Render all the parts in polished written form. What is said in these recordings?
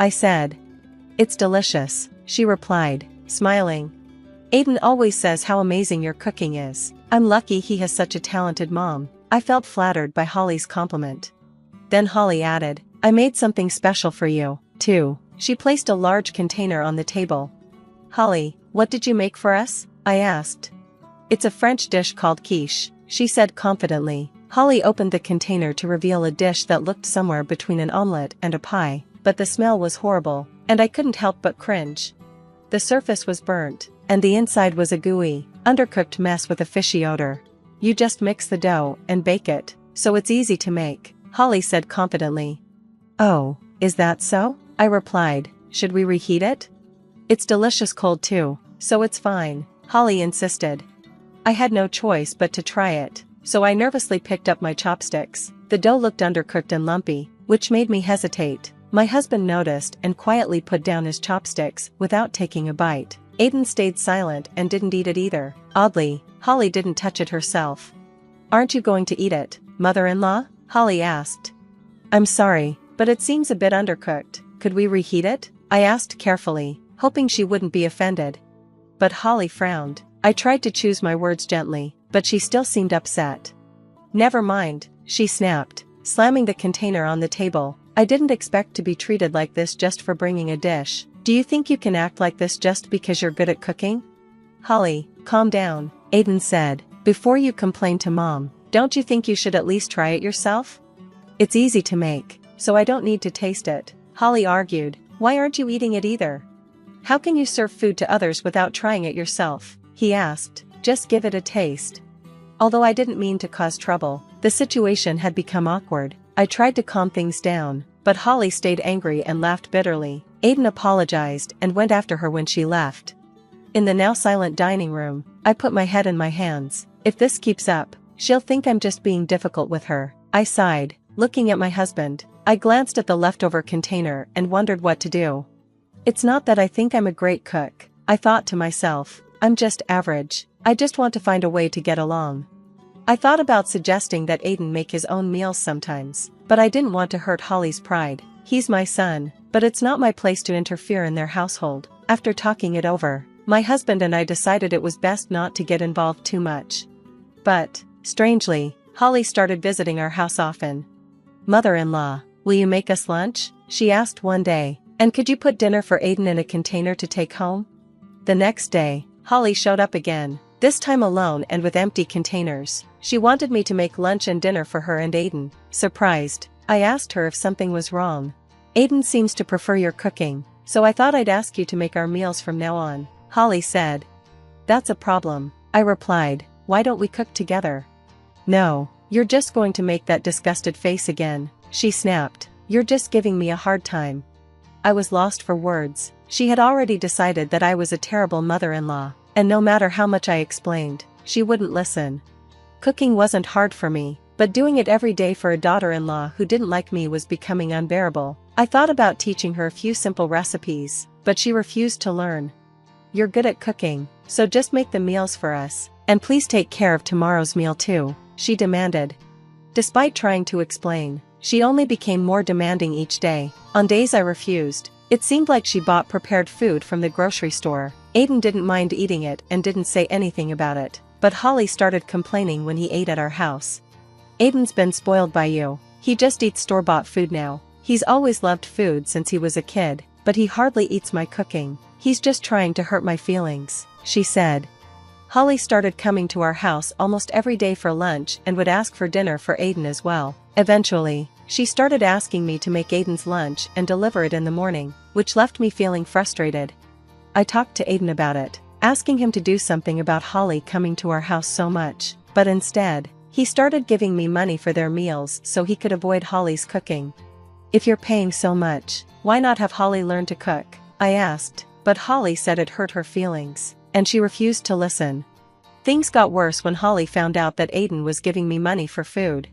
I said. It's delicious, she replied, smiling. Aiden always says how amazing your cooking is. I'm lucky he has such a talented mom. I felt flattered by Holly's compliment. Then Holly added, I made something special for you, too. She placed a large container on the table. Holly, what did you make for us? I asked. It's a French dish called quiche, she said confidently. Holly opened the container to reveal a dish that looked somewhere between an omelette and a pie, but the smell was horrible, and I couldn't help but cringe. The surface was burnt, and the inside was a gooey, undercooked mess with a fishy odor. You just mix the dough and bake it, so it's easy to make, Holly said confidently. Oh, is that so? I replied. Should we reheat it? It's delicious cold too, so it's fine, Holly insisted. I had no choice but to try it, so I nervously picked up my chopsticks. The dough looked undercooked and lumpy, which made me hesitate. My husband noticed and quietly put down his chopsticks without taking a bite. Aiden stayed silent and didn't eat it either. Oddly, Holly didn't touch it herself. Aren't you going to eat it, mother-in-law? Holly asked. I'm sorry, but it seems a bit undercooked. Could we reheat it? I asked carefully, hoping she wouldn't be offended. But Holly frowned. I tried to choose my words gently, but she still seemed upset. Never mind, she snapped, slamming the container on the table. I didn't expect to be treated like this just for bringing a dish. Do you think you can act like this just because you're good at cooking? Holly, calm down, Aiden said. Before you complain to Mom, don't you think you should at least try it yourself? It's easy to make, so I don't need to taste it, Holly argued. Why aren't you eating it either? How can you serve food to others without trying it yourself? He asked. Just give it a taste. Although I didn't mean to cause trouble, the situation had become awkward. I tried to calm things down, but Holly stayed angry and laughed bitterly. Aiden apologized and went after her when she left. In the now silent dining room, I put my head in my hands. If this keeps up, she'll think I'm just being difficult with her. I sighed, looking at my husband. I glanced at the leftover container and wondered what to do. It's not that I think I'm a great cook, I thought to myself. I'm just average. I just want to find a way to get along. I thought about suggesting that Aiden make his own meals sometimes, but I didn't want to hurt Holly's pride. He's my son, but it's not my place to interfere in their household. After talking it over, my husband and I decided it was best not to get involved too much. But, strangely, Holly started visiting our house often. Mother-in-law, will you make us lunch? She asked one day. And could you put dinner for Aiden in a container to take home? The next day, Holly showed up again, this time alone and with empty containers. She wanted me to make lunch and dinner for her and Aiden. Surprised, I asked her if something was wrong. Aiden seems to prefer your cooking, so I thought I'd ask you to make our meals from now on, Holly said. That's a problem, I replied. Why don't we cook together? No, you're just going to make that disgusted face again, she snapped. You're just giving me a hard time. I was lost for words. She had already decided that I was a terrible mother-in-law, and no matter how much I explained, she wouldn't listen. Cooking wasn't hard for me, but doing it every day for a daughter-in-law who didn't like me was becoming unbearable. I thought about teaching her a few simple recipes, but she refused to learn. You're good at cooking, so just make the meals for us, and please take care of tomorrow's meal too, she demanded. Despite trying to explain, she only became more demanding each day. On days I refused, it seemed like she bought prepared food from the grocery store. Aiden didn't mind eating it and didn't say anything about it, but Holly started complaining when he ate at our house. Aiden's been spoiled by you. He just eats store-bought food now. He's always loved food since he was a kid, but he hardly eats my cooking. He's just trying to hurt my feelings, she said. Holly started coming to our house almost every day for lunch and would ask for dinner for Aiden as well. Eventually, she started asking me to make Aiden's lunch and deliver it in the morning, which left me feeling frustrated. I talked to Aiden about it, asking him to do something about Holly coming to our house so much, but instead, he started giving me money for their meals so he could avoid Holly's cooking. If you're paying so much, why not have Holly learn to cook? I asked, but Holly said it hurt her feelings, and she refused to listen. Things got worse when Holly found out that Aiden was giving me money for food.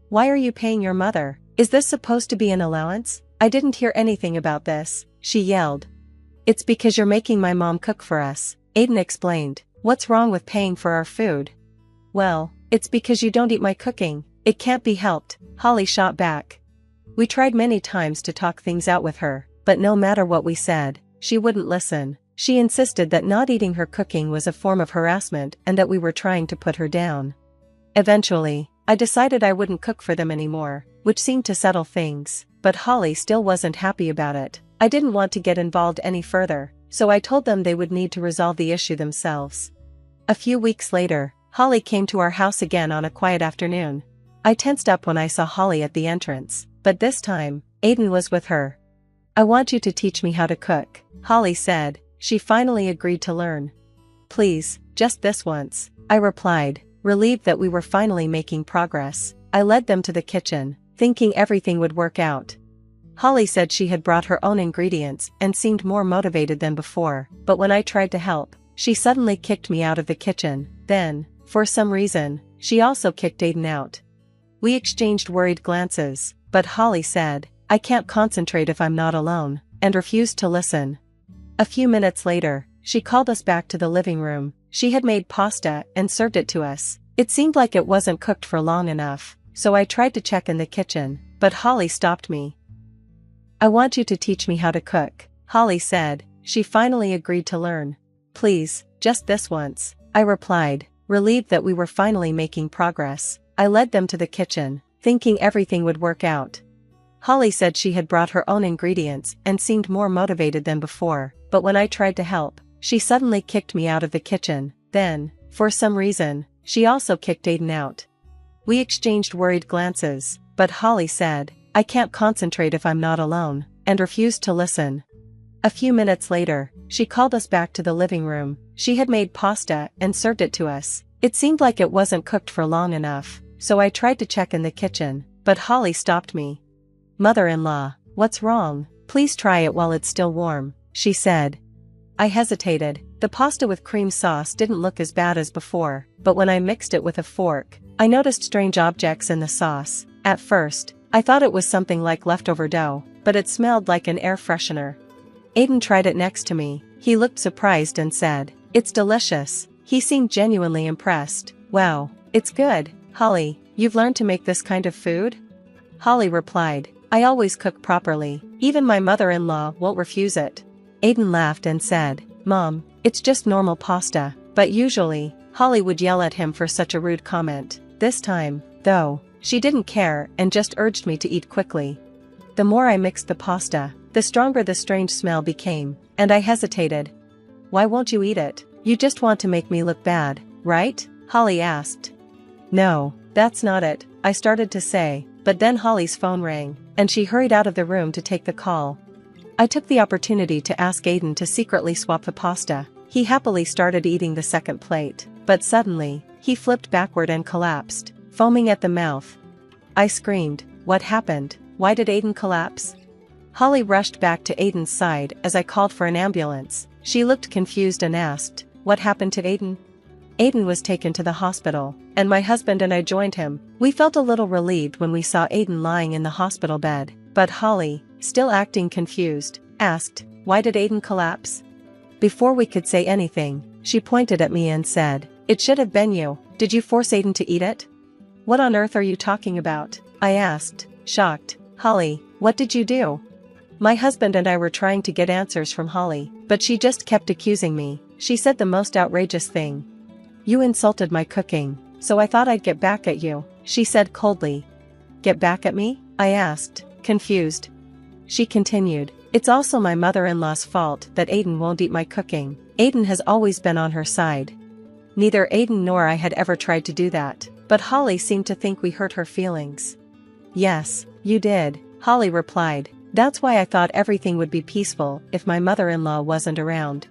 Why are you paying your mother? Is this supposed to be an allowance? I didn't hear anything about this, she yelled. It's because you're making my mom cook for us, Aiden explained. What's wrong with paying for our food? Well, it's because you don't eat my cooking. It can't be helped, Holly shot back. We tried many times to talk things out with her, but no matter what we said, she wouldn't listen. She insisted that not eating her cooking was a form of harassment and that we were trying to put her down. Eventually, I decided I wouldn't cook for them anymore, which seemed to settle things, but Holly still wasn't happy about it. I didn't want to get involved any further, so I told them they would need to resolve the issue themselves. A few weeks later, Holly came to our house again on a quiet afternoon. I tensed up when I saw Holly at the entrance, but this time, Aiden was with her. "I want you to teach me how to cook," Holly said. She finally agreed to learn. "Please, just this once," I replied, relieved that we were finally making progress. I led them to the kitchen, thinking everything would work out. Holly said she had brought her own ingredients and seemed more motivated than before, but when I tried to help, she suddenly kicked me out of the kitchen. Then, for some reason, she also kicked Aiden out. We exchanged worried glances, but Holly said, "I can't concentrate if I'm not alone," and refused to listen. A few minutes later, she called us back to the living room. She had made pasta and served it to us. It seemed like it wasn't cooked for long enough, so I tried to check in the kitchen, but Holly stopped me. "I want you to teach me how to cook," Holly said. She finally agreed to learn. "Please, just this once," I replied, relieved that we were finally making progress. I led them to the kitchen, thinking everything would work out. Holly said she had brought her own ingredients and seemed more motivated than before, but when I tried to help, she suddenly kicked me out of the kitchen. Then, for some reason, she also kicked Aiden out. We exchanged worried glances, but Holly said, "I can't concentrate if I'm not alone," and refused to listen. A few minutes later, she called us back to the living room. She had made pasta and served it to us. It seemed like it wasn't cooked for long enough, so I tried to check in the kitchen, but Holly stopped me. "Mother-in-law, what's wrong? Please try it while it's still warm," she said. I hesitated. The pasta with cream sauce didn't look as bad as before, but when I mixed it with a fork, I noticed strange objects in the sauce. At first, I thought it was something like leftover dough, but it smelled like an air freshener. Aiden tried it next to me. He looked surprised and said, "It's delicious." He seemed genuinely impressed. "Wow, it's good. Holly, you've learned to make this kind of food?" Holly replied, "I always cook properly. Even my mother-in-law won't refuse it." Aiden laughed and said, "Mom, it's just normal pasta," but usually, Holly would yell at him for such a rude comment. This time, though, she didn't care and just urged me to eat quickly. The more I mixed the pasta, the stronger the strange smell became, and I hesitated. "Why won't you eat it? You just want to make me look bad, right?" Holly asked. "No, that's not it," I started to say, but then Holly's phone rang, and she hurried out of the room to take the call. I took the opportunity to ask Aiden to secretly swap the pasta. He happily started eating the second plate, but suddenly, he flipped backward and collapsed, foaming at the mouth. I screamed, "What happened? Why did Aiden collapse?" Holly rushed back to Aiden's side as I called for an ambulance. She looked confused and asked, "What happened to Aiden?" Aiden was taken to the hospital, and my husband and I joined him. We felt a little relieved when we saw Aiden lying in the hospital bed, but Holly, still acting confused, asked, "Why did Aiden collapse?" Before we could say anything, she pointed at me and said, "It should have been you. Did you force Aiden to eat it?" "What on earth are you talking about?" I asked, shocked. "Holly, what did you do?" My husband and I were trying to get answers from Holly, but she just kept accusing me. She said the most outrageous thing. "You insulted my cooking, so I thought I'd get back at you," she said coldly. "Get back at me?" I asked, confused. She continued, "It's also my mother-in-law's fault that Aiden won't eat my cooking. Aiden has always been on her side." Neither Aiden nor I had ever tried to do that, but Holly seemed to think we hurt her feelings. "Yes, you did," Holly replied. "That's why I thought everything would be peaceful if my mother-in-law wasn't around."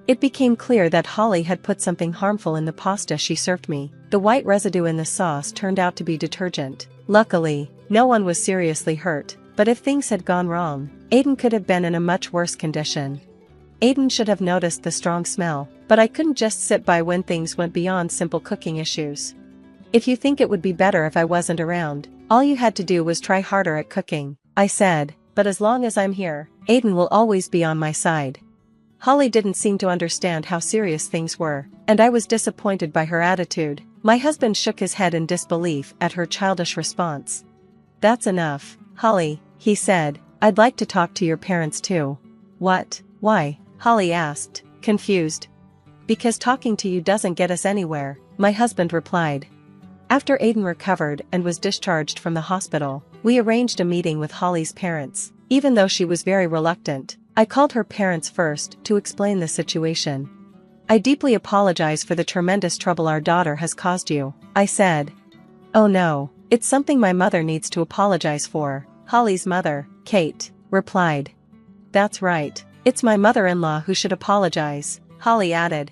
It became clear that Holly had put something harmful in the pasta she served me. The white residue in the sauce turned out to be detergent. Luckily, no one was seriously hurt, but if things had gone wrong, Aiden could have been in a much worse condition. Aiden should have noticed the strong smell, but I couldn't just sit by when things went beyond simple cooking issues. "If you think it would be better if I wasn't around, all you had to do was try harder at cooking," I said, "but as long as I'm here, Aiden will always be on my side." Holly didn't seem to understand how serious things were, and I was disappointed by her attitude. My husband shook his head in disbelief at her childish response. "That's enough, Holly," he said. I'd like to talk to your parents too. What? Why? Holly asked, confused. Because talking to you doesn't get us anywhere, my husband replied. After Aiden recovered and was discharged from the hospital, we arranged a meeting with Holly's parents. Even though she was very reluctant, I called her parents first to explain the situation. I deeply apologize for the tremendous trouble our daughter has caused you, I said. Oh no, it's something my mother needs to apologize for, Holly's mother, Kate, replied. That's right, it's my mother-in-law who should apologize, Holly added.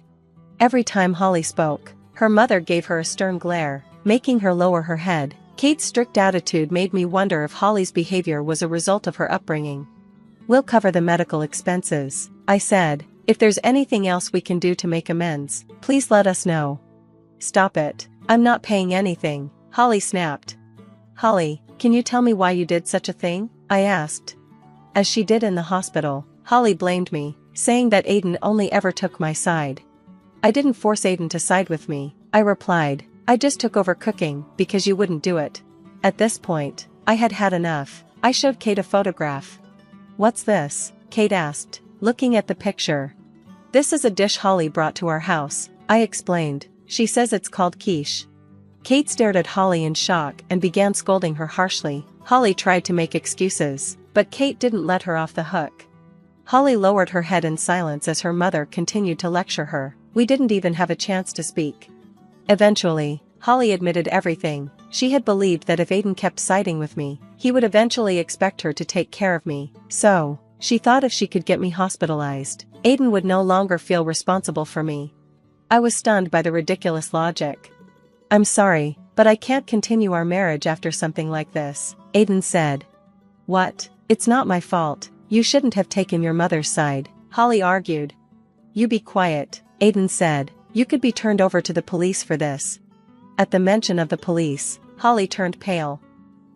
Every time Holly spoke, her mother gave her a stern glare, making her lower her head. Kate's strict attitude made me wonder if Holly's behavior was a result of her upbringing. We'll cover the medical expenses, I said. If there's anything else we can do to make amends, please let us know. Stop it, I'm not paying anything, Holly snapped. Holly, can you tell me why you did such a thing? I asked. As she did in the hospital, Holly blamed me, saying that Aiden only ever took my side. I didn't force Aiden to side with me, I replied. I just took over cooking because you wouldn't do it. At this point, I had had enough. I showed Kate a photograph. What's this? Kate asked, looking at the picture. This is a dish Holly brought to our house, I explained. She says it's called quiche. Kate stared at Holly in shock and began scolding her harshly. Holly tried to make excuses, but Kate didn't let her off the hook. Holly lowered her head in silence as her mother continued to lecture her. We didn't even have a chance to speak. Eventually, Holly admitted everything. She had believed that if Aiden kept siding with me, he would eventually expect her to take care of me. So, she thought if she could get me hospitalized, Aiden would no longer feel responsible for me. I was stunned by the ridiculous logic. I'm sorry, but I can't continue our marriage after something like this, Aiden said. What? It's not my fault. You shouldn't have taken your mother's side, Holly argued. You be quiet, Aiden said. You could be turned over to the police for this. At the mention of the police, Holly turned pale.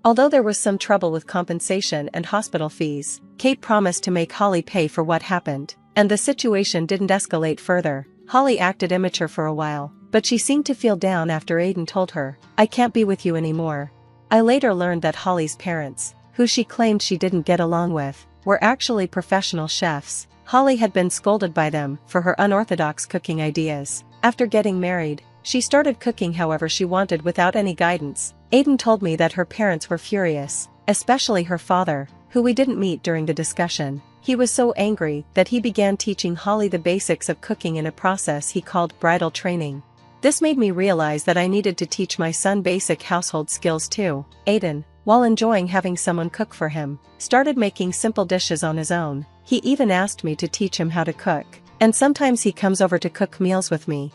Although there was some trouble with compensation and hospital fees, Kate promised to make Holly pay for what happened, and the situation didn't escalate further. Holly acted immature for a while, but she seemed to feel down after Aiden told her, I can't be with you anymore. I later learned that Holly's parents, who she claimed she didn't get along with, were actually professional chefs. Holly had been scolded by them for her unorthodox cooking ideas. After getting married, she started cooking however she wanted without any guidance. Aiden told me that her parents were furious, especially her father, who we didn't meet during the discussion. He was so angry that he began teaching Holly the basics of cooking in a process he called bridal training. This made me realize that I needed to teach my son basic household skills too. Aiden, while enjoying having someone cook for him, started making simple dishes on his own. He even asked me to teach him how to cook, and sometimes he comes over to cook meals with me.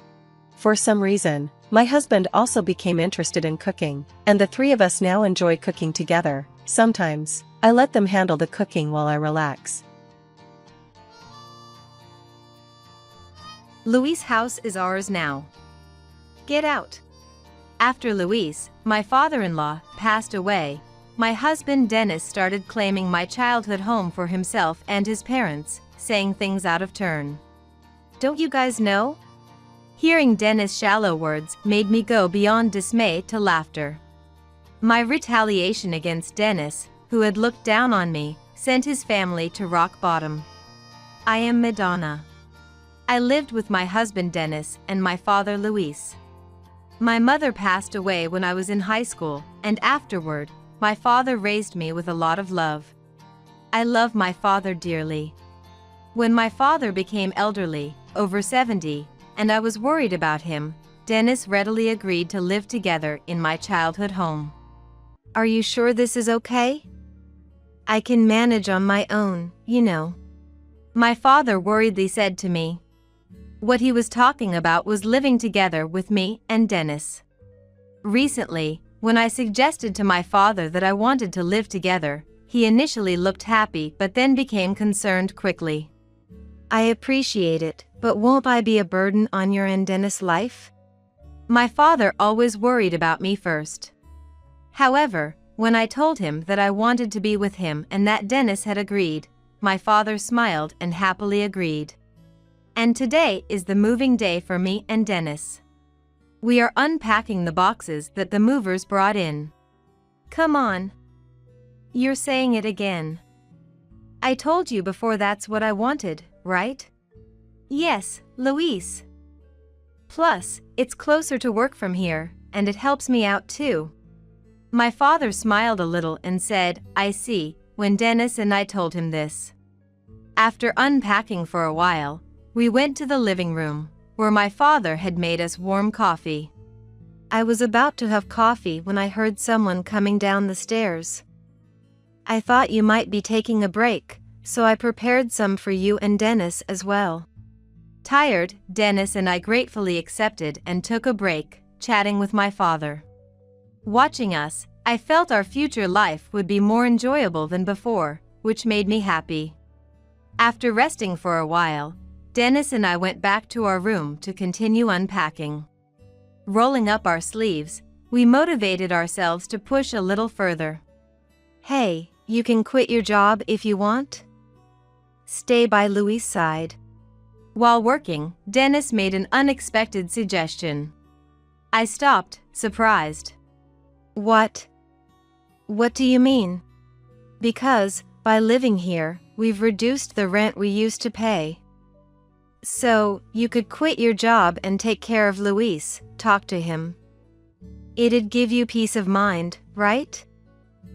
For some reason, my husband also became interested in cooking, and the three of us now enjoy cooking together. Sometimes, I let them handle the cooking while I relax. Louis' house is ours now. Get out. After Louis, my father-in-law, passed away, my husband Dennis started claiming my childhood home for himself and his parents, saying things out of turn. Don't you guys know? Hearing Dennis' shallow words made me go beyond dismay to laughter. My retaliation against Dennis, who had looked down on me, sent his family to rock bottom. I am Madonna. I lived with my husband Dennis and my father Louis. My mother passed away when I was in high school, and afterward, my father raised me with a lot of love. I love my father dearly. When my father became elderly, over 70, and I was worried about him, Dennis readily agreed to live together in my childhood home. Are you sure this is okay? I can manage on my own, you know. My father worriedly said to me. What he was talking about was living together with me and Dennis. Recently, when I suggested to my father that I wanted to live together, he initially looked happy but then became concerned quickly. I appreciate it, but won't I be a burden on your and Dennis' life? My father always worried about me first. However, when I told him that I wanted to be with him and that Dennis had agreed, my father smiled and happily agreed. And today is the moving day for me and Dennis. We are unpacking the boxes that the movers brought in. Come on. You're saying it again. I told you before that's what I wanted, right? Yes, Luis. Plus, it's closer to work from here, and it helps me out too. My father smiled a little and said, I see, when Dennis and I told him this. After unpacking for a while, we went to the living room, where my father had made us warm coffee. I was about to have coffee when I heard someone coming down the stairs. I thought you might be taking a break, so I prepared some for you and Dennis as well. Tired, Dennis and I gratefully accepted and took a break, chatting with my father. Watching us, I felt our future life would be more enjoyable than before, which made me happy. After resting for a while, Dennis and I went back to our room to continue unpacking. Rolling up our sleeves, we motivated ourselves to push a little further. Hey, you can quit your job if you want. Stay by Luis' side. While working, Dennis made an unexpected suggestion. I stopped, surprised. What? What do you mean? Because, by living here, we've reduced the rent we used to pay. So, you could quit your job and take care of Luis, talk to him. It'd give you peace of mind, right?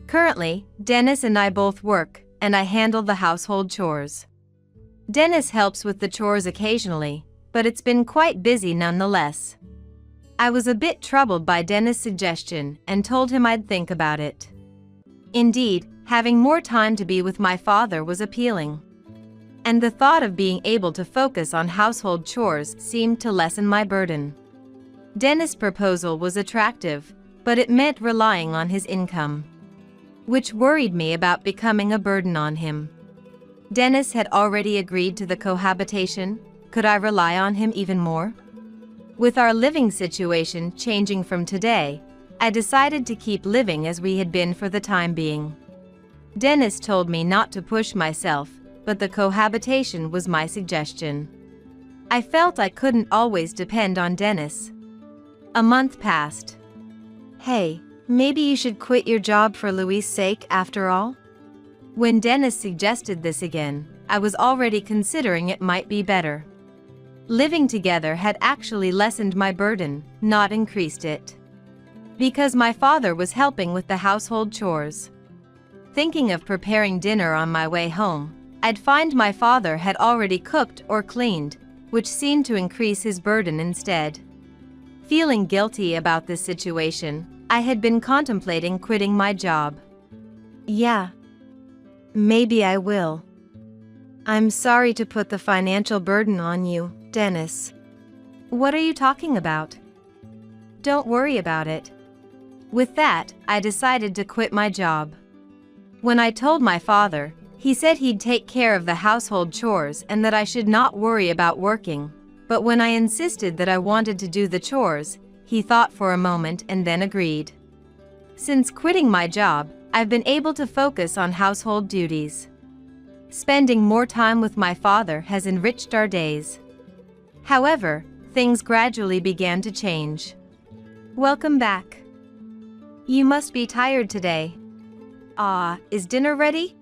Currently, Dennis and I both work, and I handle the household chores. Dennis helps with the chores occasionally, but it's been quite busy nonetheless. I was a bit troubled by Dennis' suggestion and told him I'd think about it. Indeed, having more time to be with my father was appealing. And the thought of being able to focus on household chores seemed to lessen my burden. Dennis' proposal was attractive, but it meant relying on his income, which worried me about becoming a burden on him. Dennis had already agreed to the cohabitation. Could I rely on him even more? With our living situation changing from today, I decided to keep living as we had been for the time being. Dennis told me not to push myself, but the cohabitation was my suggestion. I felt I couldn't always depend on Dennis. A month passed. Hey, maybe you should quit your job for Luis' sake after all? When Dennis suggested this again, I was already considering it might be better. Living together had actually lessened my burden, not increased it. Because my father was helping with the household chores. Thinking of preparing dinner on my way home, I'd find my father had already cooked or cleaned, which seemed to increase his burden instead. Feeling guilty about this situation, I had been contemplating quitting my job. Yeah. Maybe I will. I'm sorry to put the financial burden on you, Dennis. What are you talking about? Don't worry about it. With that, I decided to quit my job. When I told my father, he said he'd take care of the household chores and that I should not worry about working, but when I insisted that I wanted to do the chores, he thought for a moment and then agreed. Since quitting my job, I've been able to focus on household duties. Spending more time with my father has enriched our days. However, things gradually began to change. Welcome back. You must be tired today. Is dinner ready?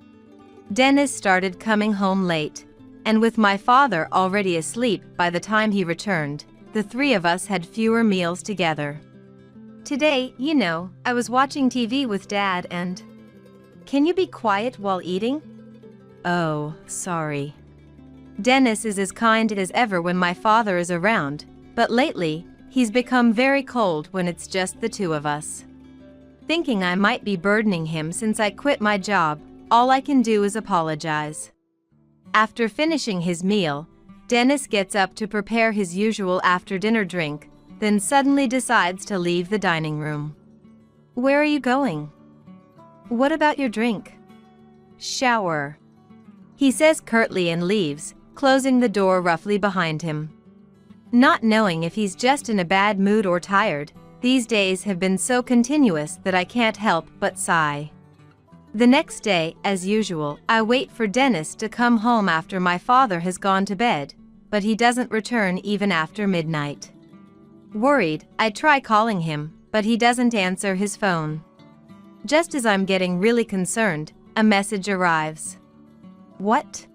Dennis started coming home late, and with my father already asleep by the time he returned, the three of us had fewer meals together. Today, I was watching TV with Dad and... Can you be quiet while eating? Oh, sorry. Dennis is as kind as ever when my father is around, but lately, he's become very cold when it's just the two of us. Thinking I might be burdening him since I quit my job, all I can do is apologize. After finishing his meal, Dennis gets up to prepare his usual after-dinner drink, then suddenly decides to leave the dining room. Where are you going? What about your drink? Shower. He says curtly and leaves, closing the door roughly behind him. Not knowing if he's just in a bad mood or tired, these days have been so continuous that I can't help but sigh. The next day, as usual, I wait for Dennis to come home after my father has gone to bed, but he doesn't return even after midnight. Worried, I try calling him, but he doesn't answer his phone. Just as I'm getting really concerned, a message arrives. What?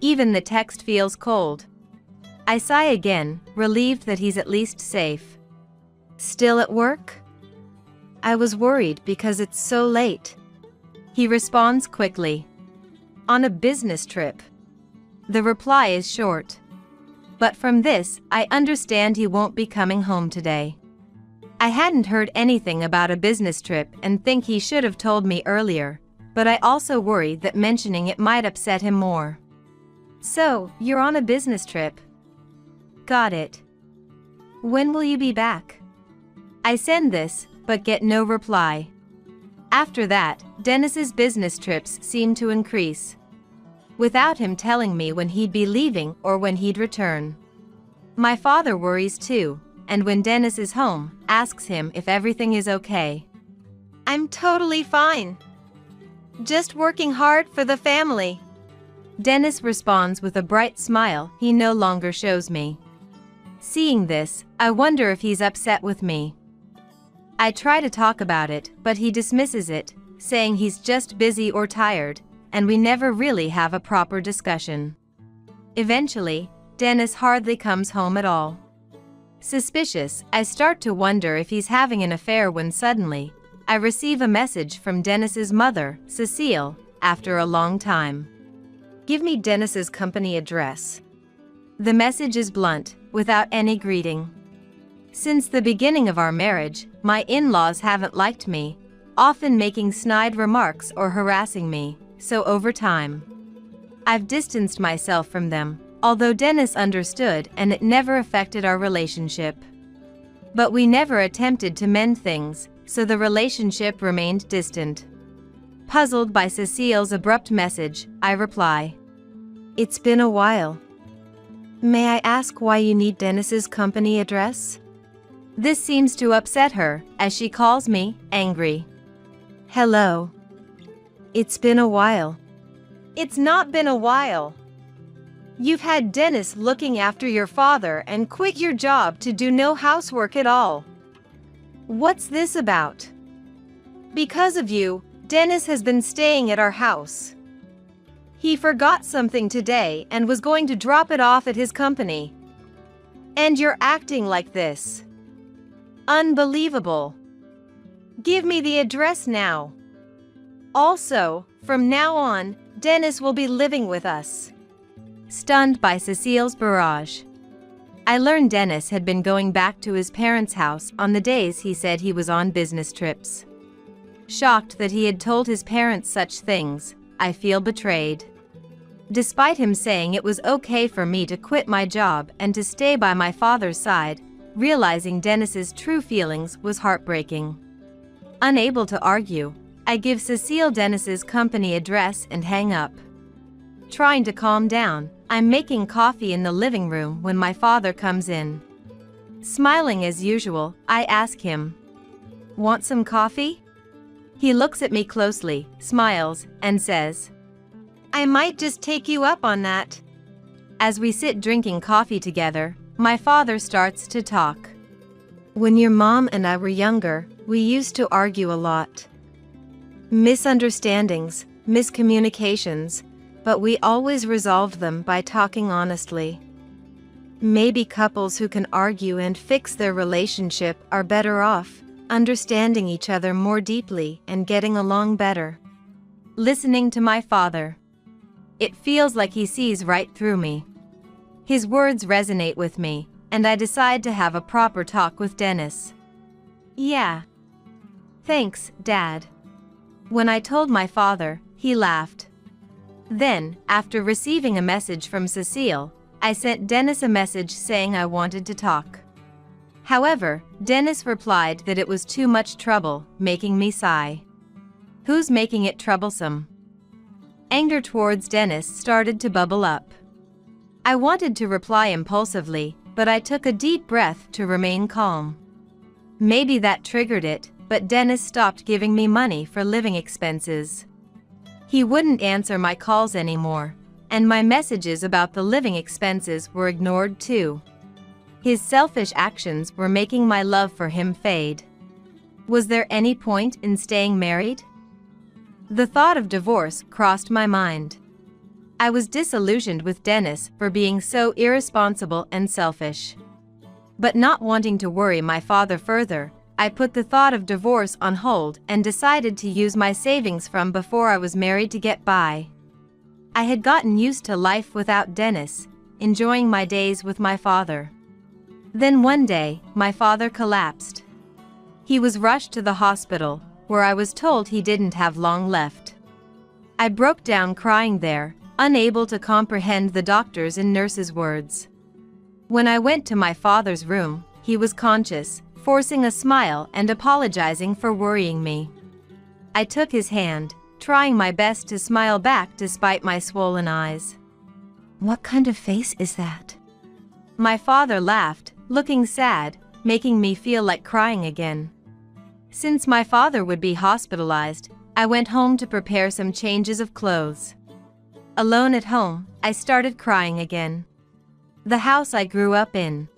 Even the text feels cold. I sigh again, relieved that he's at least safe. Still at work? I was worried because it's so late. He responds quickly. On a business trip. The reply is short. But from this, I understand he won't be coming home today. I hadn't heard anything about a business trip and think he should have told me earlier, but I also worry that mentioning it might upset him more. So, you're on a business trip? Got it. When will you be back? I send this, but get no reply. After that, Dennis's business trips seem to increase, without him telling me when he'd be leaving or when he'd return. My father worries too, and when Dennis is home, asks him if everything is okay. I'm totally fine. Just working hard for the family. Dennis responds with a bright smile he no longer shows me. Seeing this, I wonder if he's upset with me. I try to talk about it, but he dismisses it, saying he's just busy or tired, and we never really have a proper discussion. Eventually, Dennis hardly comes home at all. Suspicious, I start to wonder if he's having an affair when suddenly, I receive a message from Dennis's mother, Cecile, after a long time. Give me Dennis's company address. The message is blunt, without any greeting. Since the beginning of our marriage, my in-laws haven't liked me, often making snide remarks or harassing me, so over time, I've distanced myself from them, although Dennis understood and it never affected our relationship. But we never attempted to mend things, so the relationship remained distant. Puzzled by Cecile's abrupt message, I reply. It's been a while. May I ask why you need Dennis's company address? This seems to upset her, as she calls me, angry. Hello. It's been a while. It's not been a while. You've had Dennis looking after your father and quit your job to do no housework at all. What's this about? Because of you, Dennis has been staying at our house. He forgot something today and was going to drop it off at his company. And you're acting like this. Unbelievable. Give me the address now. Also, from now on, Dennis will be living with us. Stunned by Cecile's barrage, I learned Dennis had been going back to his parents' house on the days he said he was on business trips. Shocked that he had told his parents such things, I feel betrayed. Despite him saying it was okay for me to quit my job and to stay by my father's side, realizing Dennis's true feelings was heartbreaking. Unable to argue, I give Cecile Dennis's company address and hang up. Trying to calm down, I'm making coffee in the living room when my father comes in. Smiling as usual, I ask him, "Want some coffee?" He looks at me closely, smiles, and says, "I might just take you up on that." As we sit drinking coffee together, my father starts to talk. When your mom and I were younger, we used to argue a lot. Misunderstandings, miscommunications, but we always resolved them by talking honestly. Maybe couples who can argue and fix their relationship are better off, understanding each other more deeply and getting along better. Listening to my father, it feels like he sees right through me. His words resonate with me, and I decide to have a proper talk with Dennis. Yeah. Thanks, Dad. When I told my father, he laughed. Then, after receiving a message from Cecile, I sent Dennis a message saying I wanted to talk. However, Dennis replied that it was too much trouble, making me sigh. Who's making it troublesome? Anger towards Dennis started to bubble up. I wanted to reply impulsively, but I took a deep breath to remain calm. Maybe that triggered it, but Dennis stopped giving me money for living expenses. He wouldn't answer my calls anymore, and my messages about the living expenses were ignored too. His selfish actions were making my love for him fade. Was there any point in staying married? The thought of divorce crossed my mind. I was disillusioned with Dennis for being so irresponsible and selfish. But not wanting to worry my father further, I put the thought of divorce on hold and decided to use my savings from before I was married to get by. I had gotten used to life without Dennis, enjoying my days with my father. Then one day, my father collapsed. He was rushed to the hospital, where I was told he didn't have long left. I broke down crying there, unable to comprehend the doctors' and nurses' words. When I went to my father's room, he was conscious, forcing a smile and apologizing for worrying me. I took his hand, trying my best to smile back despite my swollen eyes. "What kind of face is that?" My father laughed, looking sad, making me feel like crying again. Since my father would be hospitalized, I went home to prepare some changes of clothes. Alone at home, I started crying again. The house I grew up in,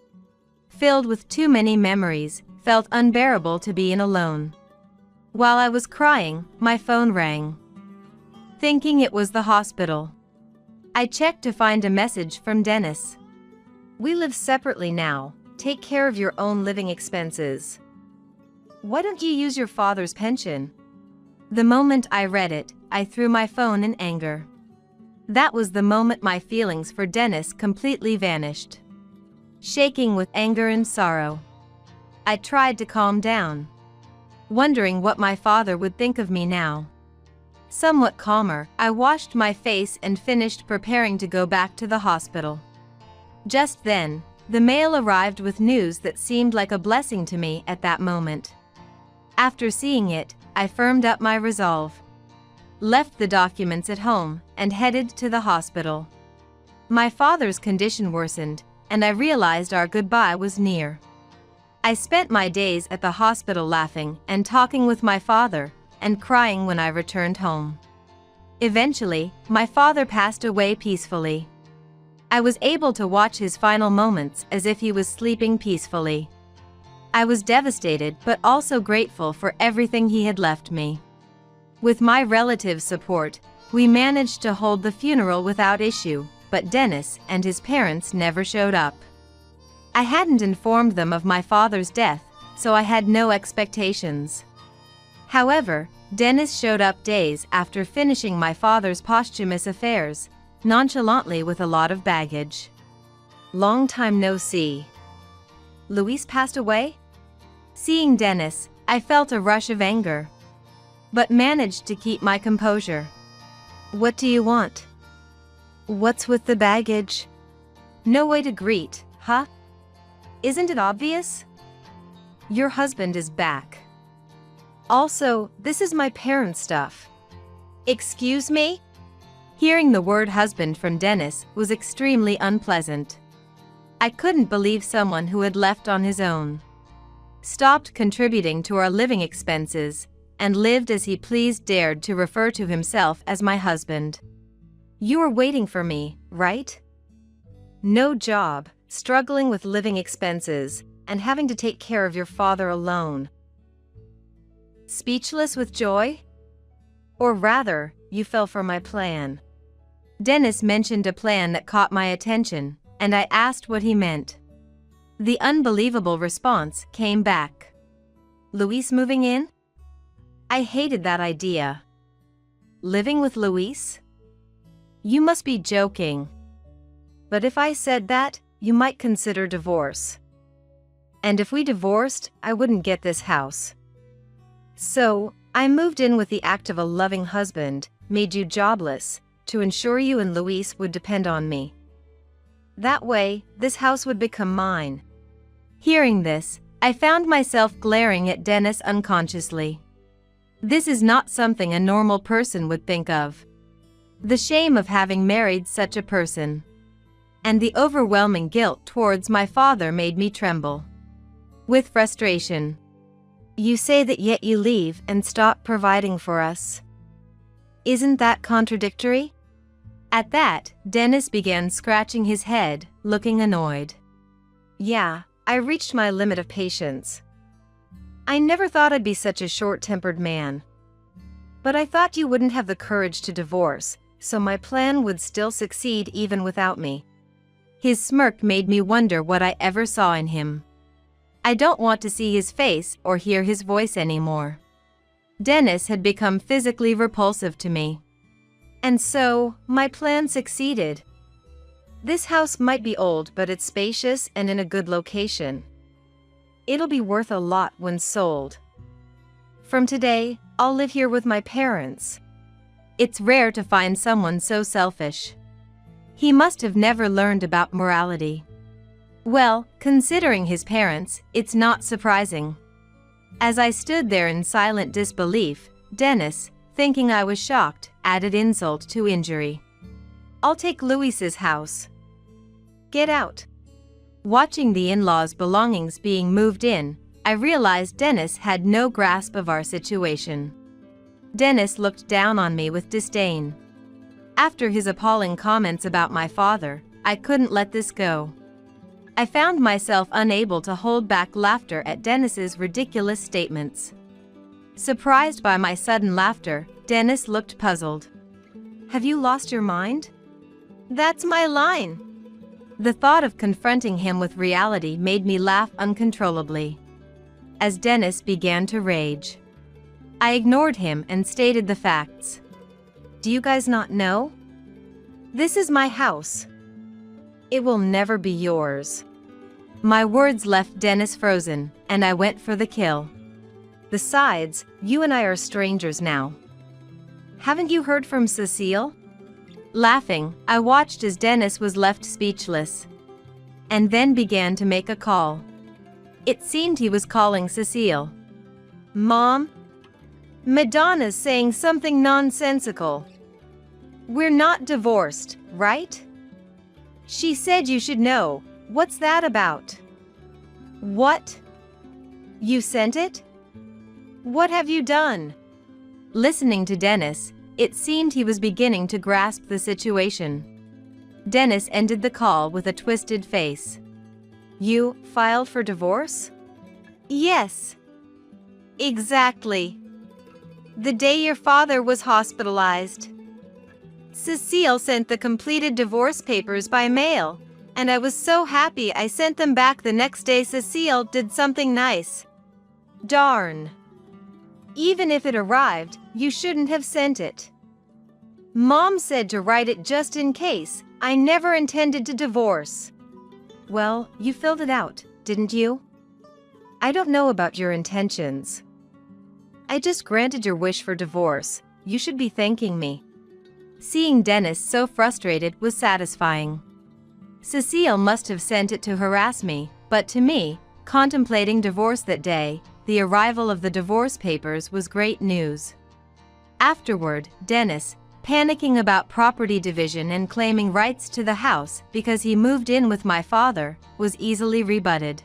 filled with too many memories, felt unbearable to be in alone. While I was crying, my phone rang. Thinking it was the hospital, I checked to find a message from Dennis. "We live separately now. Take care of your own living expenses. Why don't you use your father's pension?" The moment I read it, I threw my phone in anger. That was the moment my feelings for Dennis completely vanished. Shaking with anger and sorrow, I tried to calm down, wondering what my father would think of me now. Somewhat calmer, I washed my face and finished preparing to go back to the hospital. Just then, the mail arrived with news that seemed like a blessing to me at that moment. After seeing it, I firmed up my resolve, left the documents at home, and headed to the hospital. My father's condition worsened, and I realized our goodbye was near. I spent my days at the hospital laughing and talking with my father, and crying when I returned home. Eventually, my father passed away peacefully. I was able to watch his final moments as if he was sleeping peacefully. I was devastated but also grateful for everything he had left me. With my relatives' support, we managed to hold the funeral without issue, but Dennis and his parents never showed up. I hadn't informed them of my father's death, so I had no expectations. However, Dennis showed up days after finishing my father's posthumous affairs, nonchalantly with a lot of baggage. "Long time no see. Luis passed away?" Seeing Dennis, I felt a rush of anger, but managed to keep my composure. "What do you want? What's with the baggage? No way to greet, huh? Isn't it obvious? Your husband is back. Also, this is my parents' stuff." "Excuse me?" Hearing the word husband from Dennis was extremely unpleasant. I couldn't believe someone who had left on his own, stopped contributing to our living expenses, and lived as he pleased dared to refer to himself as my husband. "You were waiting for me, right? No job, struggling with living expenses, and having to take care of your father alone." Speechless with joy? Or rather, you fell for my plan. Dennis mentioned a plan that caught my attention, and I asked what he meant. The unbelievable response came back. "Luis moving in? I hated that idea. Living with Luis? You must be joking. But if I said that, you might consider divorce. And if we divorced, I wouldn't get this house. So, I moved in with the act of a loving husband, made you jobless, to ensure you and Luis would depend on me. That way, this house would become mine." Hearing this, I found myself glaring at Dennis unconsciously. This is not something a normal person would think of. The shame of having married such a person, and the overwhelming guilt towards my father made me tremble with frustration. "You say that yet you leave and stop providing for us. Isn't that contradictory?" At that, Dennis began scratching his head, looking annoyed. "Yeah, I reached my limit of patience. I never thought I'd be such a short-tempered man. But I thought you wouldn't have the courage to divorce, so my plan would still succeed even without me. His smirk made me wonder what I ever saw in him. I don't want to see his face or hear his voice anymore. Dennis had become physically repulsive to me. And so, my plan succeeded. This house might be old, but it's spacious and in a good location. It'll be worth a lot when sold. From today, I'll live here with my parents. It's rare to find someone so selfish. He must have never learned about morality. Well, considering his parents, it's not surprising. As I stood there in silent disbelief, Dennis, thinking I was shocked, added insult to injury. I'll take Luis's house. Get out. Watching the in-laws' belongings being moved in, I realized Dennis had no grasp of our situation. Dennis looked down on me with disdain. After his appalling comments about my father, I couldn't let this go. I found myself unable to hold back laughter at Dennis's ridiculous statements. Surprised by my sudden laughter, Dennis looked puzzled. Have you lost your mind? That's my line. The thought of confronting him with reality made me laugh uncontrollably. As Dennis began to rage, I ignored him and stated the facts. Do you guys not know? This is my house. It will never be yours. My words left Dennis frozen, and I went for the kill. Besides, you and I are strangers now. Haven't you heard from Cecile? Laughing, I watched as Dennis was left speechless, and then began to make a call. It seemed he was calling Cecile. Mom? Madonna's saying something nonsensical. We're not divorced, right? She said you should know. What's that about? What? You sent it? What have you done? Listening to Dennis, it seemed he was beginning to grasp the situation. Dennis ended the call with a twisted face. You filed for divorce? Yes. Exactly. The day your father was hospitalized. Cecile sent the completed divorce papers by mail, and I was so happy I sent them back the next day. Cecile did something nice. Darn. Even if it arrived, you shouldn't have sent it. Mom said to write it just in case. I never intended to divorce. Well, you filled it out, didn't you? I don't know about your intentions. I just granted your wish for divorce. You should be thanking me. Seeing Dennis so frustrated was satisfying. Cecile must have sent it to harass me, but to me, contemplating divorce that day, the arrival of the divorce papers was great news. Afterward, Dennis, panicking about property division and claiming rights to the house because he moved in with my father, was easily rebutted.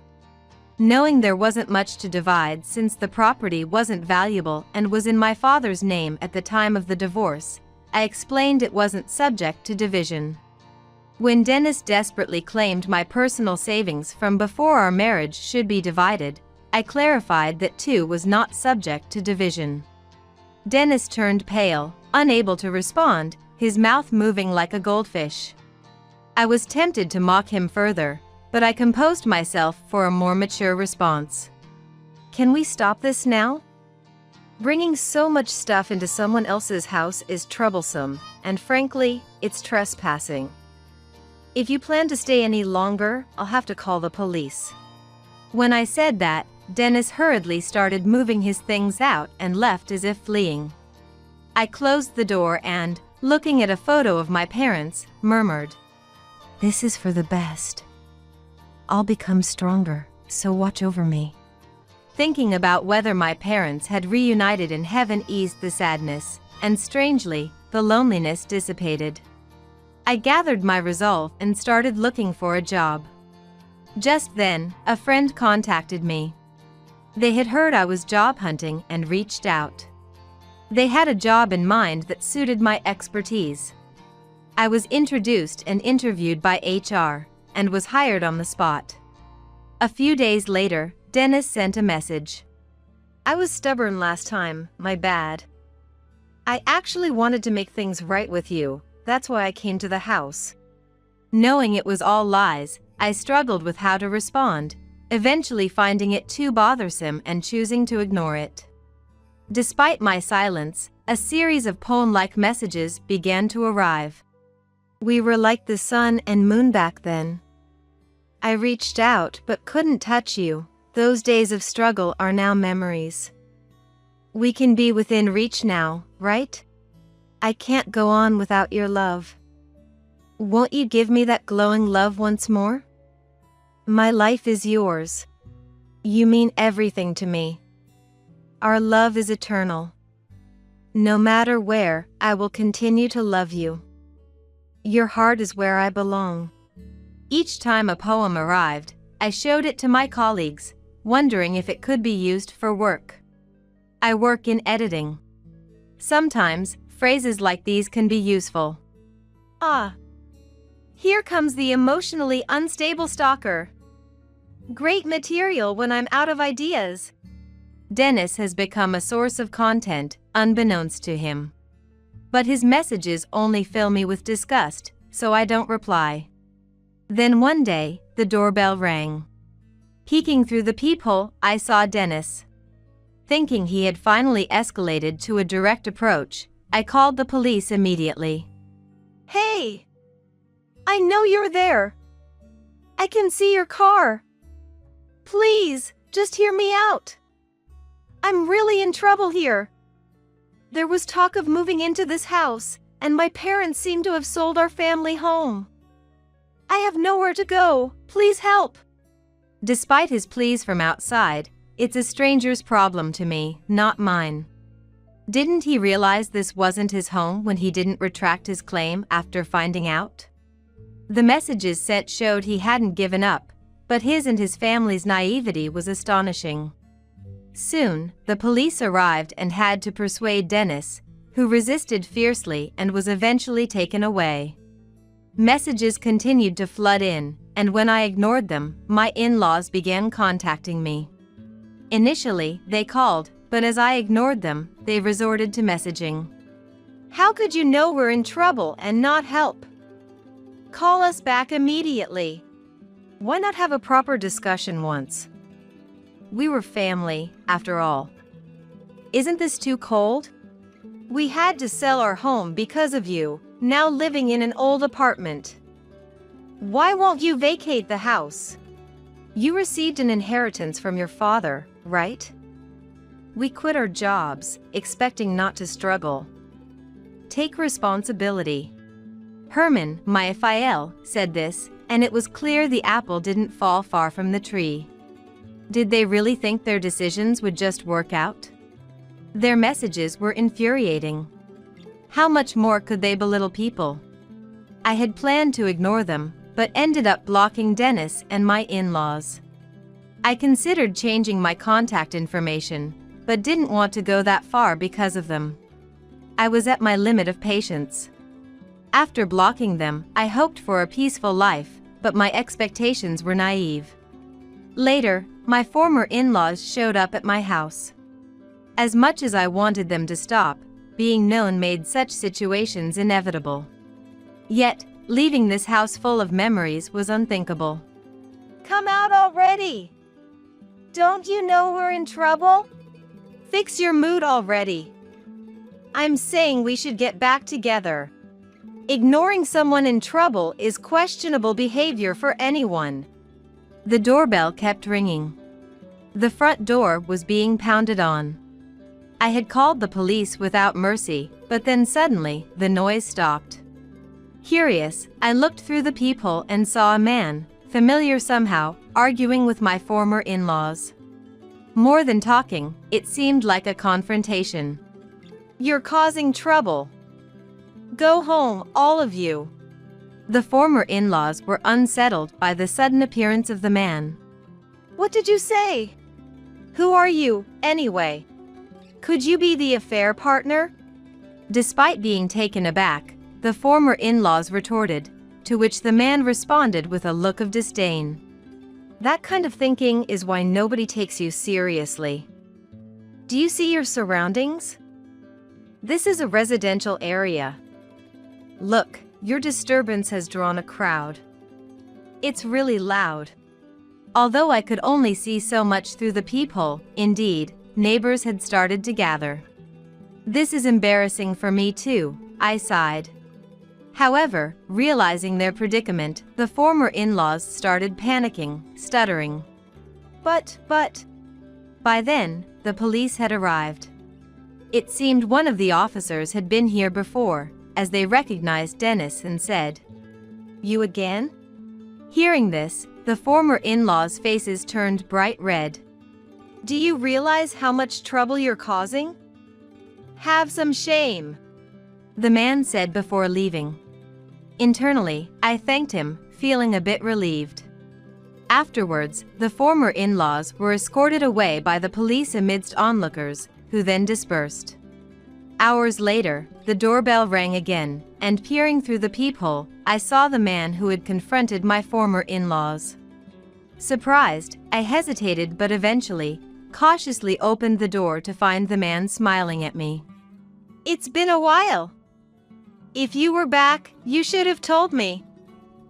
Knowing there wasn't much to divide since the property wasn't valuable and was in my father's name at the time of the divorce, I explained it wasn't subject to division. When Dennis desperately claimed my personal savings from before our marriage should be divided, I clarified that too was not subject to division. Dennis turned pale, unable to respond, his mouth moving like a goldfish. I was tempted to mock him further, but I composed myself for a more mature response. Can we stop this now? Bringing so much stuff into someone else's house is troublesome, and frankly, it's trespassing. If you plan to stay any longer, I'll have to call the police. When I said that, Dennis hurriedly started moving his things out and left as if fleeing. I closed the door and, looking at a photo of my parents, murmured, "This is for the best. I'll become stronger, so watch over me." Thinking about whether my parents had reunited in heaven eased the sadness, and strangely, the loneliness dissipated. I gathered my resolve and started looking for a job. Just then, a friend contacted me. They had heard I was job hunting and reached out. They had a job in mind that suited my expertise. I was introduced and interviewed by HR, and was hired on the spot. A few days later, Dennis sent a message. I was stubborn last time, my bad. I actually wanted to make things right with you, that's why I came to the house. Knowing it was all lies, I struggled with how to respond, eventually finding it too bothersome and choosing to ignore it. Despite my silence, a series of poem-like messages began to arrive. We were like the sun and moon back then. I reached out but couldn't touch you. Those days of struggle are now memories. We can be within reach now, right? I can't go on without your love. Won't you give me that glowing love once more? My life is yours. You mean everything to me. Our love is eternal. No matter where, I will continue to love you. Your heart is where I belong. Each time a poem arrived, I showed it to my colleagues, wondering if it could be used for work. I work in editing. Sometimes, phrases like these can be useful. Ah! Here comes the emotionally unstable stalker. Great material when I'm out of ideas. Dennis has become a source of content, unbeknownst to him. But his messages only fill me with disgust, so I don't reply. Then one day, the doorbell rang. Peeking through the peephole, I saw Dennis. Thinking he had finally escalated to a direct approach, I called the police immediately. Hey! I know you're there. I can see your car. Please, just hear me out. I'm really in trouble here. There was talk of moving into this house, and my parents seem to have sold our family home. I have nowhere to go. Please help. Despite his pleas from outside, it's a stranger's problem to me, not mine. Didn't he realize this wasn't his home when he didn't retract his claim after finding out? The messages sent showed he hadn't given up, but his and his family's naivety was astonishing. Soon, the police arrived and had to persuade Dennis, who resisted fiercely and was eventually taken away. Messages continued to flood in, and when I ignored them, my in-laws began contacting me. Initially, they called, but as I ignored them, they resorted to messaging. How could you know we're in trouble and not help? Call us back immediately. Why not have a proper discussion once? We were family, after all. Isn't this too cold? We had to sell our home because of you, now living in an old apartment. Why won't you vacate the house? You received an inheritance from your father, right? We quit our jobs, expecting not to struggle. Take responsibility. Herman, my FIL, said this, and it was clear the apple didn't fall far from the tree. Did they really think their decisions would just work out? Their messages were infuriating. How much more could they belittle people? I had planned to ignore them, but ended up blocking Dennis and my in-laws. I considered changing my contact information, but didn't want to go that far because of them. I was at my limit of patience. After blocking them, I hoped for a peaceful life, but my expectations were naive. Later, my former in-laws showed up at my house. As much as I wanted them to stop, being known made such situations inevitable. Yet, leaving this house full of memories was unthinkable. Come out already! Don't you know we're in trouble? Fix your mood already. I'm saying we should get back together. Ignoring someone in trouble is questionable behavior for anyone. The doorbell kept ringing. The front door was being pounded on. I had called the police without mercy, but then suddenly, the noise stopped. Curious, I looked through the peephole and saw a man, familiar somehow, arguing with my former in-laws. More than talking, it seemed like a confrontation. You're causing trouble. Go home, all of you. The former in-laws were unsettled by the sudden appearance of the man. What did you say? Who are you, anyway? Could you be the affair partner? Despite being taken aback, the former in-laws retorted, to which the man responded with a look of disdain. That kind of thinking is why nobody takes you seriously. Do you see your surroundings? This is a residential area. Look, your disturbance has drawn a crowd. It's really loud. Although I could only see so much through the peephole, indeed, neighbors had started to gather. This is embarrassing for me too, I sighed. However, realizing their predicament, the former in-laws started panicking, stuttering. But. By then, the police had arrived. It seemed one of the officers had been here before, as they recognized Dennis and said, "You again?" Hearing this, the former in-laws' faces turned bright red. "Do you realize how much trouble you're causing? Have some shame," the man said before leaving. Internally, I thanked him, feeling a bit relieved. Afterwards, the former in-laws were escorted away by the police amidst onlookers, who then dispersed. Hours later, the doorbell rang again, and peering through the peephole, I saw the man who had confronted my former in-laws. Surprised, I hesitated but eventually, cautiously opened the door to find the man smiling at me. "It's been a while. If you were back, you should have told me."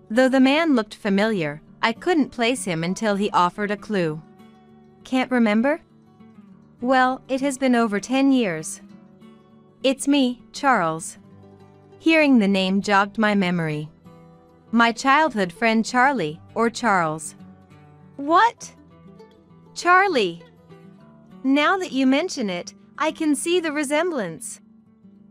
Though the man looked familiar, I couldn't place him until he offered a clue. "Can't remember?" "Well, it has been over 10 years. It's me, Charles." Hearing the name jogged my memory. My childhood friend Charlie, or Charles. "What? Charlie? Now that you mention it, I can see the resemblance."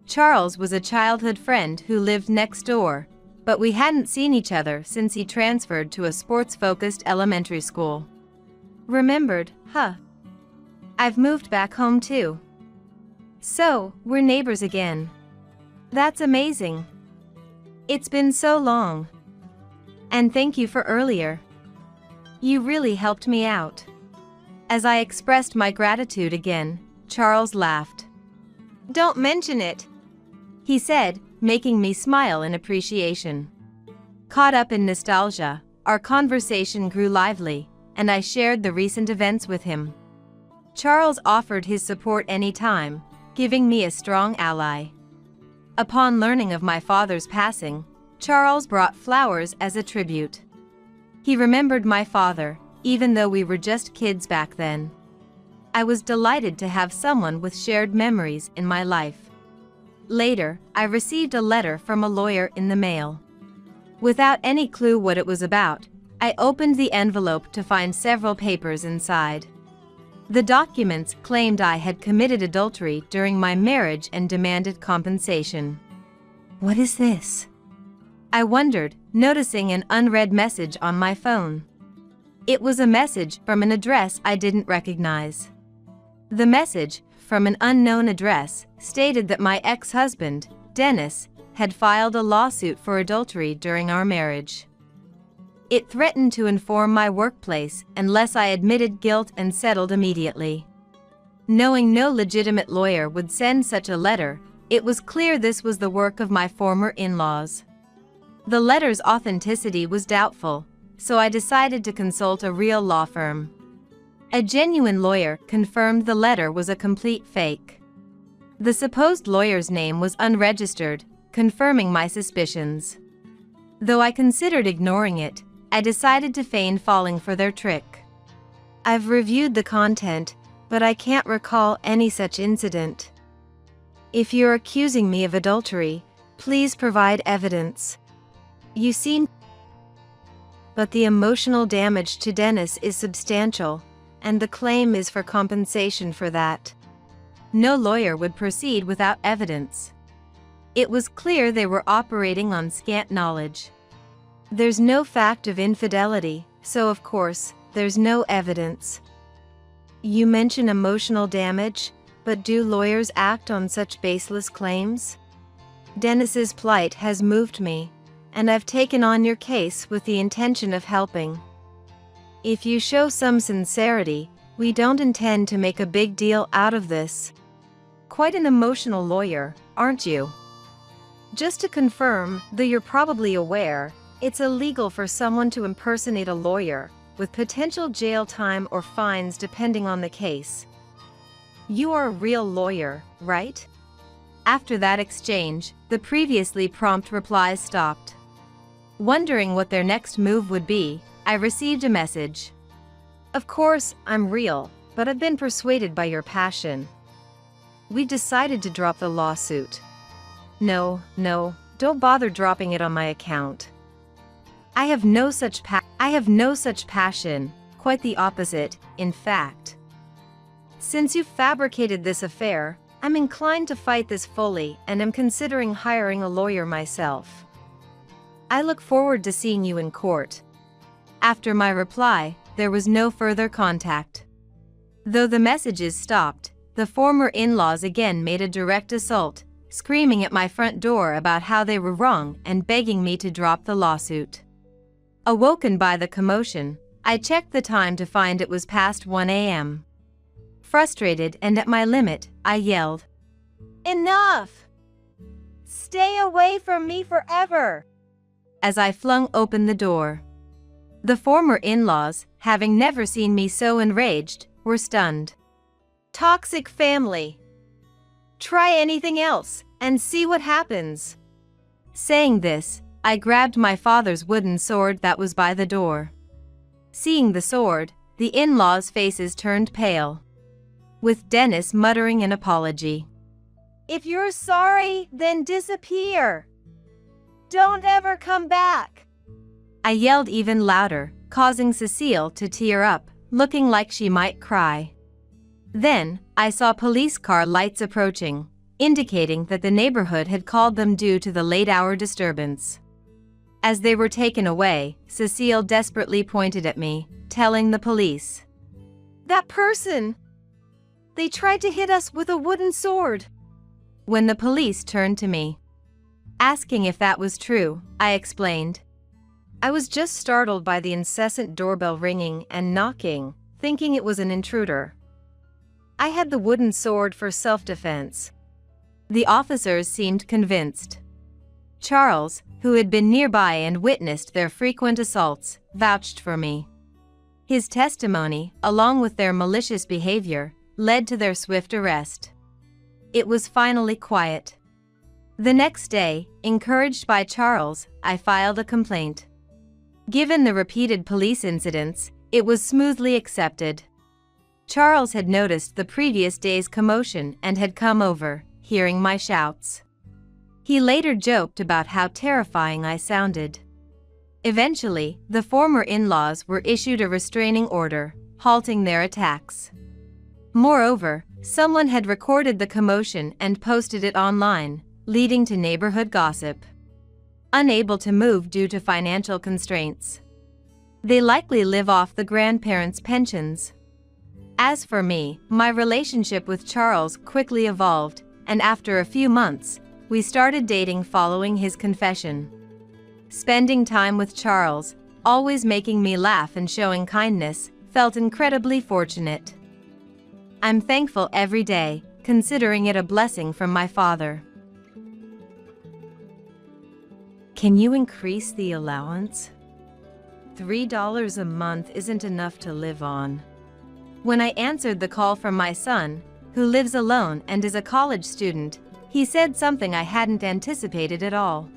Charles was a childhood friend who lived next door, but we hadn't seen each other since he transferred to a sports-focused elementary school. "Remembered, huh? I've moved back home too. So, we're neighbors again. That's amazing. It's been so long. And thank you for earlier. You really helped me out." As I expressed my gratitude again, Charles laughed. "Don't mention it," he said, making me smile in appreciation. Caught up in nostalgia, our conversation grew lively, and I shared the recent events with him. Charles offered his support anytime, giving me a strong ally. Upon learning of my father's passing, Charles brought flowers as a tribute. He remembered my father, even though we were just kids back then. I was delighted to have someone with shared memories in my life. Later, I received a letter from a lawyer in the mail. Without any clue what it was about, I opened the envelope to find several papers inside. The documents claimed I had committed adultery during my marriage and demanded compensation. "What is this?" I wondered, noticing an unread message on my phone. It was a message from an address I didn't recognize. The message, from an unknown address, stated that my ex-husband, Dennis, had filed a lawsuit for adultery during our marriage. It threatened to inform my workplace unless I admitted guilt and settled immediately. Knowing no legitimate lawyer would send such a letter, it was clear this was the work of my former in-laws. The letter's authenticity was doubtful, so I decided to consult a real law firm. A genuine lawyer confirmed the letter was a complete fake. The supposed lawyer's name was unregistered, confirming my suspicions. Though I considered ignoring it, I decided to feign falling for their trick. "I've reviewed the content, but I can't recall any such incident. If you're accusing me of adultery, please provide evidence. You seem..." But the emotional damage to Dennis is substantial, and the claim is for compensation for that. No lawyer would proceed without evidence. It was clear they were operating on scant knowledge. There's no fact of infidelity, so of course, there's no evidence. You mention emotional damage, but do lawyers act on such baseless claims? Dennis's plight has moved me, and I've taken on your case with the intention of helping. If you show some sincerity, we don't intend to make a big deal out of this. Quite an emotional lawyer, aren't you? Just to confirm, though you're probably aware, it's illegal for someone to impersonate a lawyer, with potential jail time or fines depending on the case. You are a real lawyer, right? After that exchange, the previously prompt replies stopped. Wondering what their next move would be, I received a message. Of course, I'm real, but I've been persuaded by your passion. We decided to drop the lawsuit. No, don't bother dropping it on my account. I have no such passion, quite the opposite, in fact. Since you've fabricated this affair, I'm inclined to fight this fully and am considering hiring a lawyer myself. I look forward to seeing you in court. After my reply, there was no further contact. Though the messages stopped, the former in-laws again made a direct assault, screaming at my front door about how they were wrong and begging me to drop the lawsuit. Awoken by the commotion, I checked the time to find it was past 1 a.m. Frustrated and at my limit, I yelled, "Enough! Stay away from me forever!" as I flung open the door. The former in-laws, having never seen me so enraged, were stunned. Toxic family. Try anything else and see what happens. Saying this, I grabbed my father's wooden sword that was by the door. Seeing the sword, the in-laws' faces turned pale, with Dennis muttering an apology. If you're sorry, then disappear. Don't ever come back. I yelled even louder, causing Cecile to tear up, looking like she might cry. Then, I saw police car lights approaching, indicating that the neighborhood had called them due to the late-hour disturbance. As they were taken away, Cecile desperately pointed at me, telling the police, "That person! They tried to hit us with a wooden sword." When the police turned to me, asking if that was true, I explained. I was just startled by the incessant doorbell ringing and knocking, thinking it was an intruder. I had the wooden sword for self-defense. The officers seemed convinced. Charles, who had been nearby and witnessed their frequent assaults, vouched for me. His testimony, along with their malicious behavior, led to their swift arrest. It was finally quiet. The next day, encouraged by Charles, I filed a complaint. Given the repeated police incidents, it was smoothly accepted. Charles had noticed the previous day's commotion and had come over, hearing my shouts. He later joked about how terrifying I sounded. Eventually, the former in-laws were issued a restraining order, halting their attacks. Moreover, someone had recorded the commotion and posted it online, leading to neighborhood gossip. Unable to move due to financial constraints, they likely live off the grandparents' pensions. As for me, my relationship with Charles quickly evolved, and after a few months, we started dating following his confession. Spending time with Charles, always making me laugh and showing kindness, felt incredibly fortunate. I'm thankful every day, considering it a blessing from my father. Can you increase the allowance? $3 a month isn't enough to live on. When I answered the call from my son, who lives alone and is a college student, he said something I hadn't anticipated at all.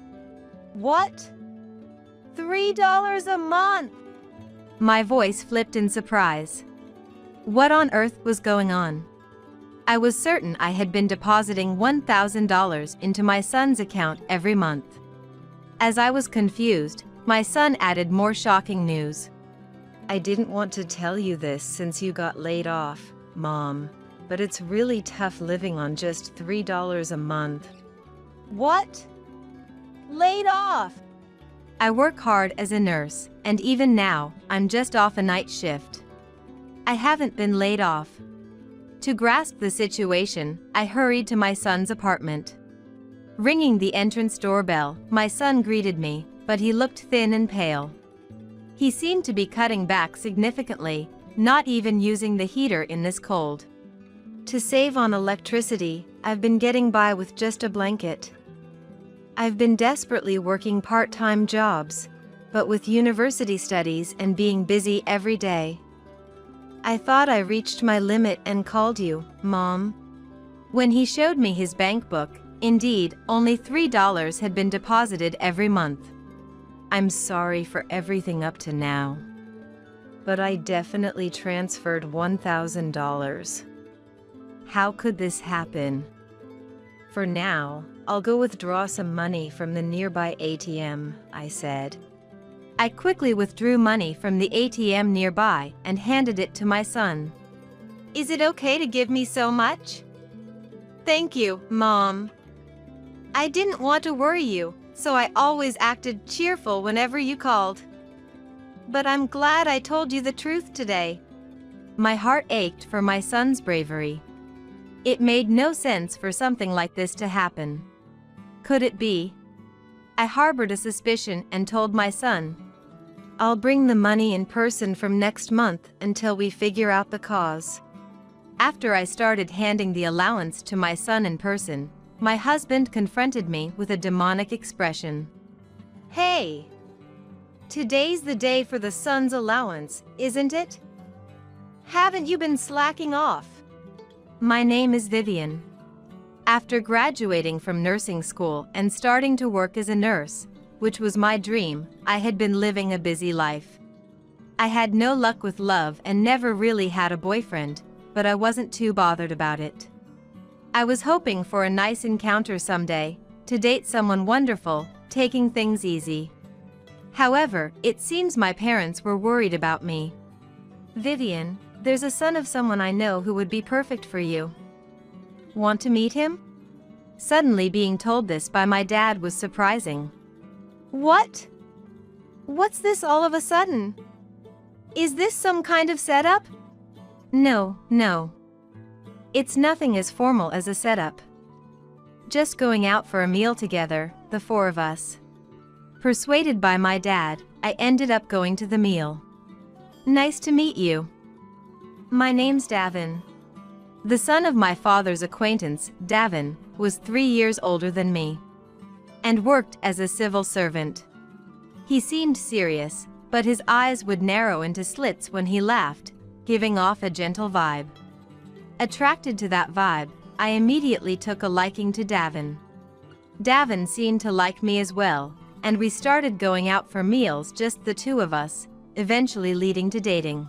What? $3 a month? My voice flipped in surprise. What on earth was going on? I was certain I had been depositing $1,000 into my son's account every month. As I was confused, my son added more shocking news. I didn't want to tell you this since you got laid off, Mom, but it's really tough living on just $3 a month. What? Laid off? I work hard as a nurse, and even now, I'm just off a night shift. I haven't been laid off. To grasp the situation, I hurried to my son's apartment. Ringing the entrance doorbell, my son greeted me, but he looked thin and pale. He seemed to be cutting back significantly, not even using the heater in this cold. To save on electricity, I've been getting by with just a blanket. I've been desperately working part-time jobs, but with university studies and being busy every day, I thought I reached my limit and called you, Mom. When he showed me his bank book, Indeed, only $3 had been deposited every month. I'm sorry for everything up to now, but I definitely transferred $1,000. How could this happen? For now, I'll go withdraw some money from the nearby ATM, I said. I quickly withdrew money from the ATM nearby and handed it to my son. Is it okay to give me so much? Thank you, Mom. I didn't want to worry you, so I always acted cheerful whenever you called. But I'm glad I told you the truth today. My heart ached for my son's bravery. It made no sense for something like this to happen. Could it be? I harbored a suspicion and told my son, I'll bring the money in person from next month until we figure out the cause. After I started handing the allowance to my son in person, my husband confronted me with a demonic expression. Hey! Today's the day for the son's allowance, isn't it? Haven't you been slacking off? My name is Vivian. After graduating from nursing school and starting to work as a nurse, which was my dream, I had been living a busy life. I had no luck with love and never really had a boyfriend, but I wasn't too bothered about it. I was hoping for a nice encounter someday, to date someone wonderful, taking things easy. However, it seems my parents were worried about me. Vivian, there's a son of someone I know who would be perfect for you. Want to meet him? Suddenly being told this by my dad was surprising. What? What's this all of a sudden? Is this some kind of setup? No. It's nothing as formal as a setup. Just going out for a meal together, the four of us. Persuaded by my dad, I ended up going to the meal. Nice to meet you. My name's Davin. The son of my father's acquaintance, Davin, was 3 years older than me and worked as a civil servant. He seemed serious, but his eyes would narrow into slits when he laughed, giving off a gentle vibe. Attracted to that vibe, I immediately took a liking to Davin. Davin seemed to like me as well, and we started going out for meals, just the two of us, eventually leading to dating.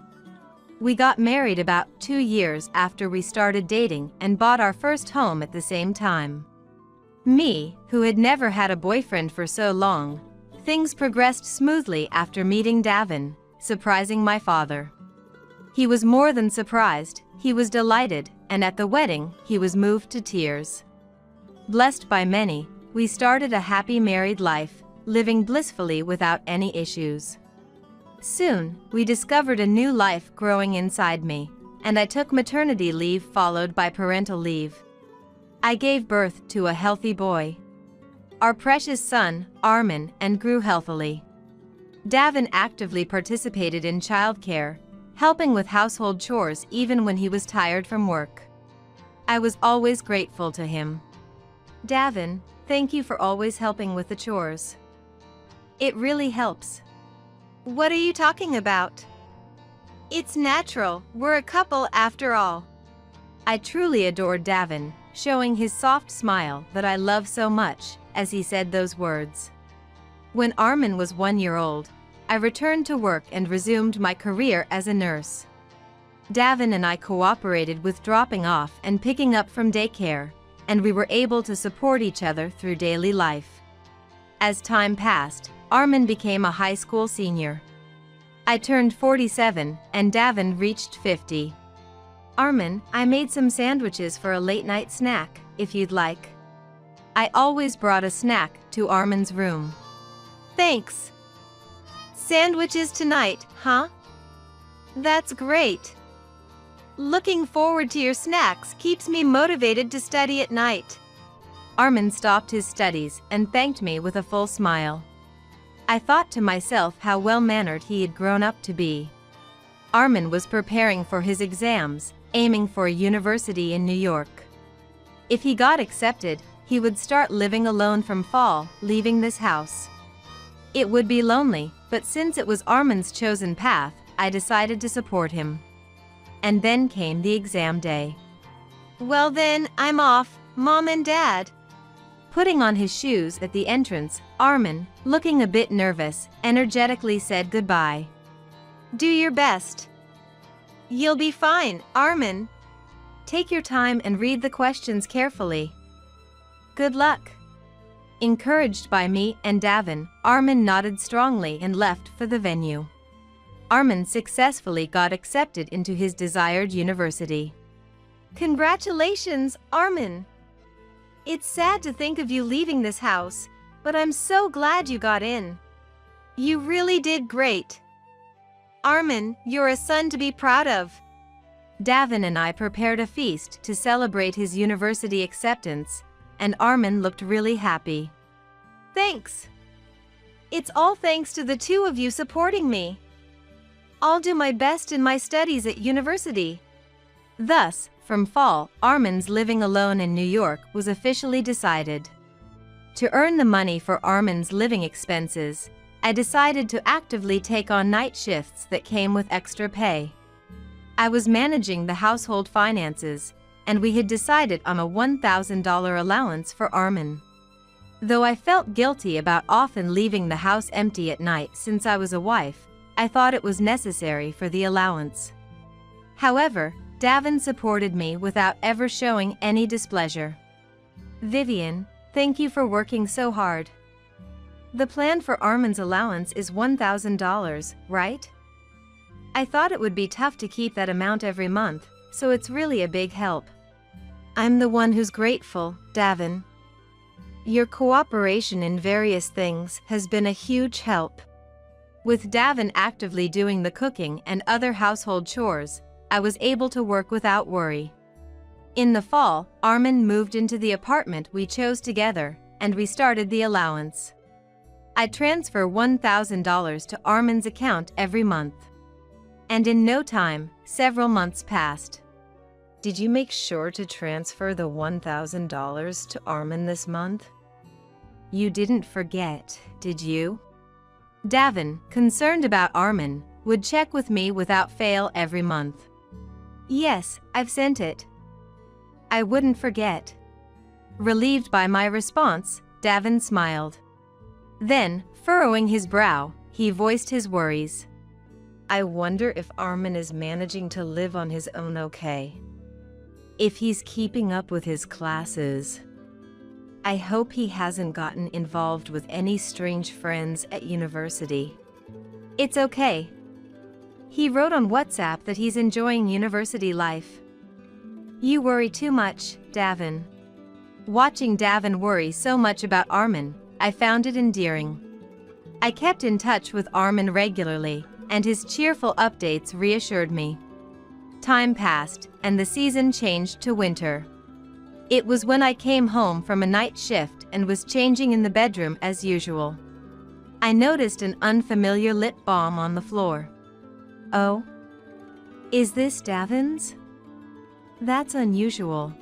We got married about 2 years after we started dating and bought our first home at the same time. Me, who had never had a boyfriend for so long, things progressed smoothly after meeting Davin, surprising my father. He was more than surprised, he was delighted, and at the wedding, he was moved to tears. Blessed by many, we started a happy married life, living blissfully without any issues. Soon, we discovered a new life growing inside me, and I took maternity leave followed by parental leave. I gave birth to a healthy boy, our precious son, Armin, and grew healthily. Davin actively participated in childcare, helping with household chores even when he was tired from work. I was always grateful to him. Davin, thank you for always helping with the chores. It really helps. What are you talking about? It's natural, we're a couple after all. I truly adored Davin, showing his soft smile that I love so much, as he said those words. When Armin was 1 year old, I returned to work and resumed my career as a nurse. Davin and I cooperated with dropping off and picking up from daycare, and we were able to support each other through daily life. As time passed, Armin became a high school senior. I turned 47, and Davin reached 50. Armin, I made some sandwiches for a late-night snack, if you'd like. I always brought a snack to Armin's room. Thanks. Sandwiches tonight, huh? That's great. Looking forward to your snacks keeps me motivated to study at night. Armin stopped his studies and thanked me with a full smile. I thought to myself how well-mannered he had grown up to be. Armin was preparing for his exams, aiming for a university in New York. If he got accepted, he would start living alone from fall, leaving this house. It would be lonely, but since it was Armin's chosen path, I decided to support him. And then came the exam day. Well then, I'm off, Mom and Dad. Putting on his shoes at the entrance, Armin, looking a bit nervous, energetically said goodbye. Do your best. You'll be fine, Armin. Take your time and read the questions carefully. Good luck. Encouraged by me and Davin, Armin nodded strongly and left for the venue. Armin successfully got accepted into his desired university. Congratulations, Armin! It's sad to think of you leaving this house, but I'm so glad you got in. You really did great. Armin, you're a son to be proud of. Davin and I prepared a feast to celebrate his university acceptance, and Armin looked really happy. Thanks. It's all thanks to the two of you supporting me. I'll do my best in my studies at university. Thus, from fall, Armin's living alone in New York was officially decided. To earn the money for Armin's living expenses, I decided to actively take on night shifts that came with extra pay. I was managing the household finances, and we had decided on a $1,000 allowance for Armin. Though I felt guilty about often leaving the house empty at night since I was a wife, I thought it was necessary for the allowance. However, Davin supported me without ever showing any displeasure. Vivian, thank you for working so hard. The plan for Armin's allowance is $1,000, right? I thought it would be tough to keep that amount every month, so it's really a big help. I'm the one who's grateful, Davin. Your cooperation in various things has been a huge help. With Davin actively doing the cooking and other household chores, I was able to work without worry. In the fall, Armin moved into the apartment we chose together, and we started the allowance. I transfer $1,000 to Armin's account every month. And in no time, several months passed. Did you make sure to transfer the $1,000 to Armin this month? You didn't forget, did you? Davin, concerned about Armin, would check with me without fail every month. Yes, I've sent it. I wouldn't forget. Relieved by my response, Davin smiled. Then, furrowing his brow, he voiced his worries. I wonder if Armin is managing to live on his own okay. If he's keeping up with his classes. I hope he hasn't gotten involved with any strange friends at university. It's okay. He wrote on WhatsApp that he's enjoying university life. You worry too much, Davin. Watching Davin worry so much about Armin, I found it endearing. I kept in touch with Armin regularly, and his cheerful updates reassured me. Time passed, and the season changed to winter. It was when I came home from a night shift and was changing in the bedroom as usual. I noticed an unfamiliar lip balm on the floor. Oh? Is this Davin's? That's unusual.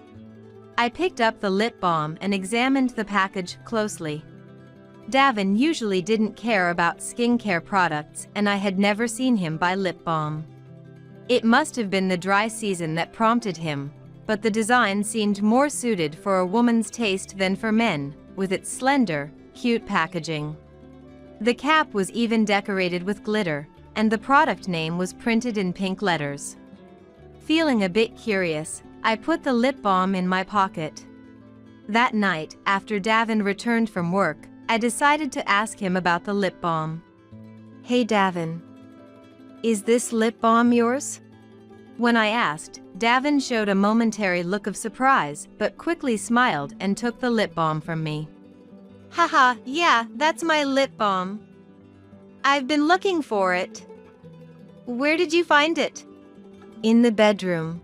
I picked up the lip balm and examined the package closely. Davin usually didn't care about skincare products, and I had never seen him buy lip balm. It must have been the dry season that prompted him, but the design seemed more suited for a woman's taste than for men, with its slender, cute packaging. The cap was even decorated with glitter, and the product name was printed in pink letters. Feeling a bit curious, I put the lip balm in my pocket. That night, after Davin returned from work, I decided to ask him about the lip balm. Hey Davin, is this lip balm yours? When I asked, Davin showed a momentary look of surprise, but quickly smiled and took the lip balm from me. Haha, yeah, that's my lip balm. I've been looking for it. Where did you find it? In the bedroom.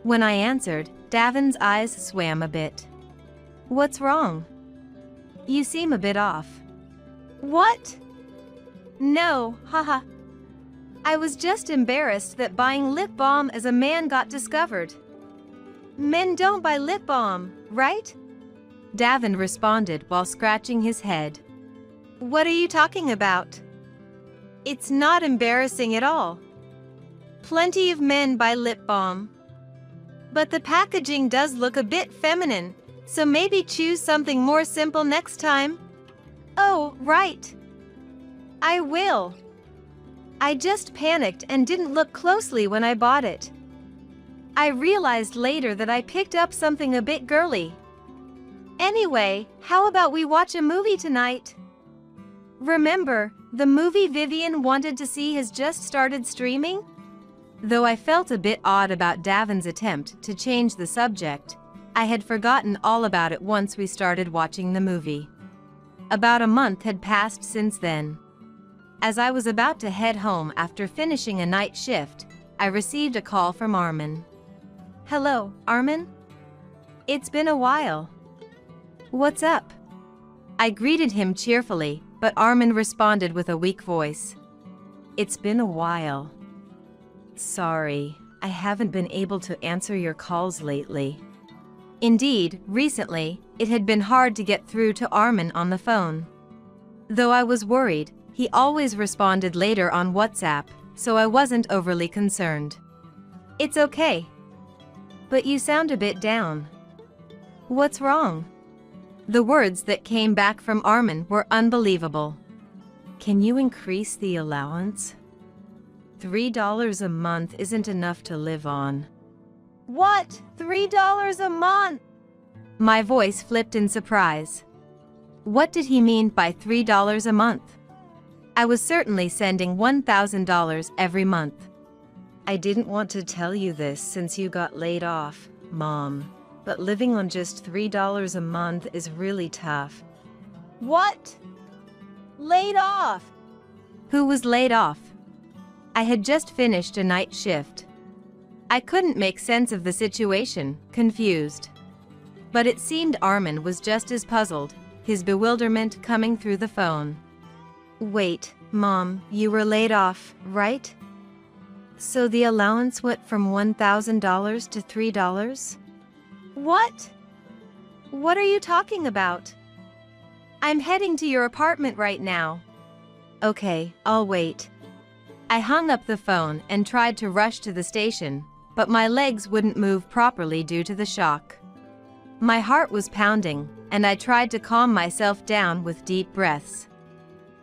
When I answered, Davin's eyes swam a bit. What's wrong? You seem a bit off. What? No, haha. I was just embarrassed that buying lip balm as a man got discovered. Men don't buy lip balm, right? Davin responded while scratching his head. What are you talking about? It's not embarrassing at all. Plenty of men buy lip balm. But the packaging does look a bit feminine, So maybe choose something more simple next time? Oh, right. I will. I just panicked and didn't look closely when I bought it. I realized later that I picked up something a bit girly. Anyway, how about we watch a movie tonight? Remember, the movie Vivian wanted to see has just started streaming? Though I felt a bit odd about Davin's attempt to change the subject, I had forgotten all about it once we started watching the movie. About a month had passed since then. As I was about to head home after finishing a night shift, I received a call from Armin. Hello, Armin? It's been a while. What's up? I greeted him cheerfully, but Armin responded with a weak voice. It's been a while. Sorry, I haven't been able to answer your calls lately. Indeed, recently, it had been hard to get through to Armin on the phone. Though I was worried, he always responded later on WhatsApp, so I wasn't overly concerned. It's okay. But you sound a bit down. What's wrong? The words that came back from Armin were unbelievable. Can you increase the allowance? $3 a month isn't enough to live on. What? $3 a month? My voice flipped in surprise. What did he mean by $3 a month? I was certainly sending $1,000 every month. I didn't want to tell you this since you got laid off, Mom, but living on just $3 a month is really tough. What? Laid off? Who was laid off? I had just finished a night shift. I couldn't make sense of the situation, confused. But it seemed Armin was just as puzzled, his bewilderment coming through the phone. Wait, Mom, you were laid off, right? So the allowance went from $1,000 to $3? What? What are you talking about? I'm heading to your apartment right now. Okay, I'll wait. I hung up the phone and tried to rush to the station, but my legs wouldn't move properly due to the shock. My heart was pounding, and I tried to calm myself down with deep breaths.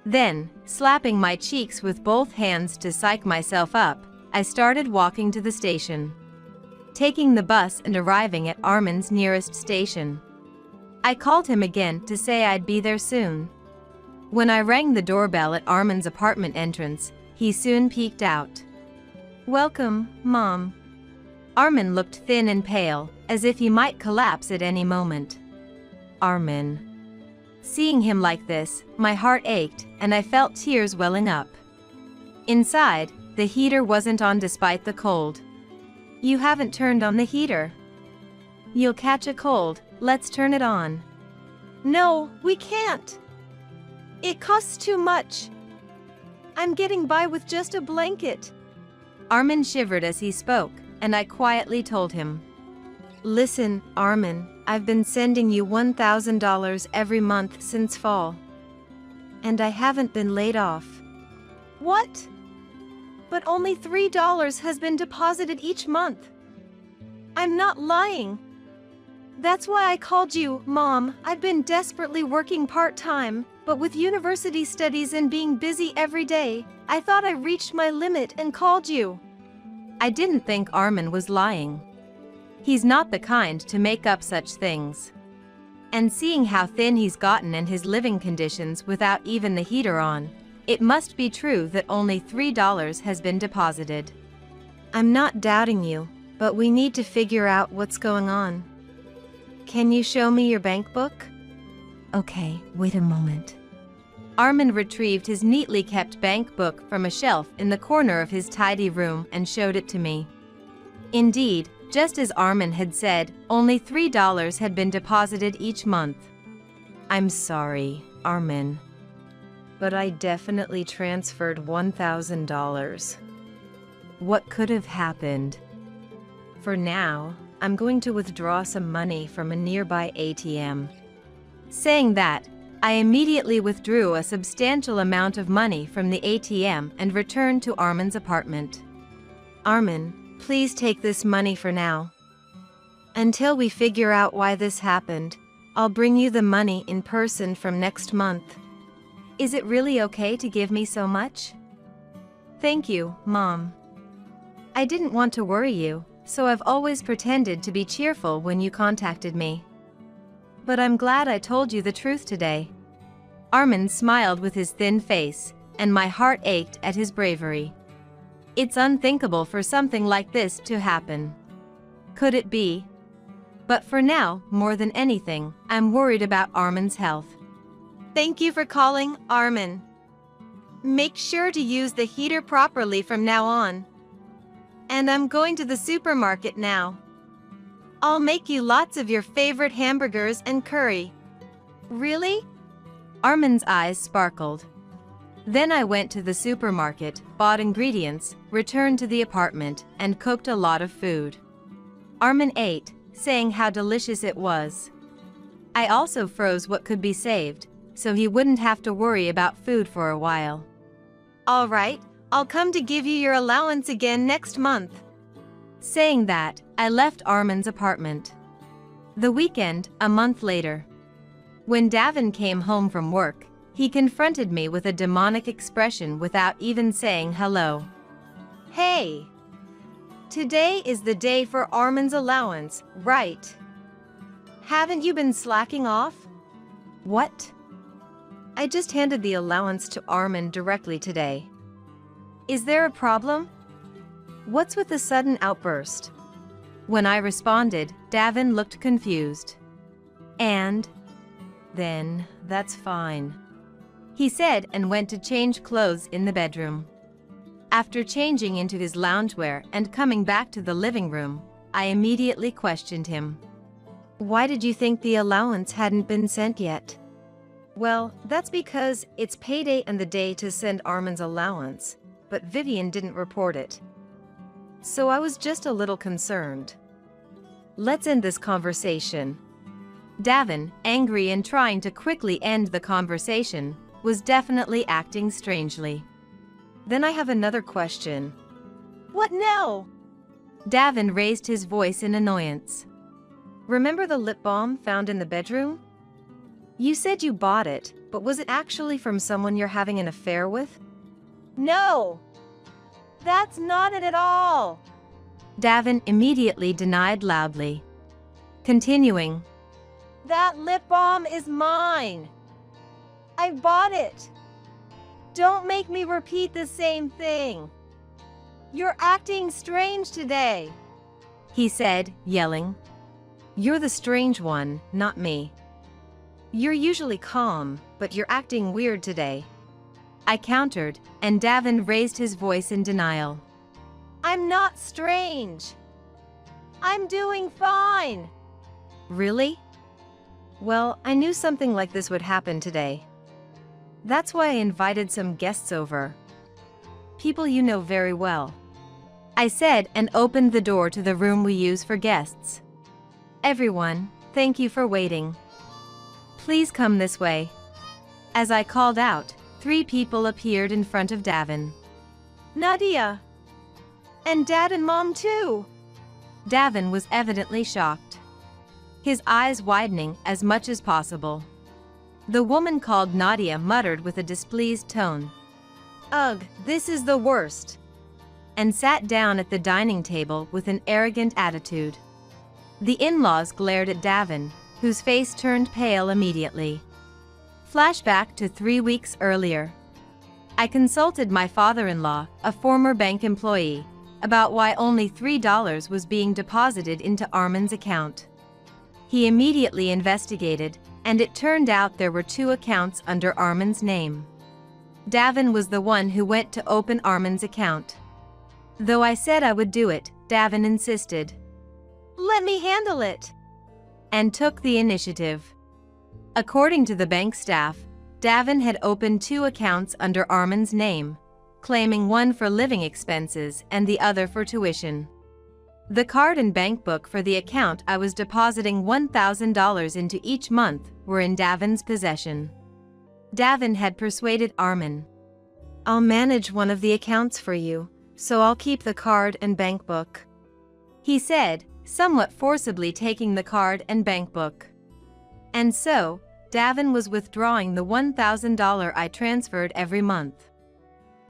Then, slapping my cheeks with both hands to psych myself up, I started walking to the station. Taking the bus and arriving at Armin's nearest station. I called him again to say I'd be there soon. When I rang the doorbell at Armin's apartment entrance, he soon peeked out. Welcome, Mom. Armin looked thin and pale, as if he might collapse at any moment. Armin. Seeing him like this, my heart ached, and I felt tears welling up. Inside, the heater wasn't on despite the cold. You haven't turned on the heater. You'll catch a cold, let's turn it on. No, we can't. It costs too much. I'm getting by with just a blanket. Armin shivered as he spoke, and I quietly told him. Listen, Armin, I've been sending you $1,000 every month since fall. And I haven't been laid off. What? But only $3 has been deposited each month. I'm not lying. That's why I called you, Mom. I've been desperately working part-time, but with university studies and being busy every day, I thought I reached my limit and called you. I didn't think Armin was lying. He's not the kind to make up such things. And seeing how thin he's gotten and his living conditions without even the heater on, it must be true that only $3 has been deposited. I'm not doubting you, but we need to figure out what's going on. Can you show me your bank book? Okay, wait a moment. Armin retrieved his neatly kept bank book from a shelf in the corner of his tidy room and showed it to me. Indeed, just as Armin had said, only $3 had been deposited each month. I'm sorry, Armin. But I definitely transferred $1,000. What could have happened? For now, I'm going to withdraw some money from a nearby ATM. Saying that, I immediately withdrew a substantial amount of money from the ATM and returned to Armin's apartment. Armin, please take this money for now. Until we figure out why this happened, I'll bring you the money in person from next month. Is it really okay to give me so much? Thank you, Mom. I didn't want to worry you, so I've always pretended to be cheerful when you contacted me. But I'm glad I told you the truth today. Armin smiled with his thin face, and my heart ached at his bravery. It's unthinkable for something like this to happen. Could it be? But for now, more than anything, I'm worried about Armin's health. Thank you for calling, Armin. Make sure to use the heater properly from now on. And I'm going to the supermarket now. I'll make you lots of your favorite hamburgers and curry. Really? Armin's eyes sparkled. Then I went to the supermarket, bought ingredients, returned to the apartment, and cooked a lot of food. Armin ate, saying how delicious it was. I also froze what could be saved, so he wouldn't have to worry about food for a while. All right, I'll come to give you your allowance again next month. Saying that, I left Armin's apartment. The weekend, a month later. When Davin came home from work, he confronted me with a demonic expression without even saying hello. Hey! Today is the day for Armin's allowance, right? Haven't you been slacking off? What? I just handed the allowance to Armin directly today. Is there a problem? What's with the sudden outburst? When I responded, Davin looked confused. And then, that's fine, he said and went to change clothes in the bedroom. After changing into his loungewear and coming back to the living room, I immediately questioned him. Why did you think the allowance hadn't been sent yet? Well, that's because it's payday and the day to send Armin's allowance, but Vivian didn't report it. So I was just a little concerned. Let's end this conversation. Davin, angry and trying to quickly end the conversation, was definitely acting strangely. Then I have another question. What now? Davin raised his voice in annoyance. Remember the lip balm found in the bedroom? You said you bought it, but was it actually from someone you're having an affair with? No! That's not it at all! Davin immediately denied loudly. Continuing. That lip balm is mine! I bought it! Don't make me repeat the same thing! You're acting strange today! He said, yelling. You're the strange one, not me. You're usually calm, but you're acting weird today. I countered, and Davin raised his voice in denial. I'm not strange. I'm doing fine. Really? Well, I knew something like this would happen today. That's why I invited some guests over. People you know very well. I said and opened the door to the room we use for guests. Everyone, thank you for waiting. Please come this way. As I called out, 3 people appeared in front of Davin. Nadia! And Dad and Mom too! Davin was evidently shocked, his eyes widening as much as possible. The woman called Nadia muttered with a displeased tone. Ugh, this is the worst! And sat down at the dining table with an arrogant attitude. The in-laws glared at Davin, whose face turned pale immediately. Flashback to 3 weeks earlier. I consulted my father-in-law, a former bank employee, about why only $3 was being deposited into Armin's account. He immediately investigated, and it turned out there were 2 accounts under Armin's name. Davin was the one who went to open Armin's account. Though I said I would do it, Davin insisted. Let me handle it! And took the initiative. According to the bank staff, Davin had opened 2 accounts under Armin's name, claiming one for living expenses and the other for tuition. The card and bank book for the account I was depositing $1,000 into each month were in Davin's possession. Davin had persuaded Armin. I'll manage one of the accounts for you, so I'll keep the card and bank book. He said, somewhat forcibly taking the card and bank book. And so, Davin was withdrawing the $1,000 I transferred every month.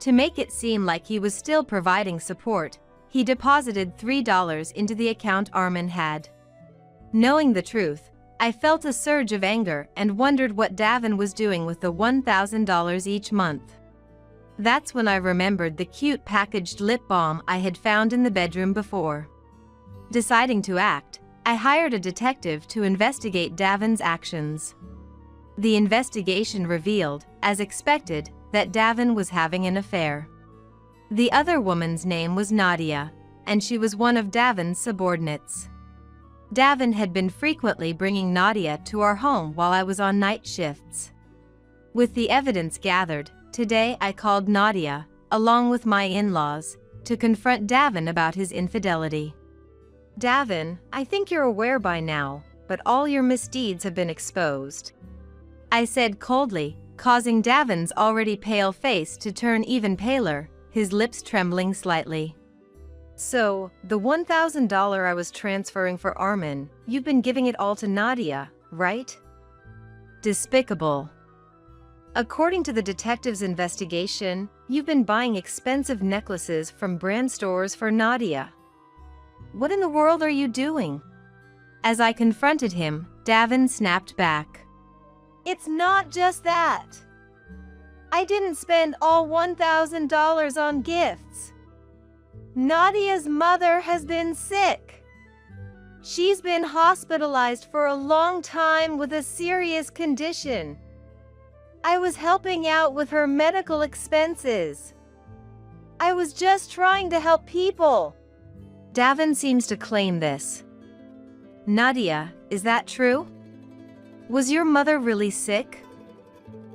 To make it seem like he was still providing support, he deposited $3 into the account Armin had. Knowing the truth, I felt a surge of anger and wondered what Davin was doing with the $1,000 each month. That's when I remembered the cute packaged lip balm I had found in the bedroom before. Deciding to act, I hired a detective to investigate Davin's actions. The investigation revealed, as expected, that Davin was having an affair. The other woman's name was Nadia, and she was one of Davin's subordinates. Davin had been frequently bringing Nadia to our home while I was on night shifts. With the evidence gathered, today I called Nadia, along with my in-laws, to confront Davin about his infidelity. Davin, I think you're aware by now, but all your misdeeds have been exposed, I said coldly, causing Davin's already pale face to turn even paler, his lips trembling slightly. So, the $1,000 I was transferring for Armin, you've been giving it all to Nadia, right? Despicable. According to the detective's investigation, you've been buying expensive necklaces from brand stores for Nadia. What in the world are you doing? As I confronted him, Davin snapped back. It's not just that. I didn't spend all $1,000 on gifts. Nadia's mother has been sick. She's been hospitalized for a long time with a serious condition. I was helping out with her medical expenses. I was just trying to help people. Davin seems to claim this. Nadia, is that true? Was your mother really sick?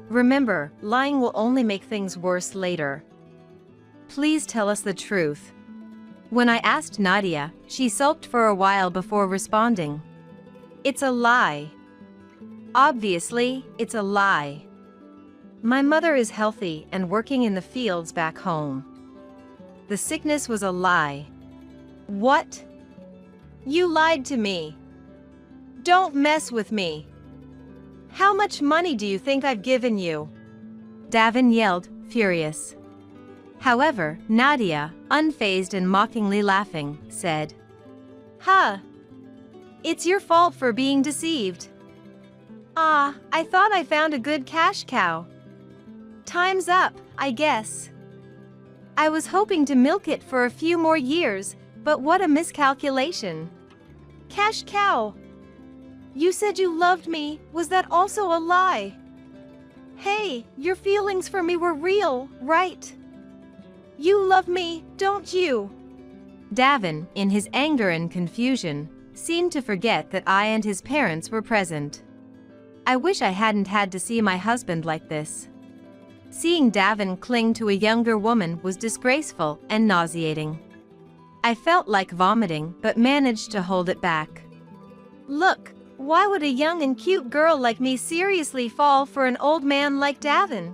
Remember, lying will only make things worse later. Please tell us the truth. When I asked Nadia, she sulked for a while before responding. It's a lie. Obviously, it's a lie. My mother is healthy and working in the fields back home. The sickness was a lie. What? You lied to me. Don't mess with me. How much money do you think I've given you? Davin yelled, furious. However, Nadia, unfazed and mockingly laughing, said, "Huh. It's your fault for being deceived. Ah, I thought I found a good cash cow. Time's up, I guess. I was hoping to milk it for a few more years, but what a miscalculation. Cash cow. You said you loved me, was that also a lie? Hey, your feelings for me were real, right? You love me, don't you?" Davin, in his anger and confusion, seemed to forget that I and his parents were present. I wish I hadn't had to see my husband like this. Seeing Davin cling to a younger woman was disgraceful and nauseating. I felt like vomiting but managed to hold it back. Look, why would a young and cute girl like me seriously fall for an old man like Davin?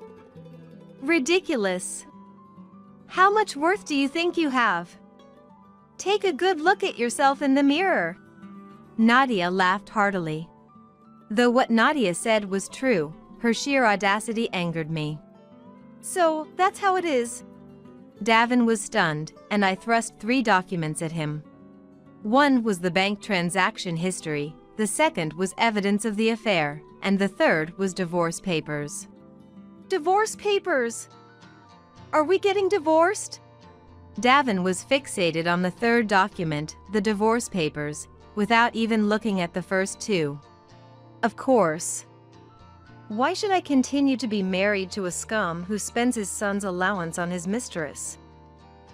Ridiculous. How much worth do you think you have? Take a good look at yourself in the mirror. Nadia laughed heartily. Though what Nadia said was true, her sheer audacity angered me. So, that's how it is. Davin was stunned, and I thrust 3 documents at him. One was the bank transaction history, the second was evidence of the affair, and the third was divorce papers. Divorce papers? Are we getting divorced? Davin was fixated on the third document, the divorce papers, without even looking at the first 2. Of course. Why should I continue to be married to a scum who spends his son's allowance on his mistress?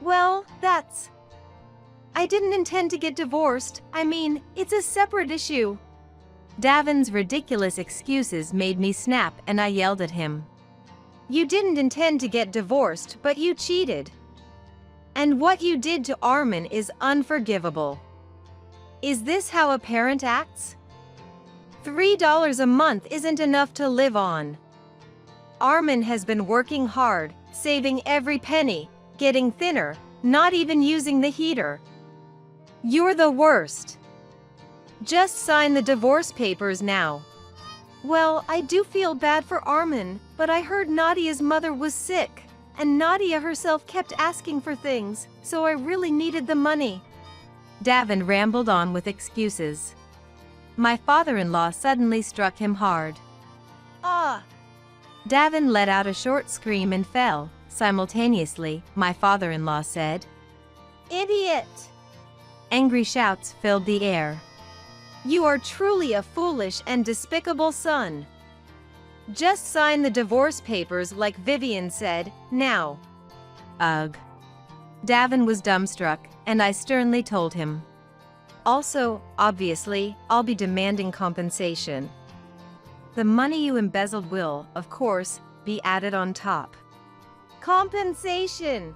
Well, that's... I didn't intend to get divorced. I mean, it's a separate issue. Davin's ridiculous excuses made me snap and I yelled at him. You didn't intend to get divorced, but you cheated. And what you did to Armin is unforgivable. Is this how a parent acts? $3 a month isn't enough to live on. Armin has been working hard, saving every penny, getting thinner, not even using the heater. You're the worst. Just sign the divorce papers now. Well, I do feel bad for Armin, but I heard Nadia's mother was sick, and Nadia herself kept asking for things, so I really needed the money. Davin rambled on with excuses. My father-in-law suddenly struck him hard. Ah! Davin let out a short scream and fell. Simultaneously, my father-in-law said, "Idiot!" Angry shouts filled the air. You are truly a foolish and despicable son. Just sign the divorce papers like Vivian said, now. Ugh. Davin was dumbstruck, and I sternly told him. Also, obviously, I'll be demanding compensation. The money you embezzled will, of course, be added on top. Compensation!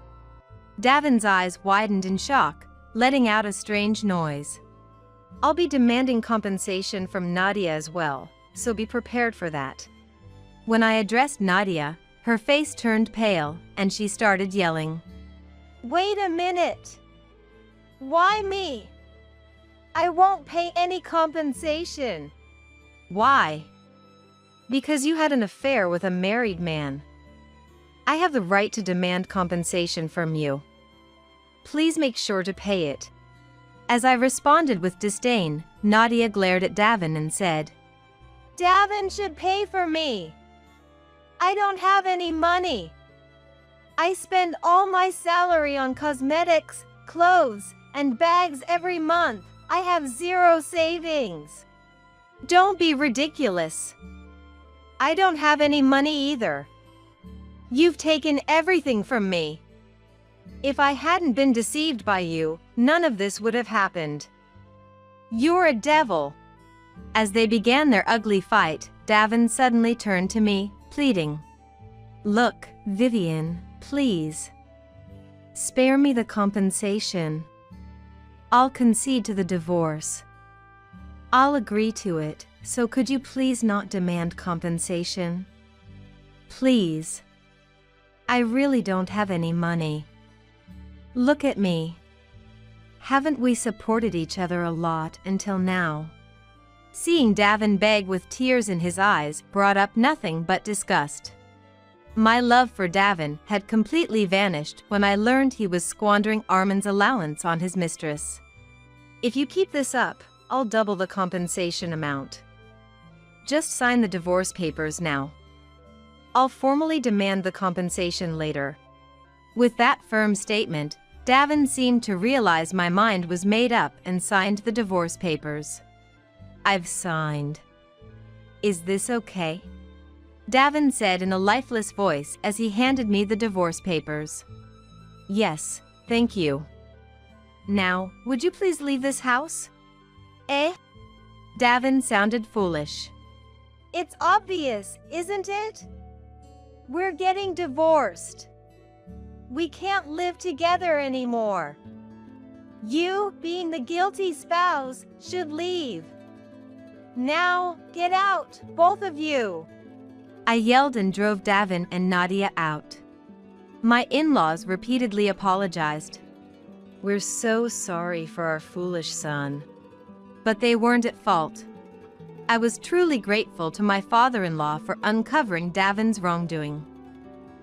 Davin's eyes widened in shock, letting out a strange noise. I'll be demanding compensation from Nadia as well, so be prepared for that. When I addressed Nadia, her face turned pale, and she started yelling. Wait a minute! Why me? I won't pay any compensation. Why? Because you had an affair with a married man. I have the right to demand compensation from you. Please make sure to pay it. As I responded with disdain, Nadia glared at Davin and said, Davin should pay for me. I don't have any money. I spend all my salary on cosmetics, clothes, and bags every month. I have zero savings. Don't be ridiculous. I don't have any money either. You've taken everything from me. If I hadn't been deceived by you, none of this would have happened. You're a devil. As they began their ugly fight, Davin suddenly turned to me, pleading. Look, Vivian, please. Spare me the compensation. I'll concede to the divorce. I'll agree to it, so could you please not demand compensation? Please. I really don't have any money. Look at me. Haven't we supported each other a lot until now? Seeing Davin beg with tears in his eyes brought up nothing but disgust. My love for Davin had completely vanished when I learned he was squandering Armin's allowance on his mistress. If you keep this up, I'll double the compensation amount. Just sign the divorce papers now. I'll formally demand the compensation later. With that firm statement, Davin seemed to realize my mind was made up and signed the divorce papers. I've signed. Is this okay? Davin said in a lifeless voice as he handed me the divorce papers. Yes, thank you. Now, would you please leave this house? Eh? Davin sounded foolish. It's obvious, isn't it? We're getting divorced. We can't live together anymore. You, being the guilty spouse, should leave. Now, get out, both of you. I yelled and drove Davin and Nadia out. My in-laws repeatedly apologized. We're so sorry for our foolish son. But they weren't at fault. I was truly grateful to my father-in-law for uncovering Davin's wrongdoing.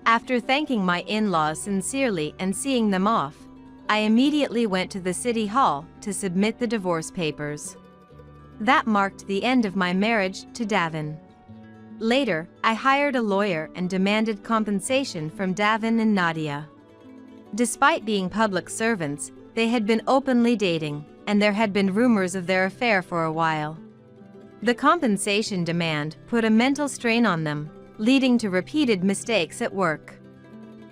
After thanking my in-laws sincerely and seeing them off, I immediately went to the city hall to submit the divorce papers. That marked the end of my marriage to Davin. Later, I hired a lawyer and demanded compensation from Davin and Nadia. Despite being public servants, they had been openly dating, and there had been rumors of their affair for a while. The compensation demand put a mental strain on them, leading to repeated mistakes at work.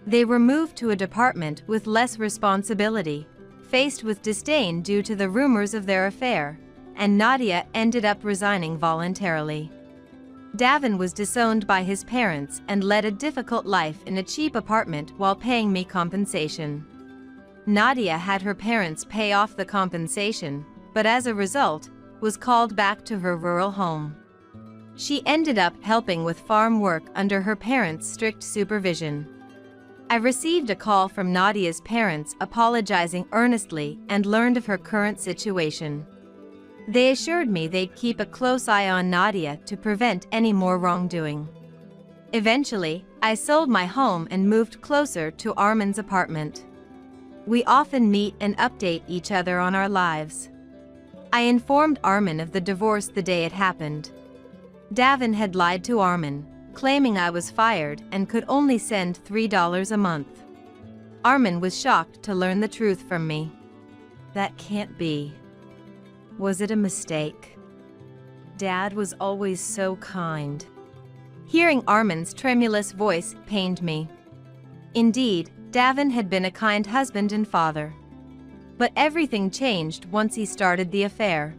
They were moved to a department with less responsibility, faced with disdain due to the rumors of their affair, and Nadia ended up resigning voluntarily. Davin was disowned by his parents and led a difficult life in a cheap apartment while paying me compensation. Nadia had her parents pay off the compensation, but as a result, was called back to her rural home. She ended up helping with farm work under her parents' strict supervision. I received a call from Nadia's parents apologizing earnestly and learned of her current situation. They assured me they'd keep a close eye on Nadia to prevent any more wrongdoing. Eventually, I sold my home and moved closer to Armin's apartment. We often meet and update each other on our lives. I informed Armin of the divorce the day it happened. Davin had lied to Armin, claiming I was fired and could only send $3 a month. Armin was shocked to learn the truth from me. That can't be. Was it a mistake? Dad was always so kind. Hearing Armin's tremulous voice pained me. Indeed, Davin had been a kind husband and father. But everything changed once he started the affair.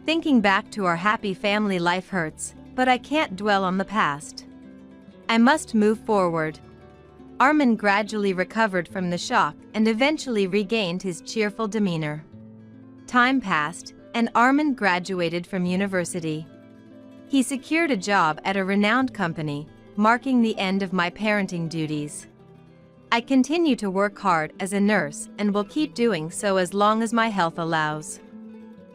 Thinking back to our happy family life hurts, but I can't dwell on the past. I must move forward. Armin gradually recovered from the shock and eventually regained his cheerful demeanor. Time passed, and Armin graduated from university. He secured a job at a renowned company, marking the end of my parenting duties. I continue to work hard as a nurse and will keep doing so as long as my health allows.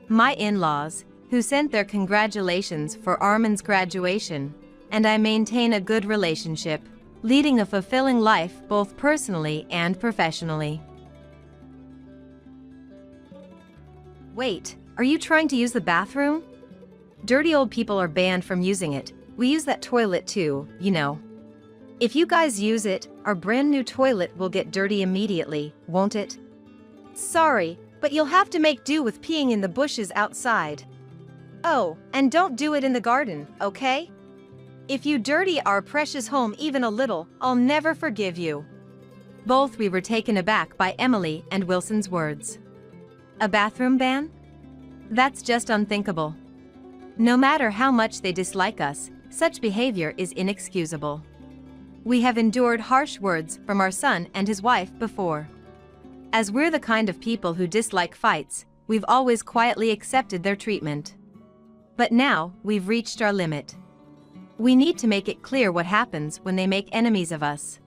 My in-laws, who sent their congratulations for Armin's graduation, and I maintain a good relationship, leading a fulfilling life both personally and professionally. Wait, are you trying to use the bathroom? Dirty old people are banned from using it. We use that toilet too, you know. If you guys use it, our brand new toilet will get dirty immediately, won't it? Sorry, but you'll have to make do with peeing in the bushes outside. Oh, and don't do it in the garden, okay? If you dirty our precious home even a little, I'll never forgive you. Both we were taken aback by Emily and Wilson's words. A bathroom ban? That's just unthinkable. No matter how much they dislike us, such behavior is inexcusable. We have endured harsh words from our son and his wife before. As we're the kind of people who dislike fights, we've always quietly accepted their treatment. But now, we've reached our limit. We need to make it clear what happens when they make enemies of us.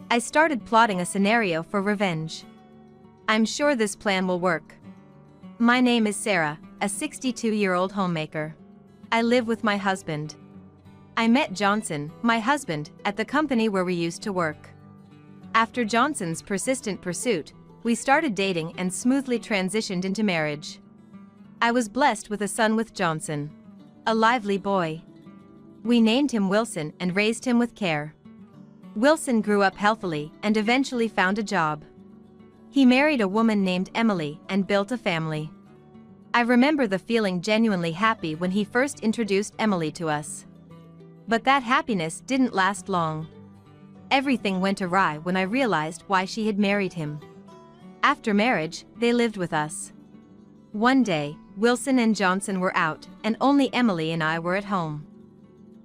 I started plotting a scenario for revenge. I'm sure this plan will work. My name is Sarah, a 62-year-old homemaker. I live with my husband. I met Johnson, my husband, at the company where we used to work. After Johnson's persistent pursuit, we started dating and smoothly transitioned into marriage. I was blessed with a son with Johnson. A lively boy. We named him Wilson and raised him with care. Wilson grew up healthily and eventually found a job. He married a woman named Emily and built a family. I remember the feeling genuinely happy when he first introduced Emily to us. But that happiness didn't last long. Everything went awry when I realized why she had married him. After marriage, they lived with us. One day, Wilson and Johnson were out, and only Emily and I were at home.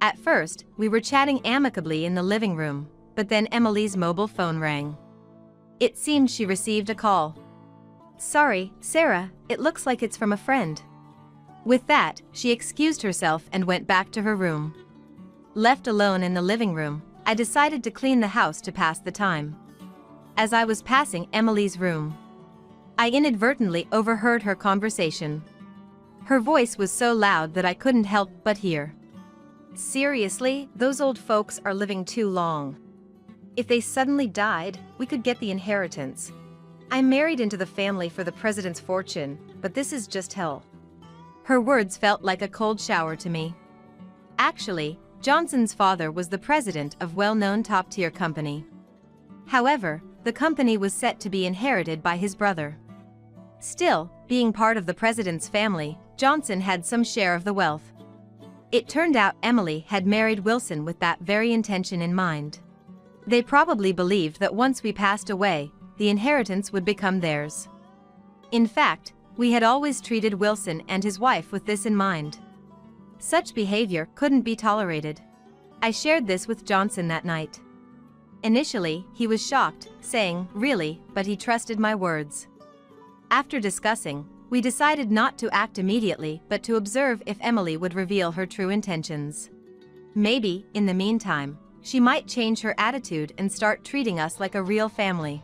At first, we were chatting amicably in the living room, but then Emily's mobile phone rang. It seemed she received a call. Sorry, Sarah, it looks like it's from a friend. With that, she excused herself and went back to her room. Left alone in the living room, I decided to clean the house to pass the time. As I was passing Emily's room, I inadvertently overheard her conversation. Her voice was so loud that I couldn't help but hear. Seriously, those old folks are living too long. If they suddenly died, we could get the inheritance. I married into the family for the president's fortune, but this is just hell. Her words felt like a cold shower to me. Actually, Johnson's father was the president of well-known top-tier company. However, the company was set to be inherited by his brother. Still, being part of the president's family, Johnson had some share of the wealth. It turned out Emily had married Wilson with that very intention in mind. They probably believed that once we passed away, the inheritance would become theirs. In fact, we had always treated Wilson and his wife with this in mind. Such behavior couldn't be tolerated. I shared this with Johnson that night. Initially, he was shocked, saying, "Really?" but he trusted my words. After discussing, we decided not to act immediately but to observe if Emily would reveal her true intentions. Maybe, in the meantime, she might change her attitude and start treating us like a real family.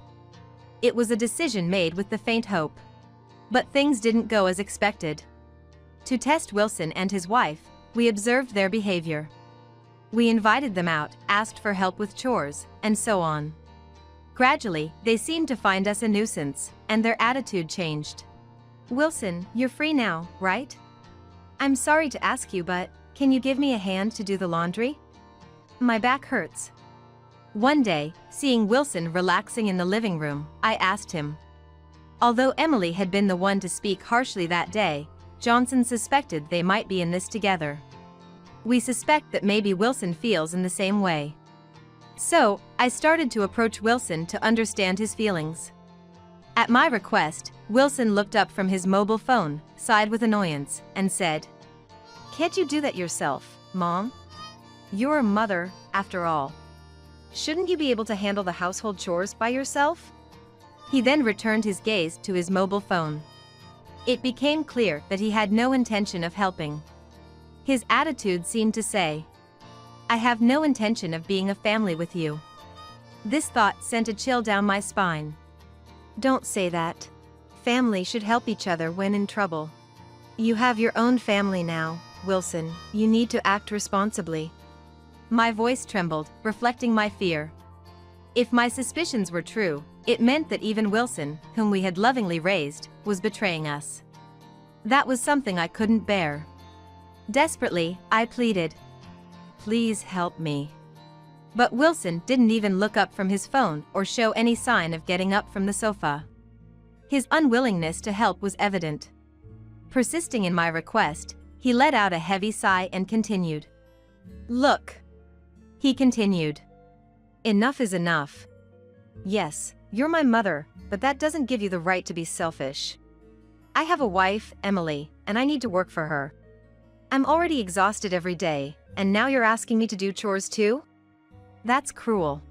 It was a decision made with the faint hope. But things didn't go as expected. To test Wilson and his wife, we observed their behavior. We invited them out, asked for help with chores, and so on. Gradually, they seemed to find us a nuisance, and their attitude changed. "Wilson, you're free now, right? I'm sorry to ask you, but can you give me a hand to do the laundry? My back hurts." One day, seeing Wilson relaxing in the living room, I asked him. Although Emily had been the one to speak harshly that day, Johnson suspected they might be in this together. We suspect that maybe Wilson feels in the same way. So, I started to approach Wilson to understand his feelings. At my request, Wilson looked up from his mobile phone, sighed with annoyance, and said, "Can't you do that yourself, Mom? You're a mother, after all. Shouldn't you be able to handle the household chores by yourself?" He then returned his gaze to his mobile phone. It became clear that he had no intention of helping. His attitude seemed to say, "I have no intention of being a family with you." This thought sent a chill down my spine. Don't say that. Family should help each other when in trouble. You have your own family now, Wilson. You need to act responsibly. My voice trembled, reflecting my fear. If my suspicions were true, it meant that even Wilson, whom we had lovingly raised, was betraying us. That was something I couldn't bear. Desperately, I pleaded, "Please help me." But Wilson didn't even look up from his phone or show any sign of getting up from the sofa. His unwillingness to help was evident. Persisting in my request, he let out a heavy sigh and continued. "Look," he continued. "Enough is enough. Yes, you're my mother, but that doesn't give you the right to be selfish. I have a wife, Emily, and I need to work for her. I'm already exhausted every day, and now you're asking me to do chores too? That's cruel.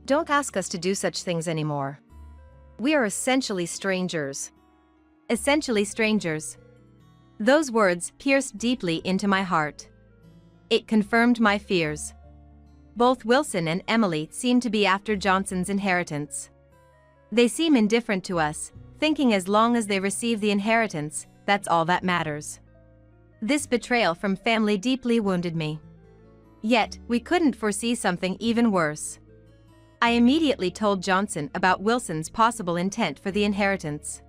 Don't ask us to do such things anymore. We are essentially strangers." Essentially strangers. Those words pierced deeply into my heart. It confirmed my fears. Both Wilson and Emily seem to be after Johnson's inheritance. They seem indifferent to us, thinking as long as they receive the inheritance, that's all that matters. This betrayal from family deeply wounded me. Yet, we couldn't foresee something even worse. I immediately told Johnson about Wilson's possible intent for the inheritance.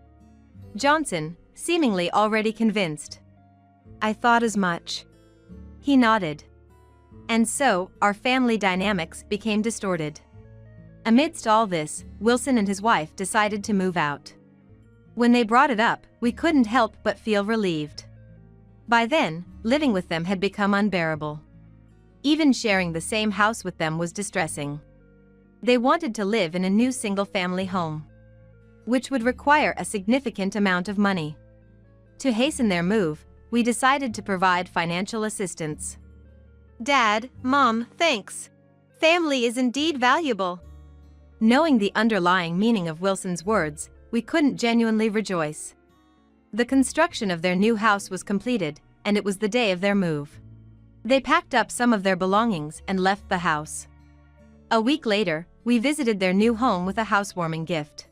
Johnson, seemingly already convinced. "I thought as much." He nodded. And so, our family dynamics became distorted. Amidst all this, Wilson and his wife decided to move out. When they brought it up, we couldn't help but feel relieved. By then, living with them had become unbearable. Even sharing the same house with them was distressing. They wanted to live in a new single-family home, which would require a significant amount of money. To hasten their move, we decided to provide financial assistance. "Dad, Mom, thanks. Family is indeed valuable." Knowing the underlying meaning of Wilson's words, we couldn't genuinely rejoice. The construction of their new house was completed, and it was the day of their move. They packed up some of their belongings and left the house. A week later, we visited their new home with a housewarming gift.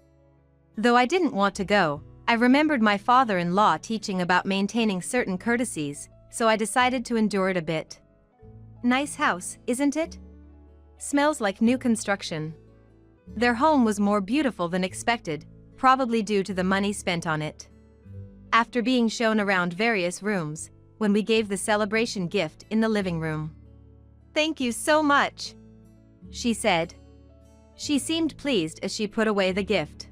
Though I didn't want to go, I remembered my father-in-law teaching about maintaining certain courtesies, so I decided to endure it a bit. Nice house, isn't it? Smells like new construction. Their home was more beautiful than expected, probably due to the money spent on it. After being shown around various rooms, when we gave the celebration gift in the living room. "Thank you so much," she said. She seemed pleased as she put away the gift.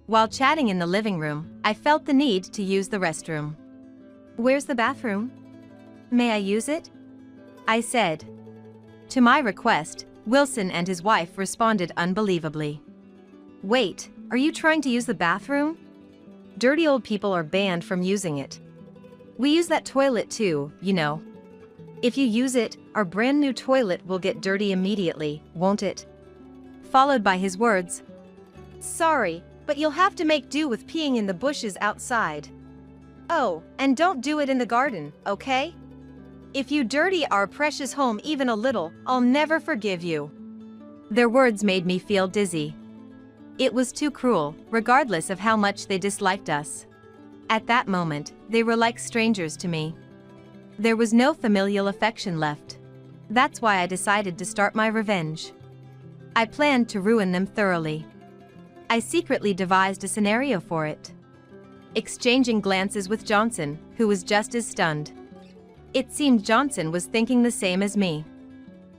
While chatting in the living room, I felt the need to use the restroom. "Where's the bathroom? May I use it?" I said. To my request, Wilson and his wife responded unbelievably. "Wait, are you trying to use the bathroom? Dirty old people are banned from using it. We use that toilet too, you know. If you use it, our brand new toilet will get dirty immediately, won't it?" Followed by his words, "Sorry, but you'll have to make do with peeing in the bushes outside. Oh, and don't do it in the garden, okay? If you dirty our precious home even a little, I'll never forgive you." Their words made me feel dizzy. It was too cruel, regardless of how much they disliked us. At that moment, they were like strangers to me. There was no familial affection left. That's why I decided to start my revenge. I planned to ruin them thoroughly. I secretly devised a scenario for it. Exchanging glances with Johnson, who was just as stunned. It seemed Johnson was thinking the same as me.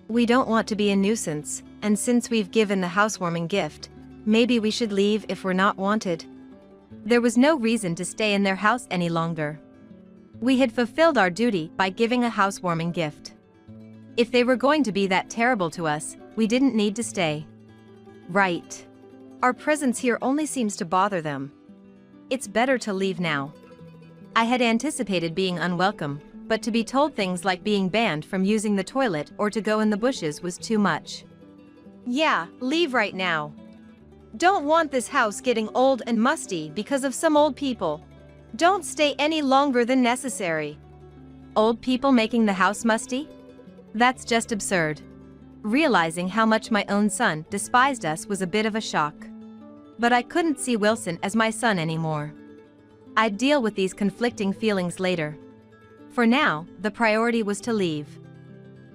We don't want to be a nuisance, and since we've given the housewarming gift, maybe we should leave if we're not wanted. There was no reason to stay in their house any longer. We had fulfilled our duty by giving a housewarming gift. If they were going to be that terrible to us, we didn't need to stay. Right. Our presence here only seems to bother them. It's better to leave now. I had anticipated being unwelcome, but to be told things like being banned from using the toilet or to go in the bushes was too much. Yeah, leave right now. Don't want this house getting old and musty because of some old people. Don't stay any longer than necessary. Old people making the house musty? That's just absurd. Realizing how much my own son despised us was a bit of a shock. But I couldn't see Wilson as my son anymore. I'd deal with these conflicting feelings later. For now, the priority was to leave.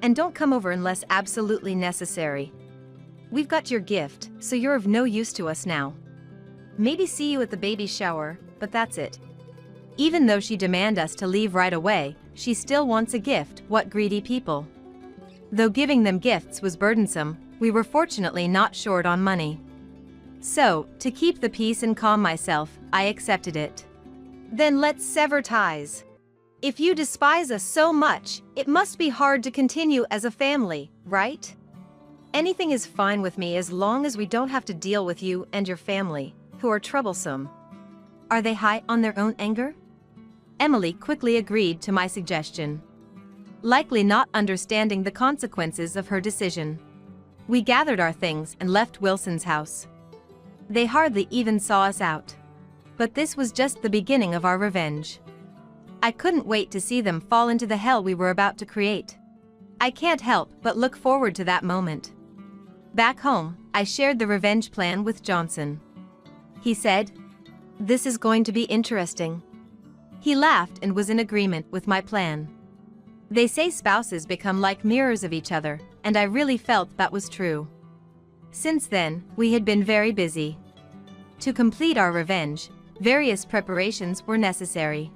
And don't come over unless absolutely necessary. We've got your gift, so you're of no use to us now. Maybe see you at the baby shower, but that's it. Even though she demanded us to leave right away, she still wants a gift. What greedy people. Though giving them gifts was burdensome, we were fortunately not short on money. So, to keep the peace and calm myself, I accepted it. Then let's sever ties. If you despise us so much, it must be hard to continue as a family, right? Anything is fine with me as long as we don't have to deal with you and your family, who are troublesome. Are they high on their own anger? Emily quickly agreed to my suggestion, likely not understanding the consequences of her decision. We gathered our things and left Wilson's house. They hardly even saw us out. But this was just the beginning of our revenge. I couldn't wait to see them fall into the hell we were about to create. I can't help but look forward to that moment. Back home, I shared the revenge plan with Johnson. He said, "This is going to be interesting." He laughed and was in agreement with my plan. They say spouses become like mirrors of each other, and I really felt that was true. Since then, we had been very busy. To complete our revenge, various preparations were necessary.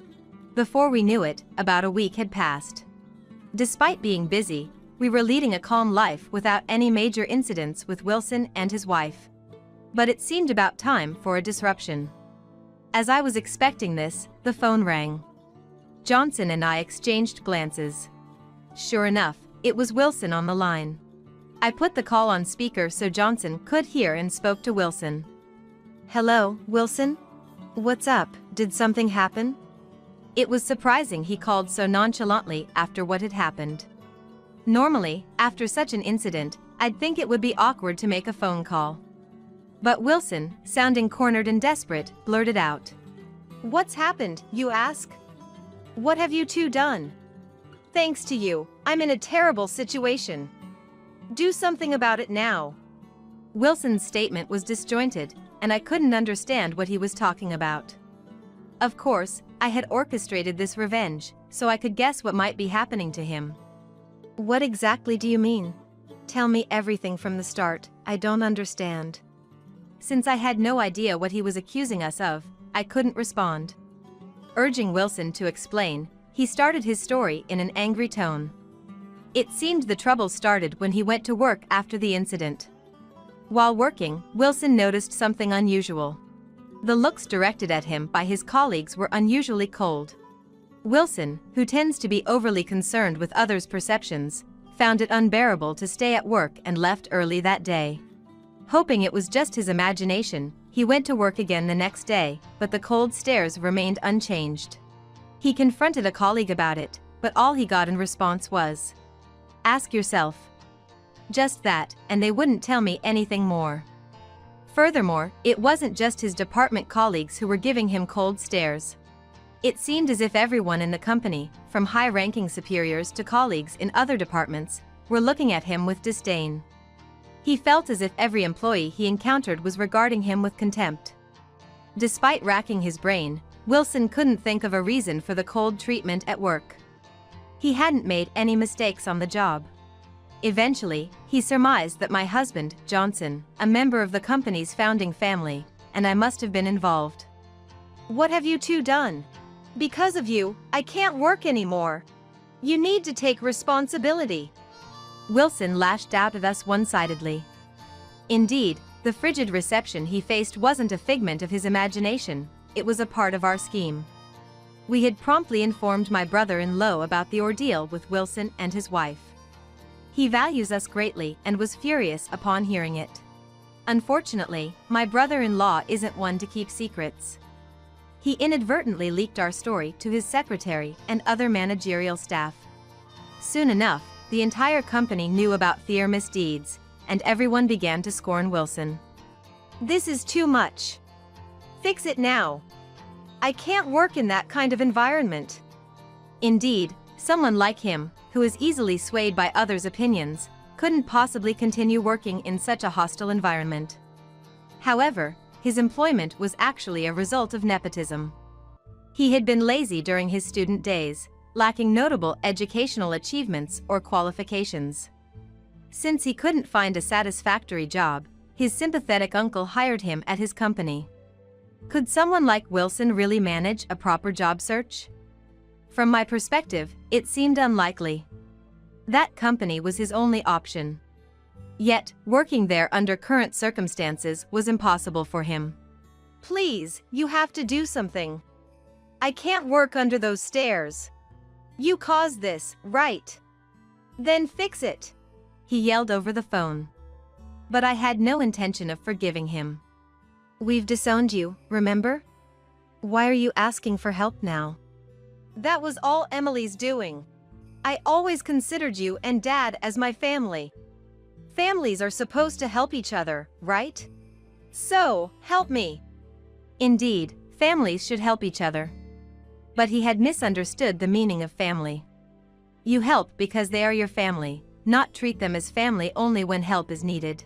Before we knew it, about a week had passed. Despite being busy, we were leading a calm life without any major incidents with Wilson and his wife. But it seemed about time for a disruption. As I was expecting this, the phone rang. Johnson and I exchanged glances. Sure enough, it was Wilson on the line. I put the call on speaker so Johnson could hear and spoke to Wilson. "Hello, Wilson? What's up? Did something happen?" It was surprising he called so nonchalantly after what had happened. Normally, after such an incident, I'd think it would be awkward to make a phone call. But Wilson, sounding cornered and desperate, blurted out. "What's happened, you ask? What have you two done? Thanks to you, I'm in a terrible situation. Do something about it now." Wilson's statement was disjointed, and I couldn't understand what he was talking about. Of course, I had orchestrated this revenge, so I could guess what might be happening to him. "What exactly do you mean? Tell me everything from the start, I don't understand." Since I had no idea what he was accusing us of, I couldn't respond. Urging Wilson to explain, he started his story in an angry tone. It seemed the trouble started when he went to work after the incident. While working, Wilson noticed something unusual. The looks directed at him by his colleagues were unusually cold. Wilson, who tends to be overly concerned with others' perceptions, found it unbearable to stay at work and left early that day. Hoping it was just his imagination, he went to work again the next day, but the cold stares remained unchanged. He confronted a colleague about it, but all he got in response was, "Ask yourself." Just that, and they wouldn't tell me anything more. Furthermore, it wasn't just his department colleagues who were giving him cold stares. It seemed as if everyone in the company, from high-ranking superiors to colleagues in other departments, were looking at him with disdain. He felt as if every employee he encountered was regarding him with contempt. Despite racking his brain, Wilson couldn't think of a reason for the cold treatment at work. He hadn't made any mistakes on the job. Eventually, he surmised that my husband, Johnson, a member of the company's founding family, and I must have been involved. What have you two done? Because of you, I can't work anymore. You need to take responsibility. Wilson lashed out at us one-sidedly. Indeed, the frigid reception he faced wasn't a figment of his imagination, it was a part of our scheme. We had promptly informed my brother-in-law about the ordeal with Wilson and his wife. He values us greatly and was furious upon hearing it. Unfortunately, my brother-in-law isn't one to keep secrets. He inadvertently leaked our story to his secretary and other managerial staff. Soon enough, the entire company knew about their misdeeds, and everyone began to scorn Wilson. This is too much. Fix it now. I can't work in that kind of environment. Indeed, someone like him, who is easily swayed by others' opinions, couldn't possibly continue working in such a hostile environment. However, his employment was actually a result of nepotism. He had been lazy during his student days, lacking notable educational achievements or qualifications. Since he couldn't find a satisfactory job, his sympathetic uncle hired him at his company. Could someone like Wilson really manage a proper job search? From my perspective, it seemed unlikely. That company was his only option. Yet, working there under current circumstances was impossible for him. Please, you have to do something. I can't work under those stairs. You caused this, right? Then fix it. He yelled over the phone. But I had no intention of forgiving him. We've disowned you, remember? Why are you asking for help now? That was all Emily's doing. I always considered you and Dad as my family. Families are supposed to help each other, right? So, help me. Indeed, families should help each other. But he had misunderstood the meaning of family. You help because they are your family, not treat them as family only when help is needed.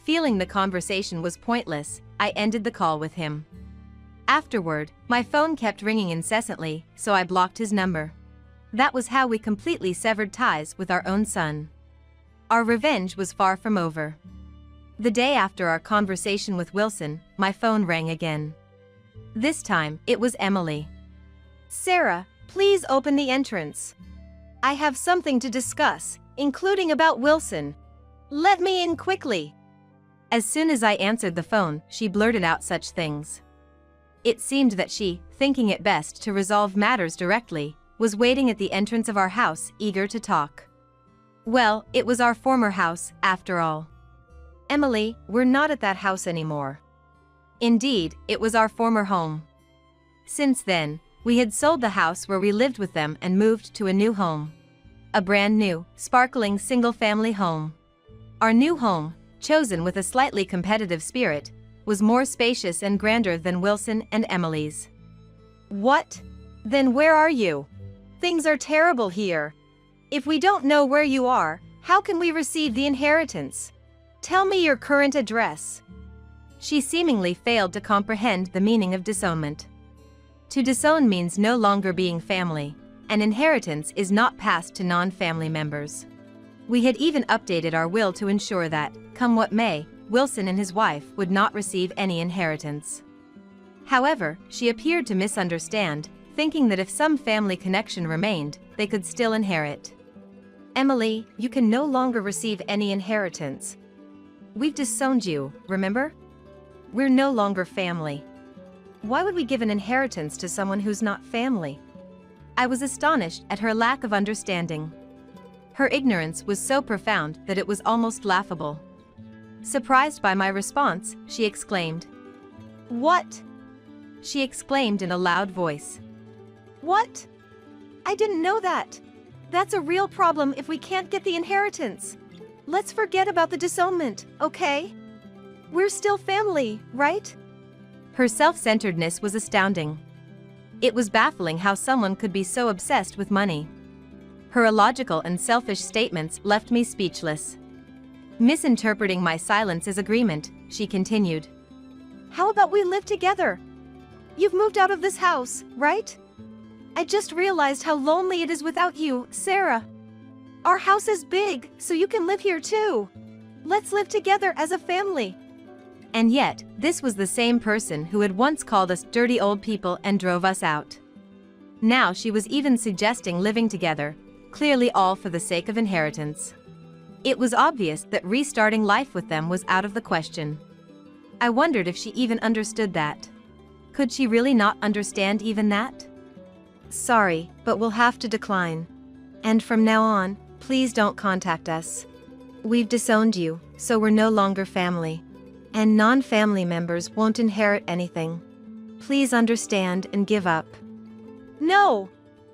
Feeling the conversation was pointless, I ended the call with him. Afterward, my phone kept ringing incessantly, so I blocked his number. That was how we completely severed ties with our own son. Our revenge was far from over. The day after our conversation with Wilson, my phone rang again. This time, it was Emily. Sarah, please open the entrance. I have something to discuss, including about Wilson. Let me in quickly. As soon as I answered the phone, she blurted out such things. It seemed that she, thinking it best to resolve matters directly, was waiting at the entrance of our house, eager to talk. Well, it was our former house, after all. Emily, we're not at that house anymore. Indeed, it was our former home. Since then, we had sold the house where we lived with them and moved to a new home. A brand new, sparkling single-family home. Our new home, chosen with a slightly competitive spirit, was more spacious and grander than Wilson and Emily's. What? Then where are you? Things are terrible here. If we don't know where you are, how can we receive the inheritance? Tell me your current address. She seemingly failed to comprehend the meaning of disownment. To disown means no longer being family. An inheritance is not passed to non-family members. We had even updated our will to ensure that, come what may, Wilson and his wife would not receive any inheritance. However, she appeared to misunderstand, thinking that if some family connection remained, they could still inherit. Emily, you can no longer receive any inheritance. We've disowned you, remember? We're no longer family. Why would we give an inheritance to someone who's not family? I was astonished at her lack of understanding. Her ignorance was so profound that it was almost laughable. Surprised by my response, she exclaimed. What? She exclaimed in a loud voice. What? I didn't know that. That's a real problem if we can't get the inheritance. Let's forget about the disownment, okay? We're still family, right? Her self-centeredness was astounding. It was baffling how someone could be so obsessed with money. Her illogical and selfish statements left me speechless. Misinterpreting my silence as agreement, she continued. How about we live together? You've moved out of this house, right? I just realized how lonely it is without you, Sarah. Our house is big, so you can live here too. Let's live together as a family. And yet, this was the same person who had once called us dirty old people and drove us out. Now she was even suggesting living together, clearly all for the sake of inheritance. It was obvious that restarting life with them was out of the question. I wondered if she even understood that. Could she really not understand even that? Sorry, but we'll have to decline. And from now on, please don't contact us. We've disowned you, so we're no longer family. And non-family members won't inherit anything. Please understand and give up. No!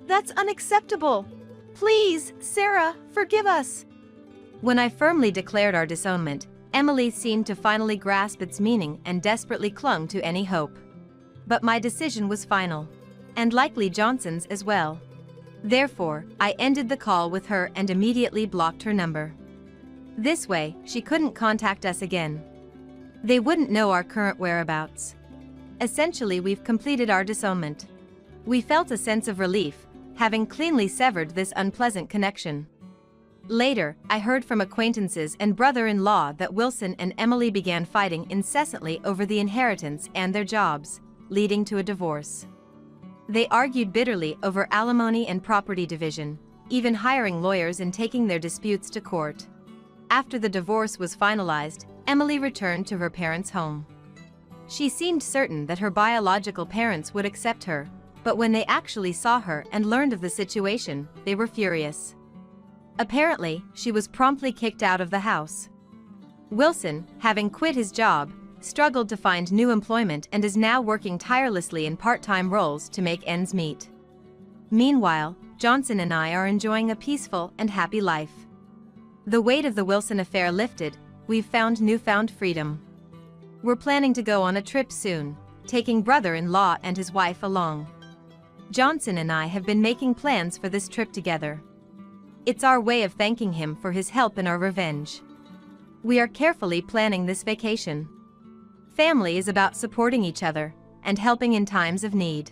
That's unacceptable! Please, Sarah, forgive us! When I firmly declared our disownment, Emily seemed to finally grasp its meaning and desperately clung to any hope. But my decision was final. And likely Johnson's as well. Therefore, I ended the call with her and immediately blocked her number. This way, she couldn't contact us again. They wouldn't know our current whereabouts. Essentially, we've completed our disownment. We felt a sense of relief, having cleanly severed this unpleasant connection. Later, I heard from acquaintances and brother-in-law that Wilson and Emily began fighting incessantly over the inheritance and their jobs, leading to a divorce. They argued bitterly over alimony and property division, even hiring lawyers and taking their disputes to court. After the divorce was finalized, Emily returned to her parents' home. She seemed certain that her biological parents would accept her, but when they actually saw her and learned of the situation, they were furious. Apparently, she was promptly kicked out of the house. Wilson, having quit his job, struggled to find new employment and is now working tirelessly in part-time roles to make ends meet. Meanwhile, Johnson and I are enjoying a peaceful and happy life. The weight of the Wilson affair lifted, we've found newfound freedom. We're planning to go on a trip soon, taking brother-in-law and his wife along. Johnson and I have been making plans for this trip together. It's our way of thanking him for his help in our revenge. We are carefully planning this vacation. Family is about supporting each other and helping in times of need.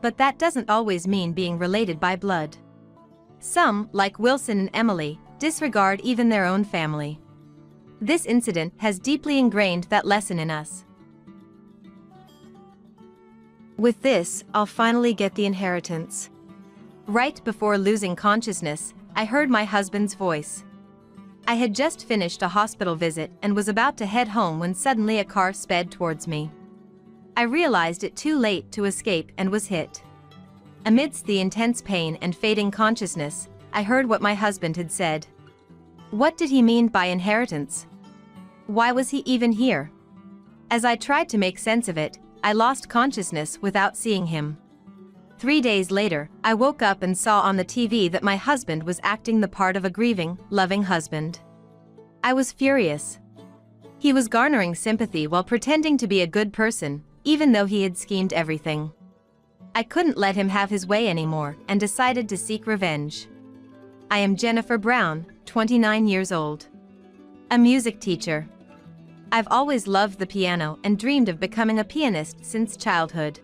But that doesn't always mean being related by blood. Some, like Wilson and Emily, disregard even their own family. This incident has deeply ingrained that lesson in us. With this, I'll finally get the inheritance. Right before losing consciousness, I heard my husband's voice. I had just finished a hospital visit and was about to head home when suddenly a car sped towards me. I realized it too late to escape and was hit. Amidst the intense pain and fading consciousness, I heard what my husband had said. What did he mean by inheritance? Why was he even here? As I tried to make sense of it, I lost consciousness without seeing him. 3 days later, I woke up and saw on the TV that my husband was acting the part of a grieving, loving husband. I was furious. He was garnering sympathy while pretending to be a good person, even though he had schemed everything. I couldn't let him have his way anymore and decided to seek revenge. I am Jennifer Brown, 29 years old. A music teacher. I've always loved the piano and dreamed of becoming a pianist since childhood.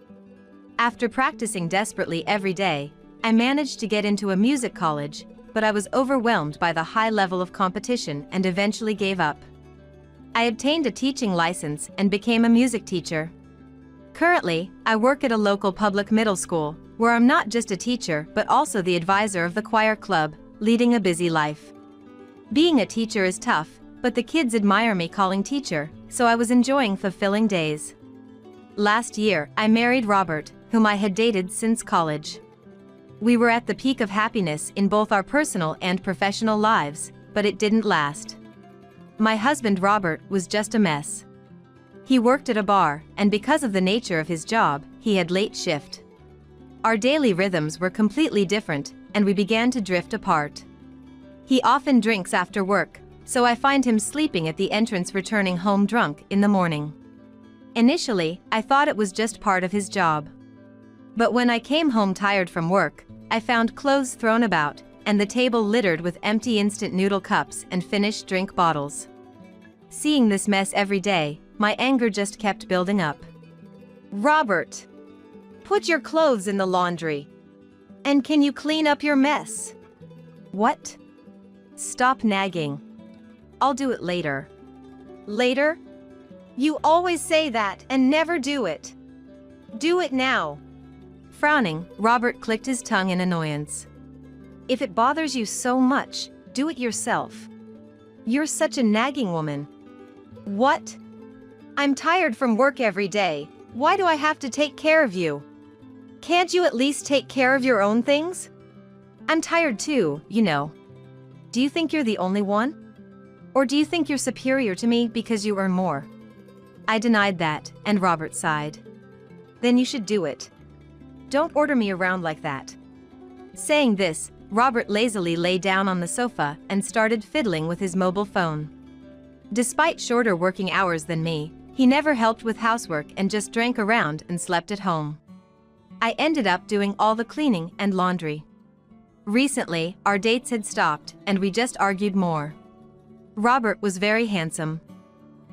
After practicing desperately every day, I managed to get into a music college, but I was overwhelmed by the high level of competition and eventually gave up. I obtained a teaching license and became a music teacher. Currently, I work at a local public middle school, where I'm not just a teacher but also the advisor of the choir club, leading a busy life. Being a teacher is tough, but the kids admire me calling teacher, so I was enjoying fulfilling days. Last year, I married Robert, whom I had dated since college. We were at the peak of happiness in both our personal and professional lives, but it didn't last. My husband Robert was just a mess. He worked at a bar, and because of the nature of his job, he had late shift. Our daily rhythms were completely different, and we began to drift apart. He often drinks after work, so I find him sleeping at the entrance returning home drunk in the morning. Initially, I thought it was just part of his job. But when I came home tired from work, I found clothes thrown about, and the table littered with empty instant noodle cups and finished drink bottles. Seeing this mess every day, my anger just kept building up. Robert, put your clothes in the laundry? And can you clean up your mess? What? Stop nagging. I'll do it later. Later? You always say that and never do it. Do it now. Frowning, Robert clicked his tongue in annoyance. If it bothers you so much, do it yourself. You're such a nagging woman. What? I'm tired from work every day. Why do I have to take care of you? Can't you at least take care of your own things? I'm tired too, you know. Do you think you're the only one? Or do you think you're superior to me because you earn more? I denied that, and Robert sighed. Then you should do it. Don't order me around like that. Saying this, Robert lazily lay down on the sofa and started fiddling with his mobile phone. Despite shorter working hours than me, he never helped with housework and just drank around and slept at home. I ended up doing all the cleaning and laundry. Recently, our dates had stopped and we just argued more. Robert was very handsome.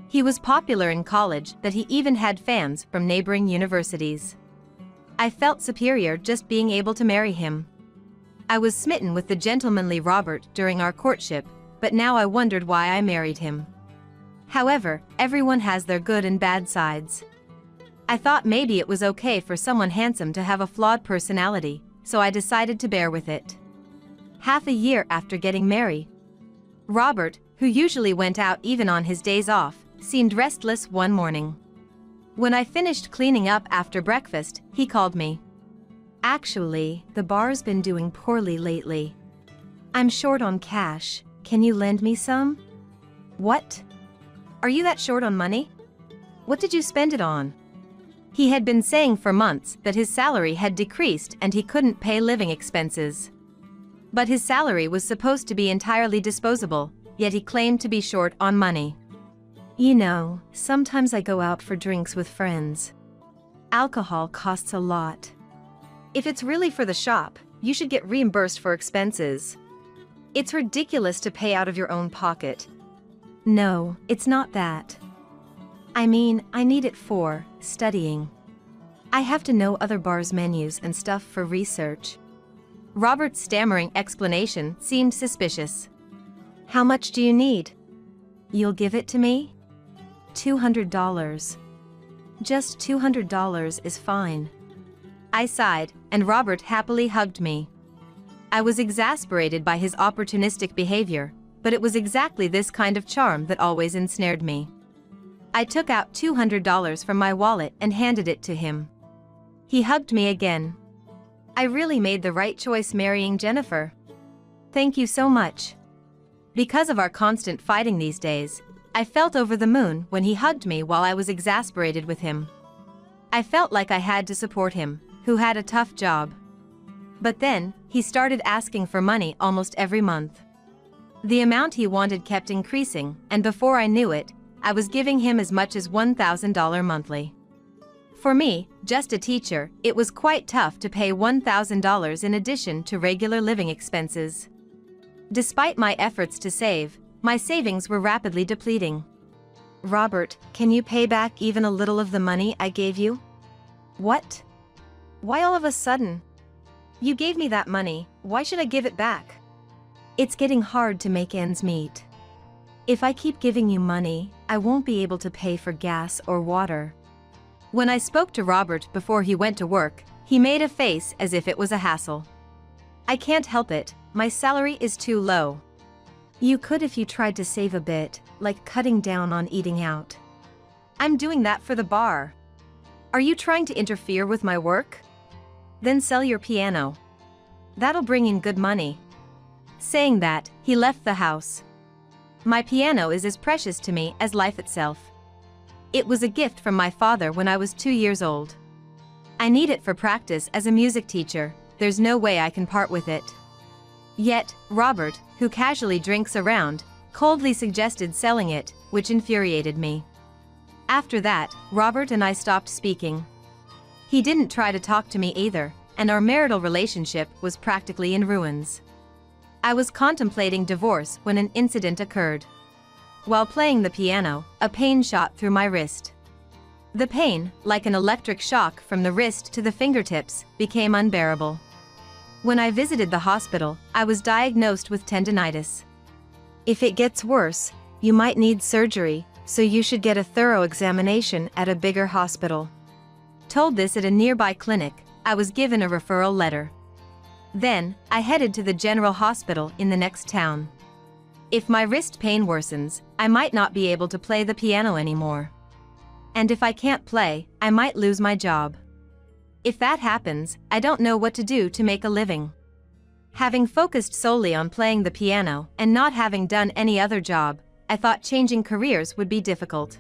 He was popular in college that he even had fans from neighboring universities. I felt superior just being able to marry him. I was smitten with the gentlemanly Robert during our courtship, but now I wondered why I married him. However, everyone has their good and bad sides. I thought maybe it was okay for someone handsome to have a flawed personality, so I decided to bear with it. Half a year after getting married, Robert, who usually went out even on his days off, seemed restless one morning. When I finished cleaning up after breakfast, he called me. Actually, the bar's been doing poorly lately. I'm short on cash. Can you lend me some? What? Are you that short on money? What did you spend it on? He had been saying for months that his salary had decreased and he couldn't pay living expenses. But his salary was supposed to be entirely disposable, yet he claimed to be short on money. You know, sometimes I go out for drinks with friends. Alcohol costs a lot. If it's really for the shop, you should get reimbursed for expenses. It's ridiculous to pay out of your own pocket. No, it's not that. I mean, I need it for studying. I have to know other bars' menus and stuff for research. Robert's stammering explanation seemed suspicious. How much do you need? You'll give it to me? $200. Just $200 is fine. I sighed, and Robert happily hugged me. I was exasperated by his opportunistic behavior, but it was exactly this kind of charm that always ensnared me. I took out $200 from my wallet and handed it to him. He hugged me again. I really made the right choice marrying Jennifer. Thank you so much. Because of our constant fighting these days, I felt over the moon when he hugged me while I was exasperated with him. I felt like I had to support him, who had a tough job. But then, he started asking for money almost every month. The amount he wanted kept increasing, and before I knew it, I was giving him as much as $1,000 monthly. For me, just a teacher, it was quite tough to pay $1,000 in addition to regular living expenses. Despite my efforts to save, my savings were rapidly depleting. Robert, can you pay back even a little of the money I gave you? What? Why all of a sudden? You gave me that money, why should I give it back? It's getting hard to make ends meet. If I keep giving you money, I won't be able to pay for gas or water. When I spoke to Robert before he went to work, he made a face as if it was a hassle. I can't help it, my salary is too low. You could if you tried to save a bit, like cutting down on eating out. I'm doing that for the bar. Are you trying to interfere with my work? Then sell your piano. That'll bring in good money. Saying that, he left the house. My piano is as precious to me as life itself. It was a gift from my father when I was 2 years old. I need it for practice as a music teacher, there's no way I can part with it. Yet, Robert, who casually drinks around, coldly suggested selling it, which infuriated me. After that, Robert and I stopped speaking. He didn't try to talk to me either, and our marital relationship was practically in ruins. I was contemplating divorce when an incident occurred. While playing the piano, a pain shot through my wrist. The pain, like an electric shock from the wrist to the fingertips, became unbearable. When I visited the hospital, I was diagnosed with tendinitis. If it gets worse, you might need surgery, so you should get a thorough examination at a bigger hospital. Told this at a nearby clinic, I was given a referral letter. Then, I headed to the general hospital in the next town. If my wrist pain worsens, I might not be able to play the piano anymore. And if I can't play, I might lose my job. If that happens, I don't know what to do to make a living. Having focused solely on playing the piano and not having done any other job, I thought changing careers would be difficult.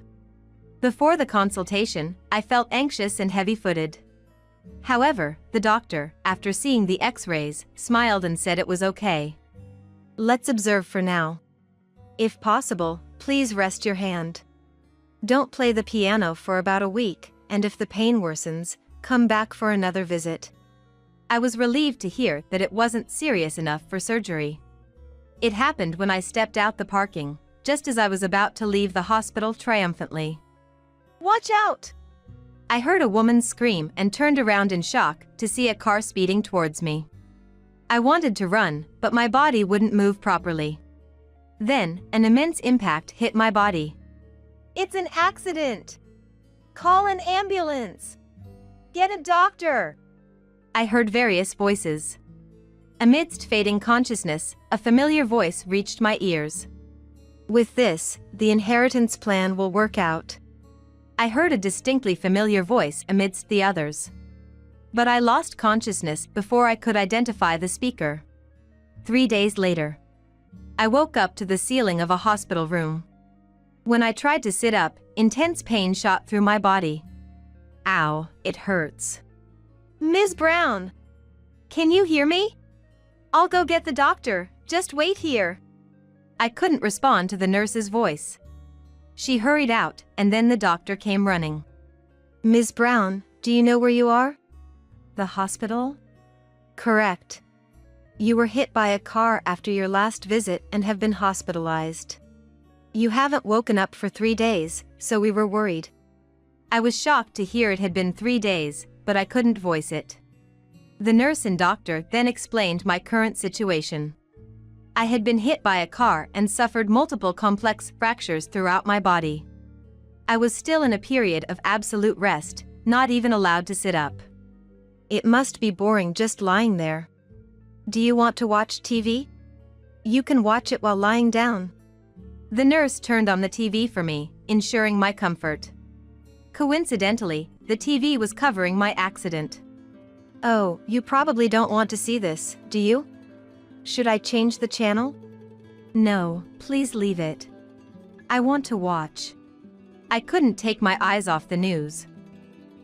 Before the consultation, I felt anxious and heavy-footed. However, the doctor, after seeing the X-rays, smiled and said it was okay. Let's observe for now. If possible, please rest your hand. Don't play the piano for about a week, and if the pain worsens, come back for another visit. I was relieved to hear that it wasn't serious enough for surgery. It happened when I stepped out the parking, just as I was about to leave the hospital triumphantly. Watch out! I heard a woman scream and turned around in shock to see a car speeding towards me. I wanted to run, but my body wouldn't move properly. Then, an immense impact hit my body. It's an accident! Call an ambulance! Get a doctor! I heard various voices. Amidst fading consciousness, a familiar voice reached my ears. With this, the inheritance plan will work out. I heard a distinctly familiar voice amidst the others. But I lost consciousness before I could identify the speaker. 3 days later, I woke up to the ceiling of a hospital room. When I tried to sit up, intense pain shot through my body. Ow, it hurts. Ms. Brown! Can you hear me? I'll go get the doctor, just wait here. I couldn't respond to the nurse's voice. She hurried out, and then the doctor came running. Ms. Brown, do you know where you are? The hospital? Correct. You were hit by a car after your last visit and have been hospitalized. You haven't woken up for 3 days, so we were worried. I was shocked to hear it had been 3 days, but I couldn't voice it. The nurse and doctor then explained my current situation. I had been hit by a car and suffered multiple complex fractures throughout my body. I was still in a period of absolute rest, not even allowed to sit up. It must be boring just lying there. Do you want to watch TV? You can watch it while lying down. The nurse turned on the TV for me, ensuring my comfort. Coincidentally, the TV was covering my accident. Oh, you probably don't want to see this, do you? Should I change the channel? No, please leave it. I want to watch. I couldn't take my eyes off the news.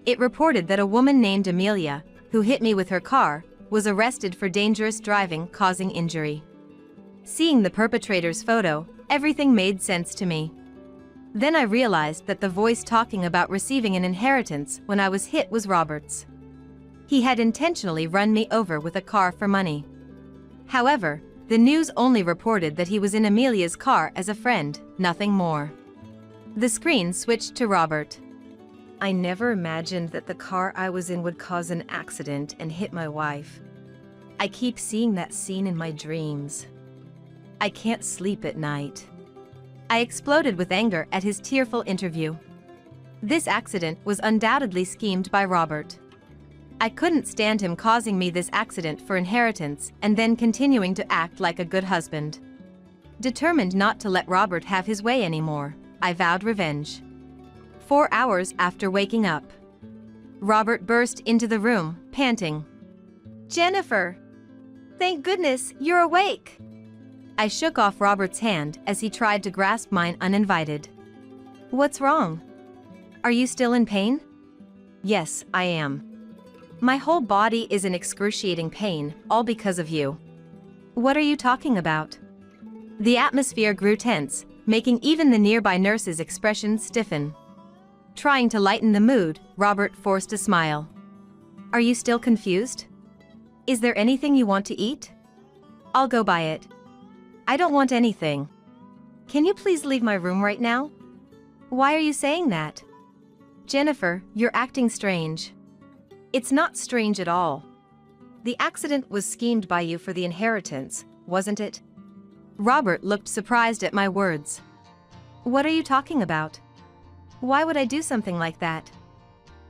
It reported that a woman named Amelia, who hit me with her car, was arrested for dangerous driving causing injury. Seeing the perpetrator's photo, everything made sense to me. Then I realized that the voice talking about receiving an inheritance when I was hit was Robert's. He had intentionally run me over with a car for money. However, the news only reported that he was in Amelia's car as a friend, nothing more. The screen switched to Robert. I never imagined that the car I was in would cause an accident and hit my wife. I keep seeing that scene in my dreams. I can't sleep at night. I exploded with anger at his tearful interview. This accident was undoubtedly schemed by Robert. I couldn't stand him causing me this accident for inheritance and then continuing to act like a good husband. Determined not to let Robert have his way anymore, I vowed revenge. 4 hours after waking up, Robert burst into the room, panting. Jennifer! Thank goodness you're awake! I shook off Robert's hand as he tried to grasp mine uninvited. What's wrong? Are you still in pain? Yes, I am. My whole body is in excruciating pain, all because of you. What are you talking about? The atmosphere grew tense, making even the nearby nurse's expression stiffen. Trying to lighten the mood, Robert forced a smile. Are you still confused? Is there anything you want to eat? I'll go buy it. I don't want anything. Can you please leave my room right now? Why are you saying that? Jennifer, you're acting strange. It's not strange at all. The accident was schemed by you for the inheritance, wasn't it? Robert looked surprised at my words. What are you talking about? Why would I do something like that?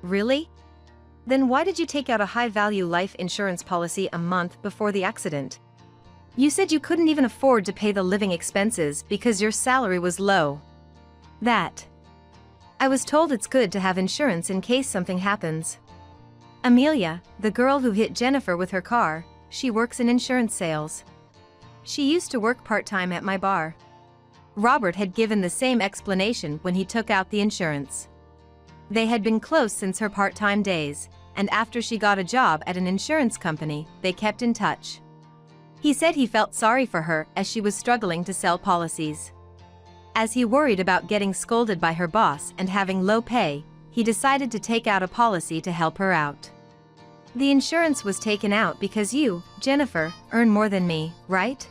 Really? Then why did you take out a high-value life insurance policy a month before the accident? You said you couldn't even afford to pay the living expenses because your salary was low. I was told it's good to have insurance in case something happens. Amelia, the girl who hit Jennifer with her car, she works in insurance sales. She used to work part-time at my bar. Robert had given the same explanation when he took out the insurance. They had been close since her part-time days, and after she got a job at an insurance company, they kept in touch. He said he felt sorry for her as she was struggling to sell policies. As he worried about getting scolded by her boss and having low pay, he decided to take out a policy to help her out. The insurance was taken out because you, Jennifer, earn more than me, right?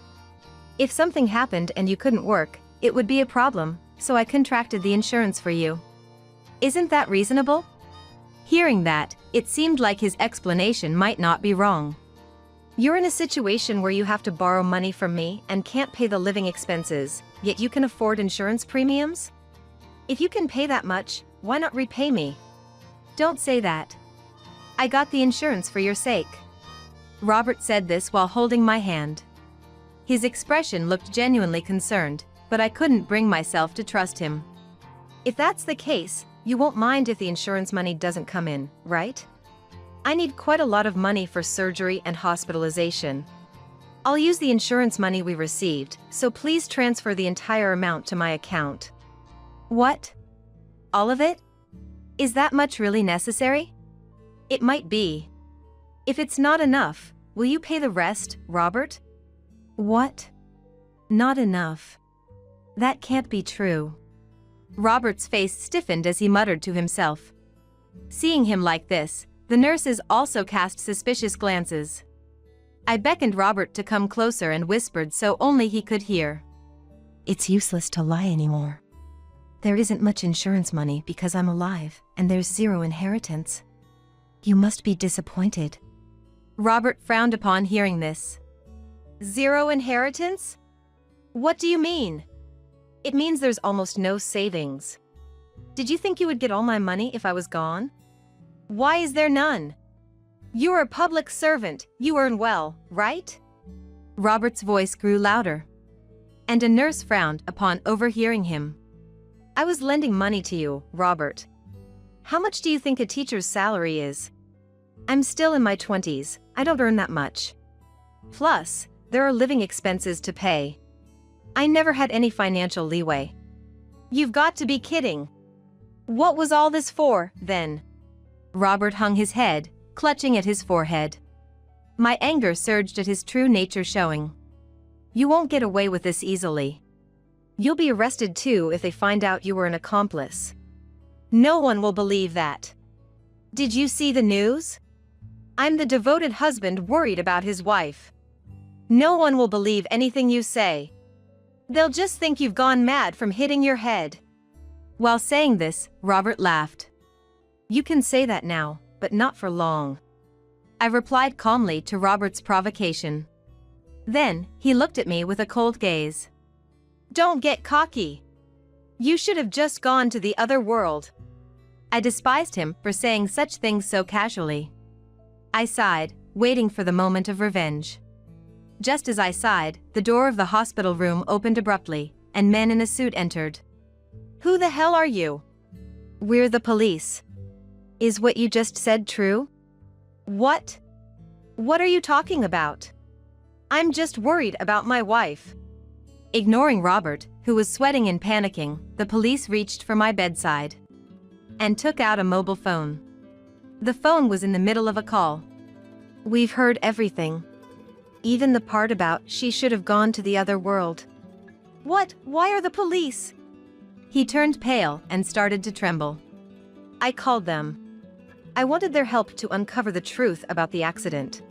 If something happened and you couldn't work, it would be a problem, so I contracted the insurance for you. Isn't that reasonable? Hearing that, it seemed like his explanation might not be wrong. You're in a situation where you have to borrow money from me and can't pay the living expenses, yet you can afford insurance premiums? If you can pay that much, why not repay me? Don't say that. I got the insurance for your sake. Robert said this while holding my hand. His expression looked genuinely concerned, but I couldn't bring myself to trust him. If that's the case, you won't mind if the insurance money doesn't come in, right? I need quite a lot of money for surgery and hospitalization. I'll use the insurance money we received, so please transfer the entire amount to my account. What? All of it? Is that much really necessary? It might be. If it's not enough, will you pay the rest, Robert? What? Not enough. That can't be true. Robert's face stiffened as he muttered to himself. Seeing him like this, the nurses also cast suspicious glances. I beckoned Robert to come closer and whispered so only he could hear. It's useless to lie anymore. There isn't much insurance money because I'm alive, and there's zero inheritance. You must be disappointed. Robert frowned upon hearing this. Zero inheritance? What do you mean? It means there's almost no savings. Did you think you would get all my money if I was gone? Why is there none? You're a public servant, you earn well, right? Robert's voice grew louder. And a nurse frowned upon overhearing him. I was lending money to you, Robert. How much do you think a teacher's salary is? I'm still in my 20s, I don't earn that much. Plus, there are living expenses to pay. I never had any financial leeway. You've got to be kidding. What was all this for, then? Robert hung his head, clutching at his forehead. My anger surged at his true nature showing. You won't get away with this easily. You'll be arrested too if they find out you were an accomplice. No one will believe that. Did you see the news? I'm the devoted husband worried about his wife. No one will believe anything you say. They'll just think you've gone mad from hitting your head. While saying this, Robert laughed. You can say that now, but not for long. I replied calmly to Robert's provocation. Then, he looked at me with a cold gaze. Don't get cocky. You should have just gone to the other world. I despised him for saying such things so casually. I sighed, waiting for the moment of revenge. Just as I sighed, the door of the hospital room opened abruptly, and men in a suit entered. Who the hell are you? We're the police. Is what you just said true? What? What are you talking about? I'm just worried about my wife. Ignoring Robert, who was sweating and panicking, the police reached for my bedside and took out a mobile phone. The phone was in the middle of a call. We've heard everything. Even the part about she should have gone to the other world. What? Why are the police? He turned pale and started to tremble. I called them. I wanted their help to uncover the truth about the accident.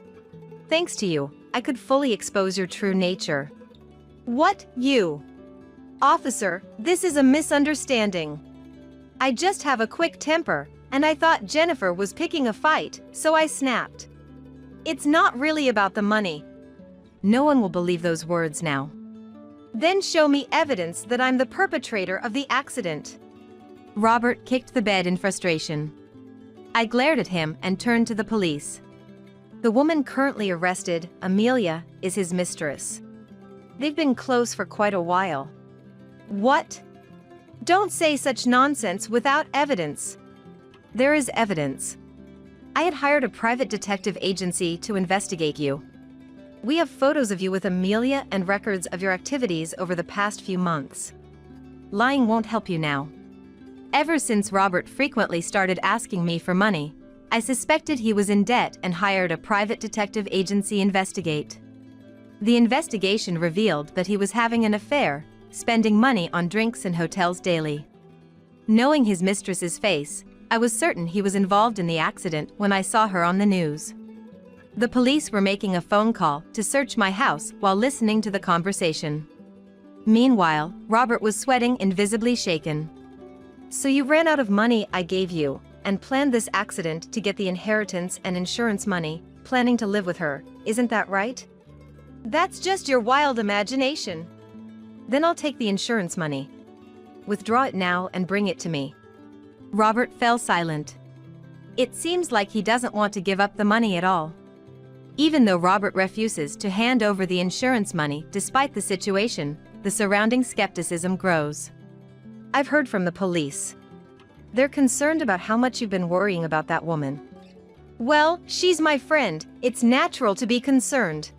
Thanks to you, I could fully expose your true nature. What, you? Officer, this is a misunderstanding. I just have a quick temper, and I thought Jennifer was picking a fight, so I snapped. It's not really about the money. No one will believe those words now. Then show me evidence that I'm the perpetrator of the accident. Robert kicked the bed in frustration. I glared at him and turned to the police. The woman currently arrested, Amelia, is his mistress. They've been close for quite a while. What? Don't say such nonsense without evidence. There is evidence. I had hired a private detective agency to investigate you. We have photos of you with Amelia and records of your activities over the past few months. Lying won't help you now. Ever since Robert frequently started asking me for money, I suspected he was in debt and hired a private detective agency investigate. The investigation revealed that he was having an affair, spending money on drinks and hotels daily. Knowing his mistress's face, I was certain he was involved in the accident when I saw her on the news. The police were making a phone call to search my house while listening to the conversation. Meanwhile, Robert was sweating and visibly shaken. So you ran out of money I gave you, and planned this accident to get the inheritance and insurance money, planning to live with her, isn't that right? That's just your wild imagination. Then I'll take the insurance money. Withdraw it now and bring it to me. Robert fell silent. It seems like he doesn't want to give up the money at all. Even though Robert refuses to hand over the insurance money despite the situation, the surrounding skepticism grows. I've heard from the police. They're concerned about how much you've been worrying about that woman. Well, she's my friend, it's natural to be concerned.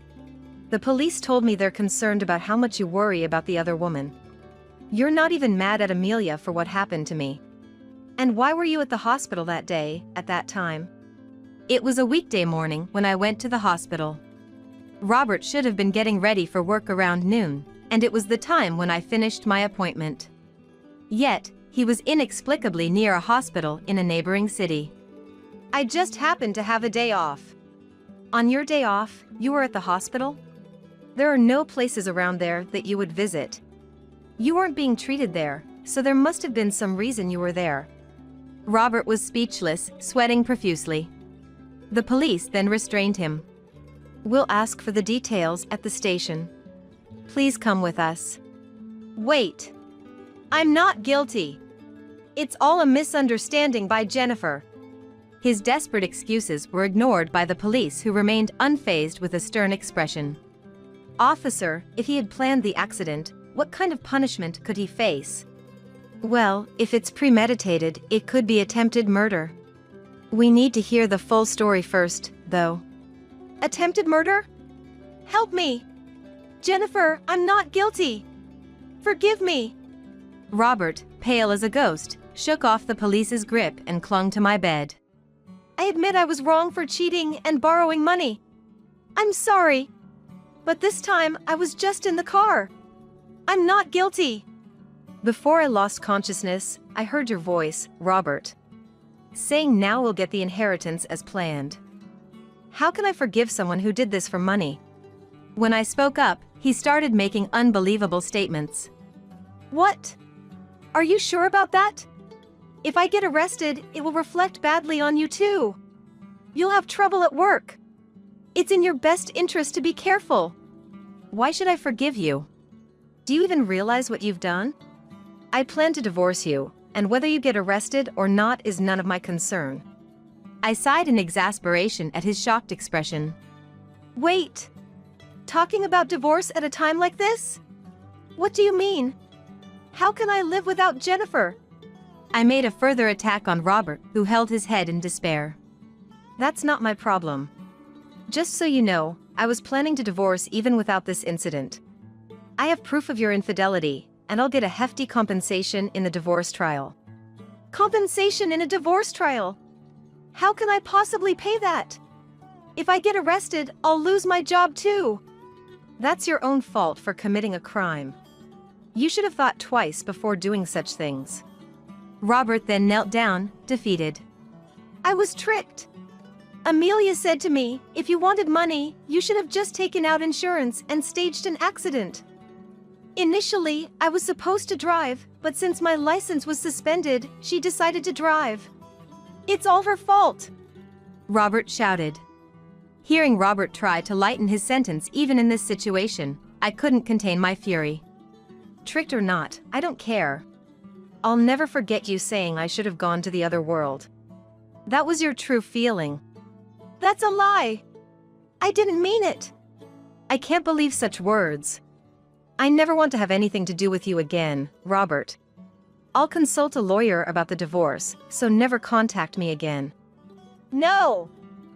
The police told me they're concerned about how much you worry about the other woman. You're not even mad at Amelia for what happened to me. And why were you at the hospital that day, at that time? It was a weekday morning when I went to the hospital. Robert should have been getting ready for work around noon, and it was the time when I finished my appointment. Yet, he was inexplicably near a hospital in a neighboring city. I just happened to have a day off. On your day off, you were at the hospital? There are no places around there that you would visit. You weren't being treated there, so there must have been some reason you were there. Robert was speechless, sweating profusely. The police then restrained him. We'll ask for the details at the station. Please come with us. Wait. I'm not guilty. It's all a misunderstanding by Jennifer. His desperate excuses were ignored by the police, who remained unfazed with a stern expression. Officer, if he had planned the accident, what kind of punishment could he face? Well, if it's premeditated, it could be attempted murder. We need to hear the full story first, though. Attempted murder? Help me! Jennifer, I'm not guilty! Forgive me! Robert, pale as a ghost, shook off the police's grip and clung to my bed. I admit I was wrong for cheating and borrowing money. I'm sorry. But this time, I was just in the car. I'm not guilty. Before I lost consciousness, I heard your voice, Robert, saying now we'll get the inheritance as planned. How can I forgive someone who did this for money? When I spoke up, he started making unbelievable statements. What? Are you sure about that? If I get arrested, it will reflect badly on you too. You'll have trouble at work. It's in your best interest to be careful. Why should I forgive you? Do you even realize what you've done? I plan to divorce you, and whether you get arrested or not is none of my concern. I sighed in exasperation at his shocked expression. Wait. Talking about divorce at a time like this? What do you mean? How can I live without Jennifer? I made a further attack on Robert, who held his head in despair. That's not my problem. Just so you know, I was planning to divorce even without this incident. I have proof of your infidelity, and I'll get a hefty compensation in the divorce trial. Compensation in a divorce trial? How can I possibly pay that? If I get arrested, I'll lose my job too. That's your own fault for committing a crime. You should have thought twice before doing such things. Robert then knelt down, defeated. I was tricked. Amelia said to me, if you wanted money, you should have just taken out insurance and staged an accident. Initially, I was supposed to drive, but since my license was suspended, she decided to drive. It's all her fault," Robert shouted. Hearing Robert try to lighten his sentence even in this situation, I couldn't contain my fury. "Tricked or not, I don't care. I'll never forget you saying I should have gone to the other world. That was your true feeling." "That's a lie. I didn't mean it." "I can't believe such words. I never want to have anything to do with you again, Robert. I'll consult a lawyer about the divorce, so never contact me again." "No!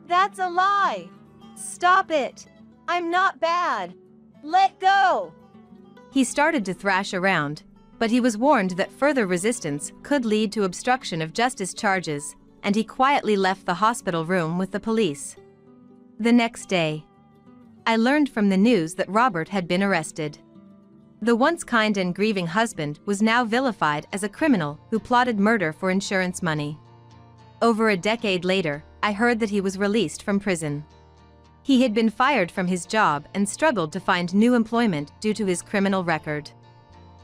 That's a lie! Stop it! I'm not bad! Let go!" He started to thrash around, but he was warned that further resistance could lead to obstruction of justice charges, and he quietly left the hospital room with the police. The next day, I learned from the news that Robert had been arrested. The once kind and grieving husband was now vilified as a criminal who plotted murder for insurance money. Over a decade later, I heard that he was released from prison. He had been fired from his job and struggled to find new employment due to his criminal record.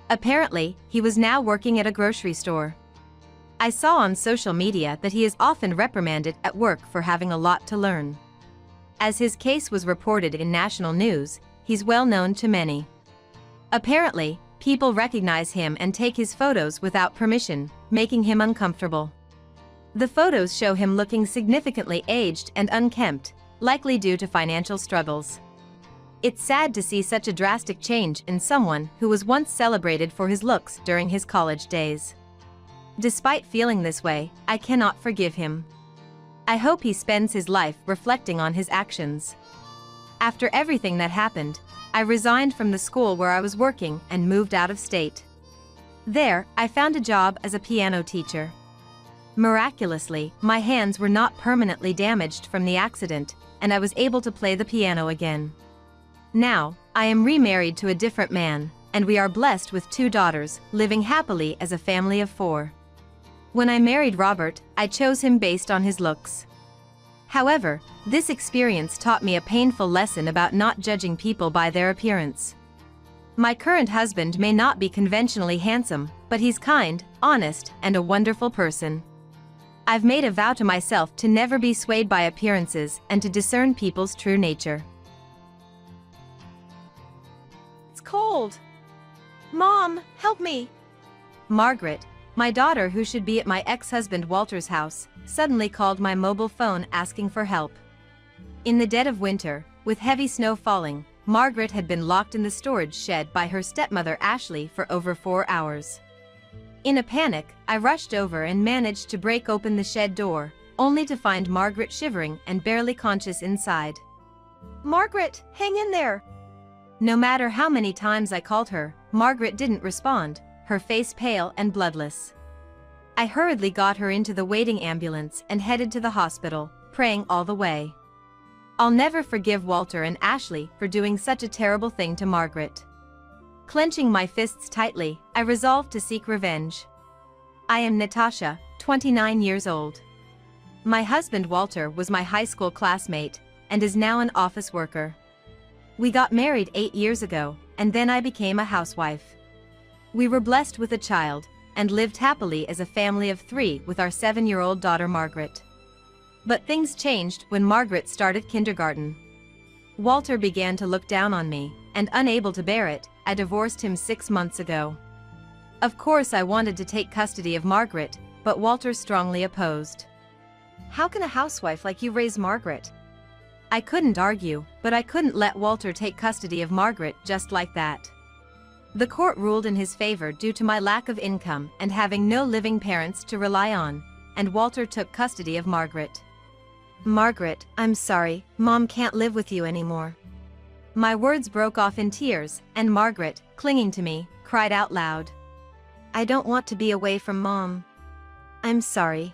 Apparently, he was now working at a grocery store. I saw on social media that he is often reprimanded at work for having a lot to learn. As his case was reported in national news, he's well known to many. Apparently, people recognize him and take his photos without permission, making him uncomfortable. The photos show him looking significantly aged and unkempt, likely due to financial struggles. It's sad to see such a drastic change in someone who was once celebrated for his looks during his college days. Despite feeling this way, I cannot forgive him. I hope he spends his life reflecting on his actions. After everything that happened, I resigned from the school where I was working and moved out of state. There, I found a job as a piano teacher. Miraculously, my hands were not permanently damaged from the accident, and I was able to play the piano again. Now, I am remarried to a different man, and we are blessed with 2 daughters, living happily as a family of 4. When I married Robert, I chose him based on his looks. However, this experience taught me a painful lesson about not judging people by their appearance. My current husband may not be conventionally handsome, but he's kind, honest, and a wonderful person. I've made a vow to myself to never be swayed by appearances and to discern people's true nature. "It's cold. Mom, help me." Margaret, my daughter who should be at my ex-husband Walter's house, suddenly called my mobile phone asking for help. In the dead of winter, with heavy snow falling, Margaret had been locked in the storage shed by her stepmother Ashley for over 4 hours. In a panic, I rushed over and managed to break open the shed door, only to find Margaret shivering and barely conscious inside. "Margaret, hang in there." No matter how many times I called her, Margaret didn't respond, her face pale and bloodless. I hurriedly got her into the waiting ambulance and headed to the hospital, praying all the way. I'll never forgive Walter and Ashley for doing such a terrible thing to Margaret. Clenching my fists tightly, I resolved to seek revenge. I am Natasha, 29 years old. My husband Walter was my high school classmate and is now an office worker. We got married 8 years ago, and then I became a housewife. We were blessed with a child and lived happily as a family of 3 with our 7-year-old daughter Margaret. But things changed when Margaret started kindergarten. Walter began to look down on me, and unable to bear it, I divorced him 6 months ago. Of course I wanted to take custody of Margaret, but Walter strongly opposed. "How can a housewife like you raise Margaret?" I couldn't argue, but I couldn't let Walter take custody of Margaret just like that. The court ruled in his favor due to my lack of income and having no living parents to rely on, and Walter took custody of Margaret. "Margaret, I'm sorry, Mom can't live with you anymore." My words broke off in tears, and Margaret, clinging to me, cried out loud. "I don't want to be away from Mom. I'm sorry.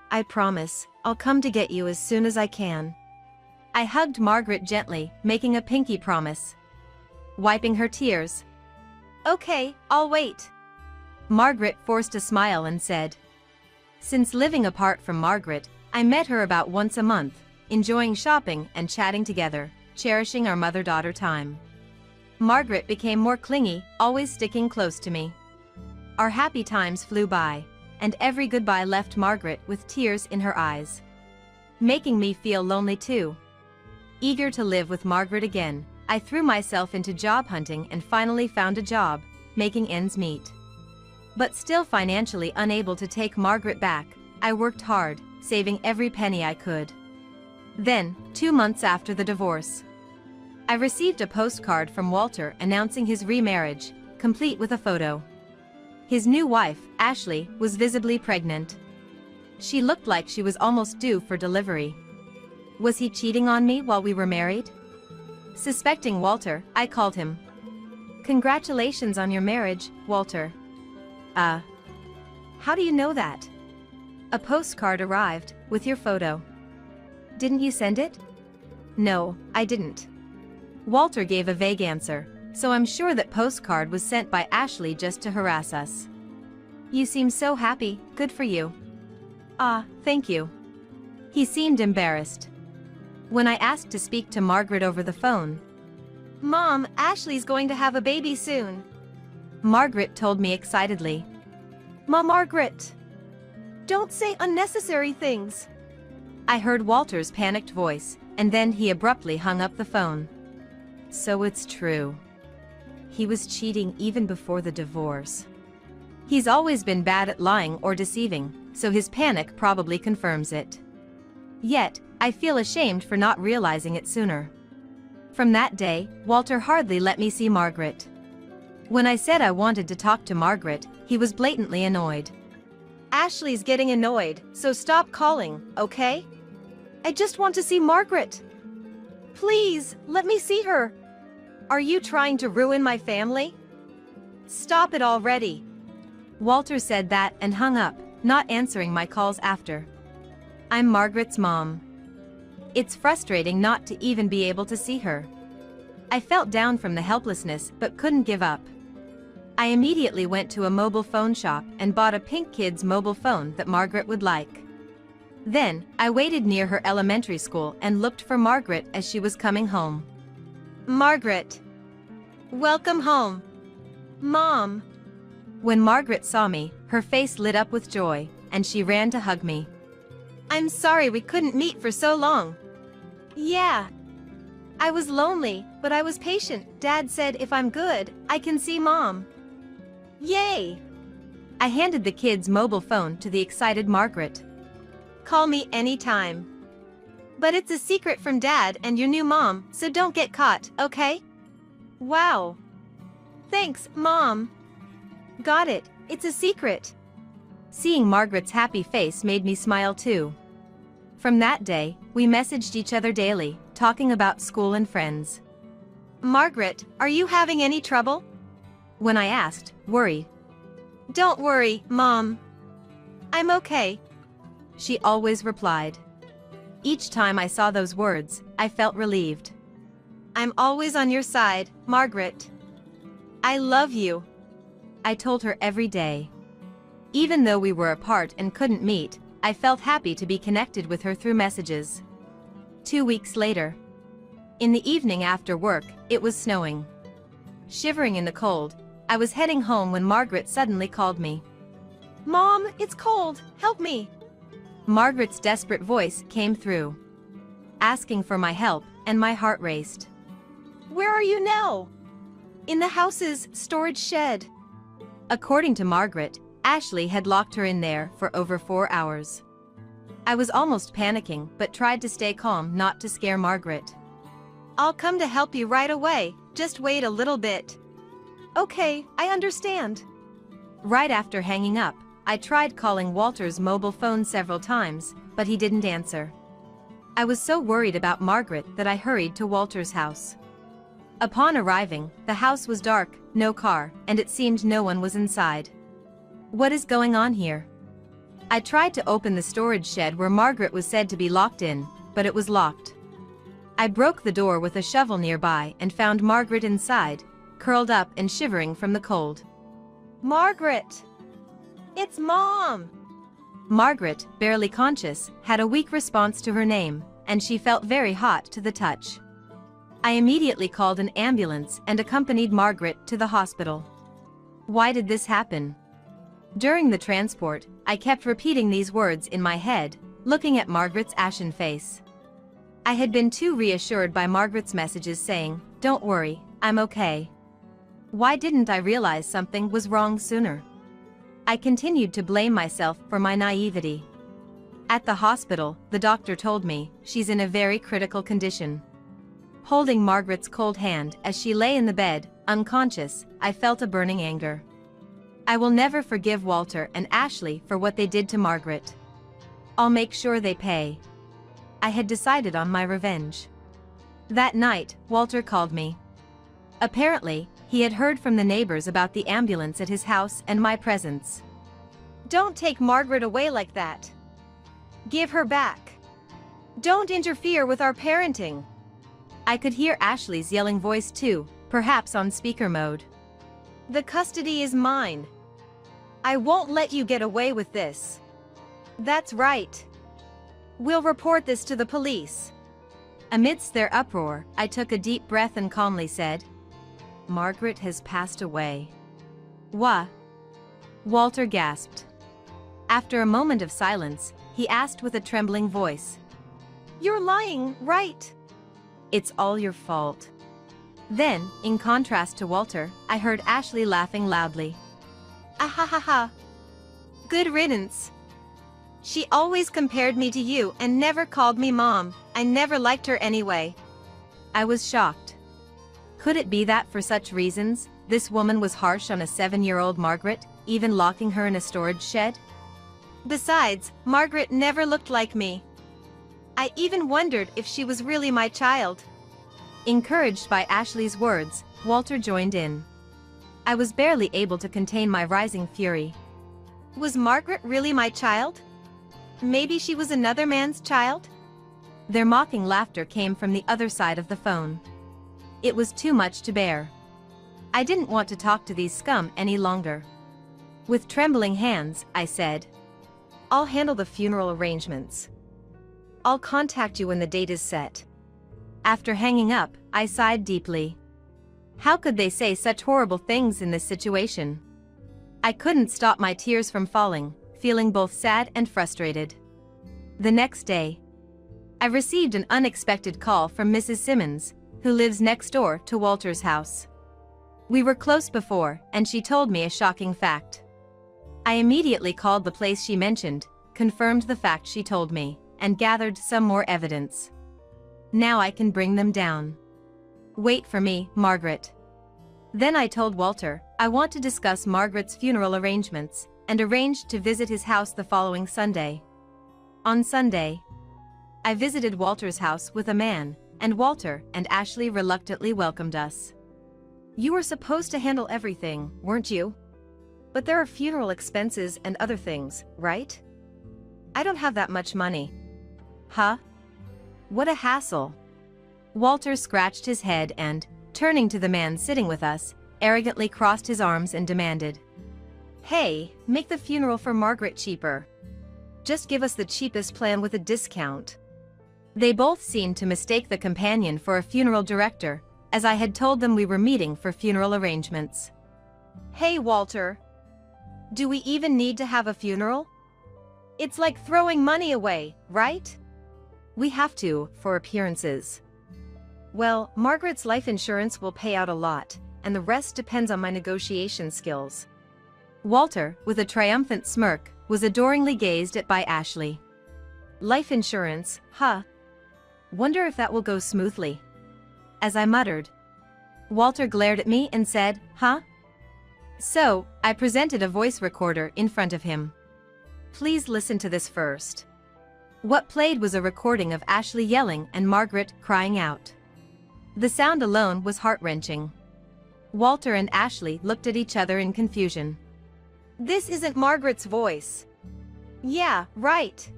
I promise, I'll come to get you as soon as I can." I hugged Margaret gently, making a pinky promise. Wiping her tears. "Okay, I'll wait." Margaret forced a smile and said. Since living apart from Margaret, I met her about once a month, enjoying shopping and chatting together, cherishing our mother-daughter time. Margaret became more clingy, always sticking close to me. Our happy times flew by, and every goodbye left Margaret with tears in her eyes, making me feel lonely too. Eager to live with Margaret again, I threw myself into job hunting and finally found a job, making ends meet. But still financially unable to take Margaret back, I worked hard, saving every penny I could. Then, 2 months after the divorce, I received a postcard from Walter announcing his remarriage, complete with a photo. His new wife, Ashley, was visibly pregnant. She looked like she was almost due for delivery. Was he cheating on me while we were married? Suspecting Walter, I called him. "Congratulations on your marriage, Walter." How do you know that?" "A postcard arrived, with your photo." "Didn't you send it?" "No, I didn't." Walter gave a vague answer, so I'm sure that postcard was sent by Ashley just to harass us. "You seem so happy, good for you." Thank you." He seemed embarrassed. When I asked to speak to Margaret over the phone, "Mom, Ashley's going to have a baby soon," Margaret told me excitedly. Margaret, don't say unnecessary things." I heard Walter's panicked voice, and then he abruptly hung up the phone. So it's true. He was cheating even before the divorce. He's always been bad at lying or deceiving, so his panic probably confirms it. Yet, I feel ashamed for not realizing it sooner. From that day, Walter hardly let me see Margaret. When I said I wanted to talk to Margaret, he was blatantly annoyed. "Ashley's getting annoyed, so stop calling, okay? I just want to see Margaret. Please, let me see her. Are you trying to ruin my family? Stop it already." Walter said that and hung up, not answering my calls after. I'm Margaret's mom. It's frustrating not to even be able to see her. I felt down from the helplessness but couldn't give up. I immediately went to a mobile phone shop and bought a pink kid's mobile phone that Margaret would like. Then, I waited near her elementary school and looked for Margaret as she was coming home. "Margaret! Welcome home! Mom!" When Margaret saw me, her face lit up with joy, and she ran to hug me. "I'm sorry we couldn't meet for so long." "Yeah. I was lonely, but I was patient. Dad said if I'm good, I can see Mom." Yay! I handed the kid's mobile phone to the excited Margaret. "Call me anytime. But it's a secret from Dad and your new mom, so don't get caught, okay?" "Wow. Thanks, Mom." "Got it, it's a secret." Seeing Margaret's happy face made me smile too. From that day, we messaged each other daily, talking about school and friends. "Margaret, are you having any trouble?" When I asked, worried. "Don't worry, Mom. I'm okay," she always replied. Each time I saw those words, I felt relieved. "I'm always on your side, Margaret. I love you," I told her every day. Even though we were apart and couldn't meet, I felt happy to be connected with her through messages. 2 weeks later, in the evening after work, it was snowing. Shivering in the cold, I was heading home when Margaret suddenly called me. "Mom, it's cold, help me." Margaret's desperate voice came through, asking for my help, and my heart raced. "Where are you now?" "In the house's storage shed." According to Margaret, Ashley had locked her in there for over 4 hours. I was almost panicking but tried to stay calm not to scare Margaret. "I'll come to help you right away, just wait a little bit." "Okay, I understand." Right after hanging up, I tried calling Walter's mobile phone several times, but he didn't answer. I was so worried about Margaret that I hurried to Walter's house. Upon arriving, the house was dark, no car, and it seemed no one was inside. What is going on here? I tried to open the storage shed where Margaret was said to be locked in, but it was locked. I broke the door with a shovel nearby and found Margaret inside, curled up and shivering from the cold. "Margaret! It's Mom!" Margaret, barely conscious, had a weak response to her name, and she felt very hot to the touch. I immediately called an ambulance and accompanied Margaret to the hospital. Why did this happen? During the transport, I kept repeating these words in my head, looking at Margaret's ashen face. I had been too reassured by Margaret's messages saying, "Don't worry, I'm okay." Why didn't I realize something was wrong sooner? I continued to blame myself for my naivety. At the hospital, the doctor told me she's in a very critical condition. Holding Margaret's cold hand as she lay in the bed, unconscious, I felt a burning anger. I will never forgive Walter and Ashley for what they did to Margaret. I'll make sure they pay. I had decided on my revenge. That night, Walter called me. Apparently, he had heard from the neighbors about the ambulance at his house and my presence. Don't take Margaret away like that. Give her back. Don't interfere with our parenting. I could hear Ashley's yelling voice too, perhaps on speaker mode. The custody is mine. I won't let you get away with this. That's right. We'll report this to the police. Amidst their uproar, I took a deep breath and calmly said, "Margaret has passed away." "What?" Walter gasped. After a moment of silence, he asked with a trembling voice, "You're lying, right?" "It's all your fault." Then, in contrast to Walter, I heard Ashley laughing loudly. Ah ha ha ha. Good riddance. She always compared me to you and never called me mom. I never liked her anyway. I was shocked. Could it be that for such reasons, this woman was harsh on a 7-year-old Margaret, even locking her in a storage shed? Besides, Margaret never looked like me. I even wondered if she was really my child. Encouraged by Ashley's words, Walter joined in. I was barely able to contain my rising fury. Was Margaret really my child? Maybe she was another man's child? Their mocking laughter came from the other side of the phone. It was too much to bear. I didn't want to talk to these scum any longer. With trembling hands, I said, "I'll handle the funeral arrangements. I'll contact you when the date is set." After hanging up, I sighed deeply. How could they say such horrible things in this situation? I couldn't stop my tears from falling, feeling both sad and frustrated. The next day, I received an unexpected call from Mrs. Simmons, who lives next door to Walter's house. We were close before, and she told me a shocking fact. I immediately called the place she mentioned, confirmed the fact she told me, and gathered some more evidence. Now I can bring them down. Wait for me, Margaret. Then I told Walter I want to discuss Margaret's funeral arrangements, and arranged to visit his house the following Sunday. On Sunday, I visited Walter's house with a man, and Walter and Ashley reluctantly welcomed us. "You were supposed to handle everything, weren't you? But there are funeral expenses and other things, right? I don't have that much money." "Huh? What a hassle." Walter scratched his head and, turning to the man sitting with us, arrogantly crossed his arms and demanded, "Hey, make the funeral for Margaret cheaper. Just give us the cheapest plan with a discount." They both seemed to mistake the companion for a funeral director, as I had told them we were meeting for funeral arrangements. "Hey Walter. Do we even need to have a funeral? It's like throwing money away, right?" "We have to, for appearances." "Well, Margaret's life insurance will pay out a lot, and the rest depends on my negotiation skills." Walter, with a triumphant smirk, was adoringly gazed at by Ashley. "Life insurance, huh? Wonder if that will go smoothly." As I muttered, Walter glared at me and said, "Huh?" So, I presented a voice recorder in front of him. "Please listen to this first." What played was a recording of Ashley yelling and Margaret crying out. The sound alone was heart-wrenching. Walter and Ashley looked at each other in confusion. "This isn't Margaret's voice." "Yeah, right.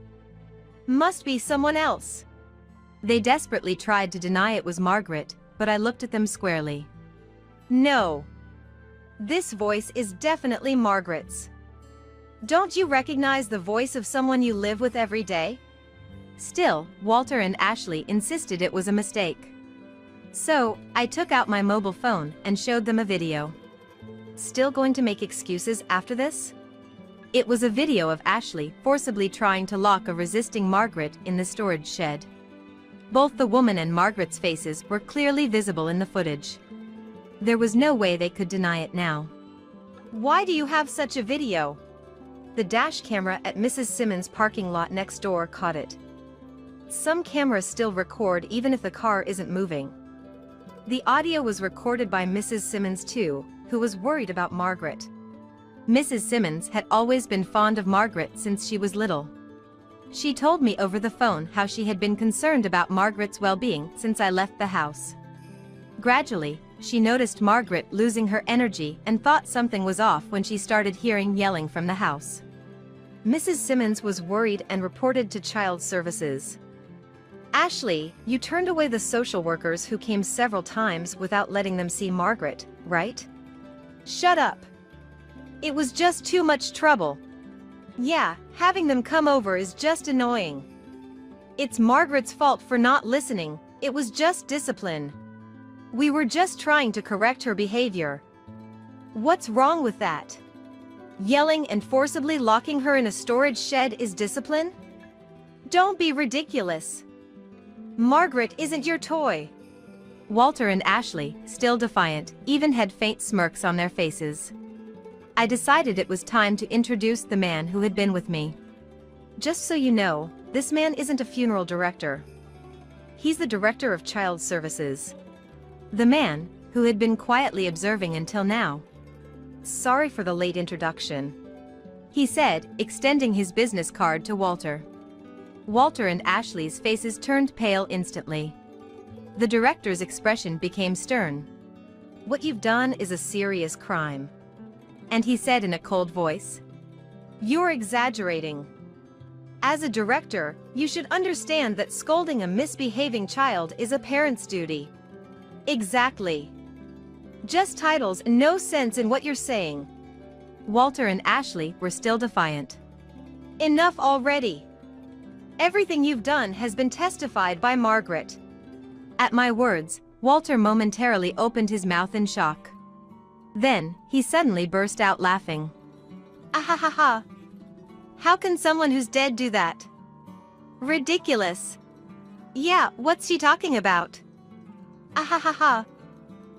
Must be someone else." They desperately tried to deny it was Margaret, but I looked at them squarely. "No. This voice is definitely Margaret's. Don't you recognize the voice of someone you live with every day?" Still, Walter and Ashley insisted it was a mistake. So, I took out my mobile phone and showed them a video. Still going to make excuses after this? It was a video of Ashley forcibly trying to lock a resisting Margaret in the storage shed. Both the woman and Margaret's faces were clearly visible in the footage. There was no way they could deny it now. Why do you have such a video? The dash camera at Mrs. Simmons' parking lot next door caught it. Some cameras still record even if the car isn't moving. The audio was recorded by Mrs. Simmons too, who was worried about Margaret. Mrs. Simmons had always been fond of Margaret since she was little. She told me over the phone how she had been concerned about Margaret's well-being since I left the house. Gradually, she noticed Margaret losing her energy and thought something was off when she started hearing yelling from the house. Mrs. Simmons was worried and reported to Child Services. Ashley, you turned away the social workers who came several times without letting them see Margaret, right? Shut up. It was just too much trouble. Yeah, having them come over is just annoying. It's Margaret's fault for not listening, it was just discipline. We were just trying to correct her behavior. What's wrong with that? Yelling and forcibly locking her in a storage shed is discipline? Don't be ridiculous. Margaret isn't your toy. Walter and Ashley, still defiant, even had faint smirks on their faces. I decided it was time to introduce the man who had been with me. Just so you know, this man isn't a funeral director. He's the director of Child Services. The man, who had been quietly observing until now. Sorry for the late introduction, he said, extending his business card to Walter. Walter and Ashley's faces turned pale instantly. The director's expression became stern. What you've done is a serious crime. And he said in a cold voice, You're exaggerating. As a director, you should understand that scolding a misbehaving child is a parent's duty. Exactly. Just titles and no sense in what you're saying. Walter and Ashley were still defiant. Enough already. Everything you've done has been testified by Margaret. At my words, Walter momentarily opened his mouth in shock. Then, he suddenly burst out laughing. Ahahaha. How can someone who's dead do that? Ridiculous. Yeah, what's she talking about? Ahahaha.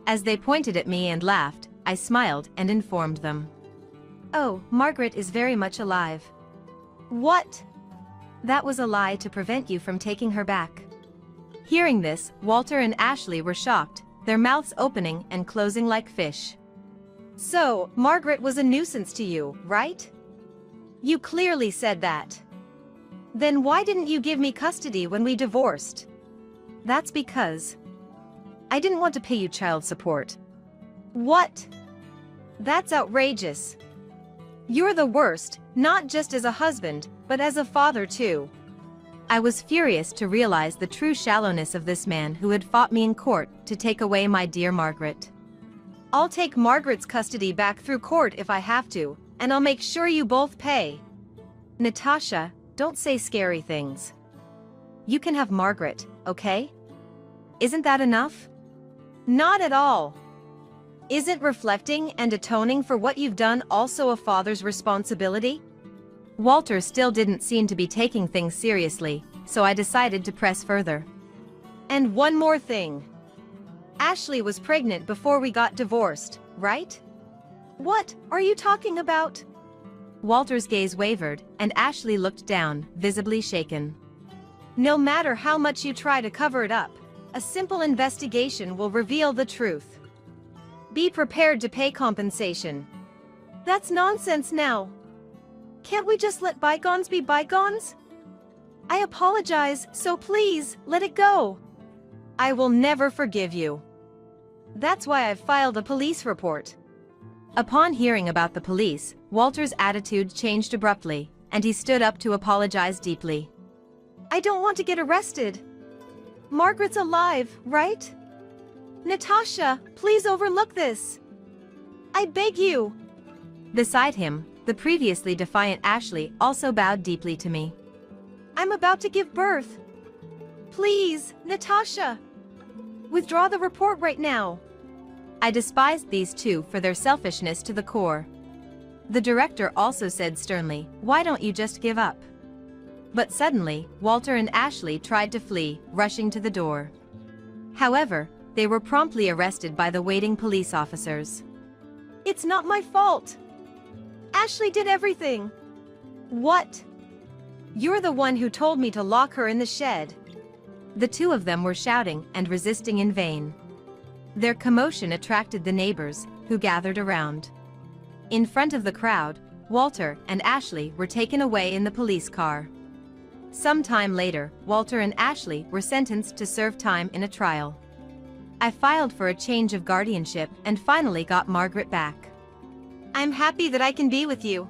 As they pointed at me and laughed, I smiled and informed them. Oh, Margaret is very much alive. What? That was a lie to prevent you from taking her back. Hearing this, Walter and Ashley were shocked, their mouths opening and closing like fish. So, Margaret was a nuisance to you, right? You clearly said that. Then why didn't you give me custody when we divorced? That's because I didn't want to pay you child support. What? That's outrageous. You're the worst, not just as a husband, but as a father too. I was furious to realize the true shallowness of this man who had fought me in court to take away my dear Margaret. I'll take Margaret's custody back through court if I have to, and I'll make sure you both pay. Natasha, don't say scary things. You can have Margaret, okay? Isn't that enough? Not at all. Isn't reflecting and atoning for what you've done also a father's responsibility? Walter still didn't seem to be taking things seriously, so I decided to press further. And one more thing. Ashley was pregnant before we got divorced, right? What are you talking about? Walter's gaze wavered, and Ashley looked down, visibly shaken. No matter how much you try to cover it up, a simple investigation will reveal the truth. Be prepared to pay compensation. That's nonsense now. Can't we just let bygones be bygones? I apologize, so please, let it go. I will never forgive you. That's why I've filed a police report. Upon hearing about the police, Walter's attitude changed abruptly, and he stood up to apologize deeply. I don't want to get arrested. Margaret's alive, right? Natasha, please overlook this. I beg you. Beside him, the previously defiant Ashley also bowed deeply to me. I'm about to give birth. Please, Natasha. Withdraw the report right now. I despised these two for their selfishness to the core. The director also said sternly, "Why don't you just give up?" But suddenly, Walter and Ashley tried to flee, rushing to the door. However, they were promptly arrested by the waiting police officers. It's not my fault. Ashley did everything. What? You're the one who told me to lock her in the shed. The two of them were shouting and resisting in vain. Their commotion attracted the neighbors, who gathered around. In front of the crowd, Walter and Ashley were taken away in the police car. Some time later, Walter and Ashley were sentenced to serve time in a trial. I filed for a change of guardianship and finally got Margaret back. I'm happy that I can be with you,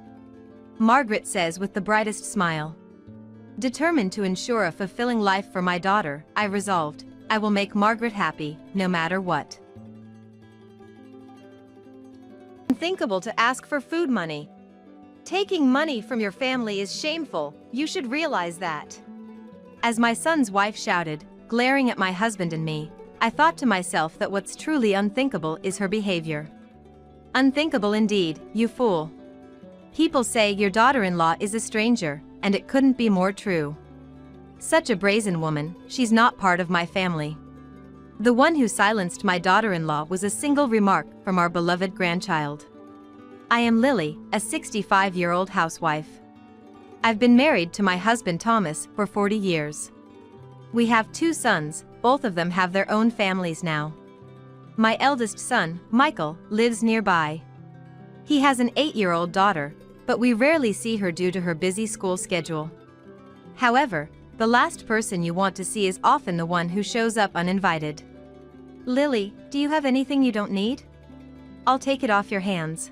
Margaret says with the brightest smile. Determined to ensure a fulfilling life for my daughter, I resolved, I will make Margaret happy, no matter what. Unthinkable to ask for food money. Taking money from your family is shameful, you should realize that. As my son's wife shouted, glaring at my husband and me, I thought to myself that what's truly unthinkable is her behavior. Unthinkable indeed, you fool. People say your daughter-in-law is a stranger, and it couldn't be more true. Such a brazen woman, she's not part of my family. The one who silenced my daughter-in-law was a single remark from our beloved grandchild. I am Lily, a 65-year-old housewife. I've been married to my husband Thomas for 40 years. We have 2 sons, both of them have their own families now. My eldest son, Michael, lives nearby. He has an 8-year-old daughter, but we rarely see her due to her busy school schedule. However, the last person you want to see is often the one who shows up uninvited. Lily, do you have anything you don't need? I'll take it off your hands.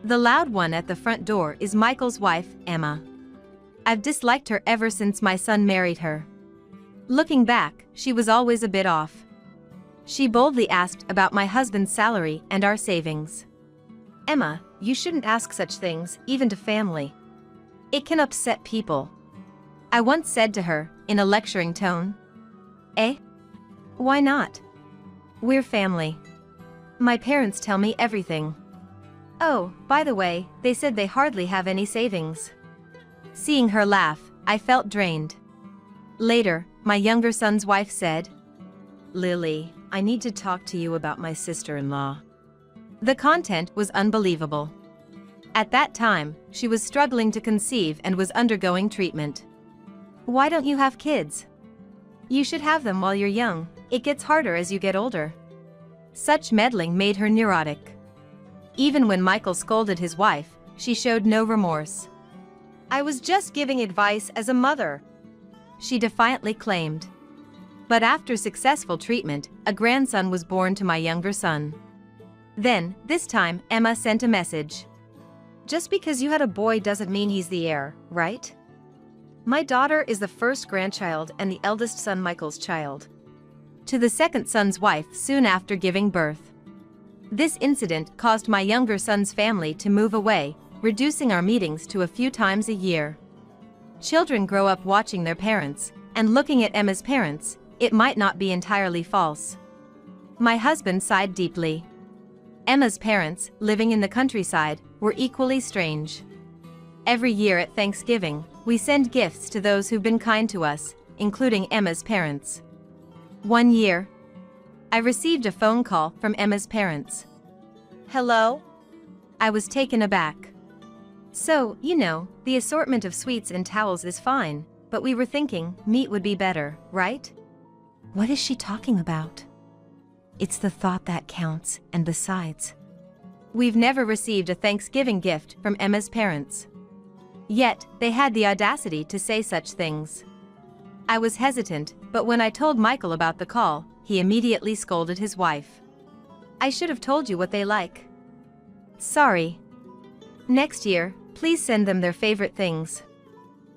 The loud one at the front door is Michael's wife, Emma. I've disliked her ever since my son married her. Looking back, she was always a bit off. She boldly asked about my husband's salary and our savings. Emma, you shouldn't ask such things, even to family. It can upset people. I once said to her, in a lecturing tone. Eh? Why not? We're family. My parents tell me everything. Oh, by the way, they said they hardly have any savings. Seeing her laugh, I felt drained. Later, my younger son's wife said, Lily, I need to talk to you about my sister-in-law. The content was unbelievable. At that time, she was struggling to conceive and was undergoing treatment. Why don't you have kids? You should have them while you're young, it gets harder as you get older. Such meddling made her neurotic. Even when Michael scolded his wife, she showed no remorse. I was just giving advice as a mother, she defiantly claimed. But after successful treatment, a grandson was born to my younger son. Then, this time, Emma sent a message. Just because you had a boy doesn't mean he's the heir, right? My daughter is the first grandchild and the eldest son Michael's child. To the second son's wife soon after giving birth. This incident caused my younger son's family to move away, reducing our meetings to a few times a year. Children grow up watching their parents, and looking at Emma's parents, it might not be entirely false. My husband sighed deeply. Emma's parents, living in the countryside, were equally strange. Every year at Thanksgiving, we send gifts to those who've been kind to us, including Emma's parents. One year, I received a phone call from Emma's parents. Hello? I was taken aback. So, you know, the assortment of sweets and towels is fine, but we were thinking meat would be better, right? What is she talking about? It's the thought that counts, and besides, we've never received a Thanksgiving gift from Emma's parents. Yet, they had the audacity to say such things. I was hesitant, but when I told Michael about the call, he immediately scolded his wife. I should have told you what they like. Sorry. Next year, please send them their favorite things.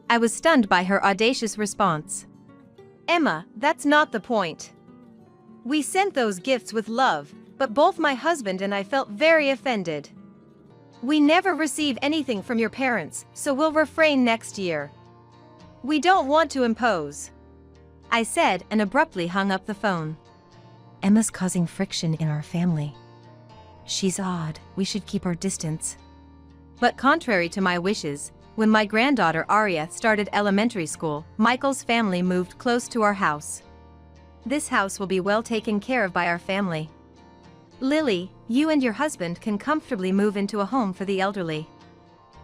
I was stunned by her audacious response. Emma, that's not the point. We sent those gifts with love, but both my husband and I felt very offended. We never receive anything from your parents, so we'll refrain next year. We don't want to impose, I said and abruptly hung up the phone. Emma's causing friction in our family. She's odd, we should keep our distance. But contrary to my wishes, when my granddaughter Aria started elementary school, Michael's family moved close to our house. This house will be well taken care of by our family. Lily, you and your husband can comfortably move into a home for the elderly.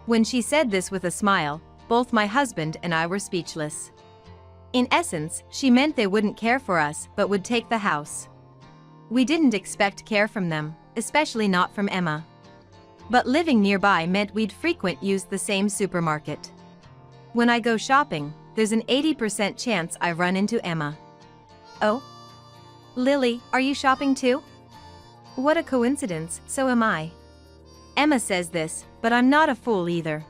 When she said this with a smile, both my husband and I were speechless. In essence, she meant they wouldn't care for us but would take the house. We didn't expect care from them, especially not from Emma. But living nearby meant we'd frequent use the same supermarket. When I go shopping, there's an 80% chance I run into Emma. Oh? Lily, are you shopping too? What a coincidence, so am I. Emma says this, but I'm not a fool either.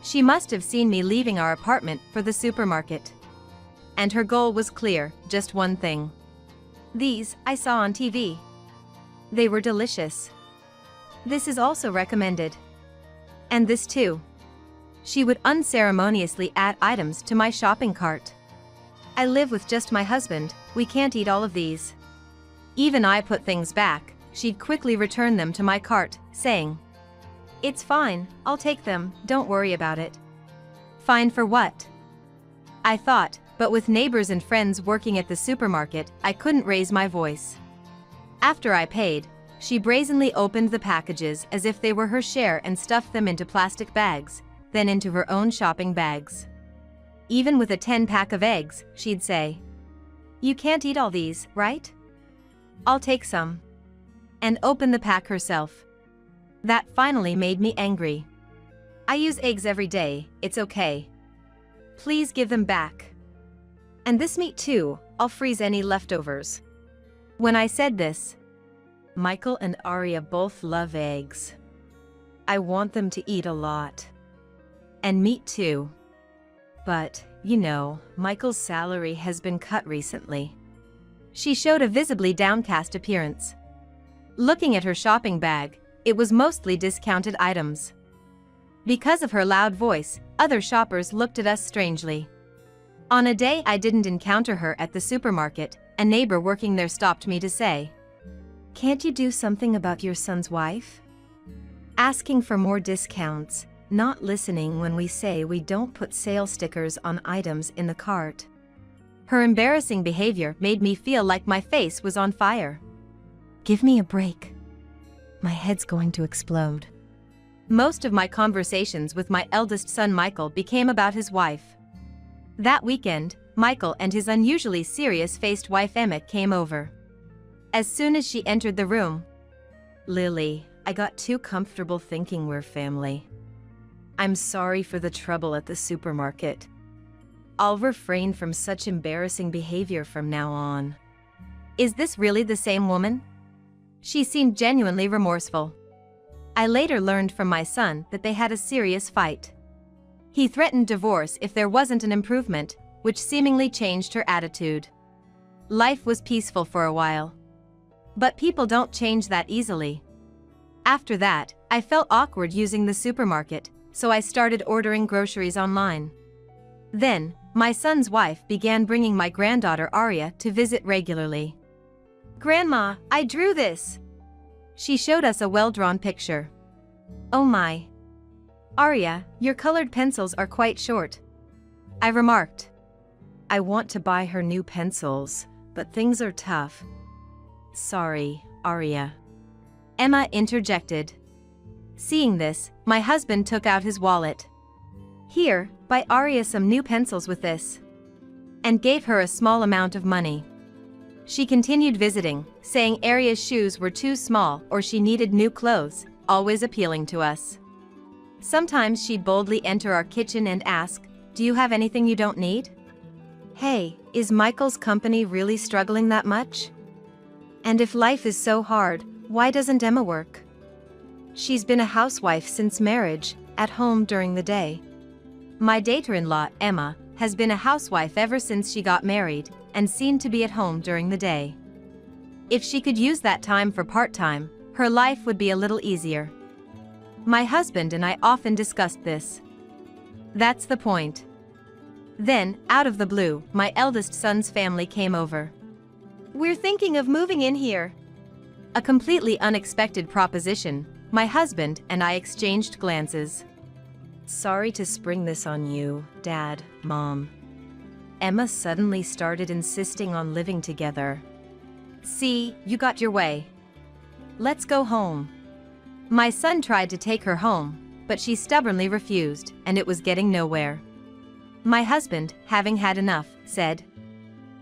She must have seen me leaving our apartment for the supermarket. And her goal was clear, just one thing. These, I saw on TV. They were delicious. This is also recommended. And this too. She would unceremoniously add items to my shopping cart. I live with just my husband, we can't eat all of these. Even I put things back, she'd quickly return them to my cart, saying, "It's fine, I'll take them, don't worry about it." Fine for what? I thought, but with neighbors and friends working at the supermarket, I couldn't raise my voice. After I paid, she brazenly opened the packages as if they were her share and stuffed them into plastic bags, then into her own shopping bags. Even with a 10-pack of eggs, she'd say, "You can't eat all these, right? I'll take some." And open the pack herself. That finally made me angry. I use eggs every day, it's okay. Please give them back. And this meat too, I'll freeze any leftovers. When I said this, Michael and Aria both love eggs. I want them to eat a lot. And meat too. But, you know, Michael's salary has been cut recently. She showed a visibly downcast appearance. Looking at her shopping bag, it was mostly discounted items. Because of her loud voice, other shoppers looked at us strangely. On a day I didn't encounter her at the supermarket, a neighbor working there stopped me to say, "Can't you do something about your son's wife? Asking for more discounts, not listening when we say we don't put sale stickers on items in the cart." Her embarrassing behavior made me feel like my face was on fire. Give me a break. My head's going to explode. Most of my conversations with my eldest son Michael became about his wife. That weekend, Michael and his unusually serious-faced wife Emma came over. As soon as she entered the room, "Lily, I got too comfortable thinking we're family. I'm sorry for the trouble at the supermarket. I'll refrain from such embarrassing behavior from now on." Is this really the same woman? She seemed genuinely remorseful. I later learned from my son that they had a serious fight. He threatened divorce if there wasn't an improvement, which seemingly changed her attitude. Life was peaceful for a while. But people don't change that easily. After that, I felt awkward using the supermarket, so I started ordering groceries online. Then, my son's wife began bringing my granddaughter Aria to visit regularly. "Grandma, I drew this." She showed us a well-drawn picture. "Oh my. Aria, your colored pencils are quite short," I remarked. "I want to buy her new pencils, but things are tough." "Sorry, Aria," Emma interjected. Seeing this, my husband took out his wallet. "Here, buy Aria some new pencils with this," and gave her a small amount of money. She continued visiting, saying Aria's shoes were too small or she needed new clothes, always appealing to us. Sometimes she'd boldly enter our kitchen and ask, "Do you have anything you don't need?" Hey, is Michael's company really struggling that much? And if life is so hard, why doesn't Emma work? She's been a housewife since marriage, at home during the day. My daughter-in-law, Emma, has been a housewife ever since she got married, and seemed to be at home during the day. If she could use that time for part-time, her life would be a little easier. My husband and I often discussed this. That's the point. Then, out of the blue, my eldest son's family came over. We're thinking of moving in here. A completely unexpected proposition. My husband and I exchanged glances. Sorry to spring this on you, Dad, Mom. Emma suddenly started insisting on living together. See, you got your way. Let's go home. My son tried to take her home, but she stubbornly refused, and it was getting nowhere. My husband, having had enough, said,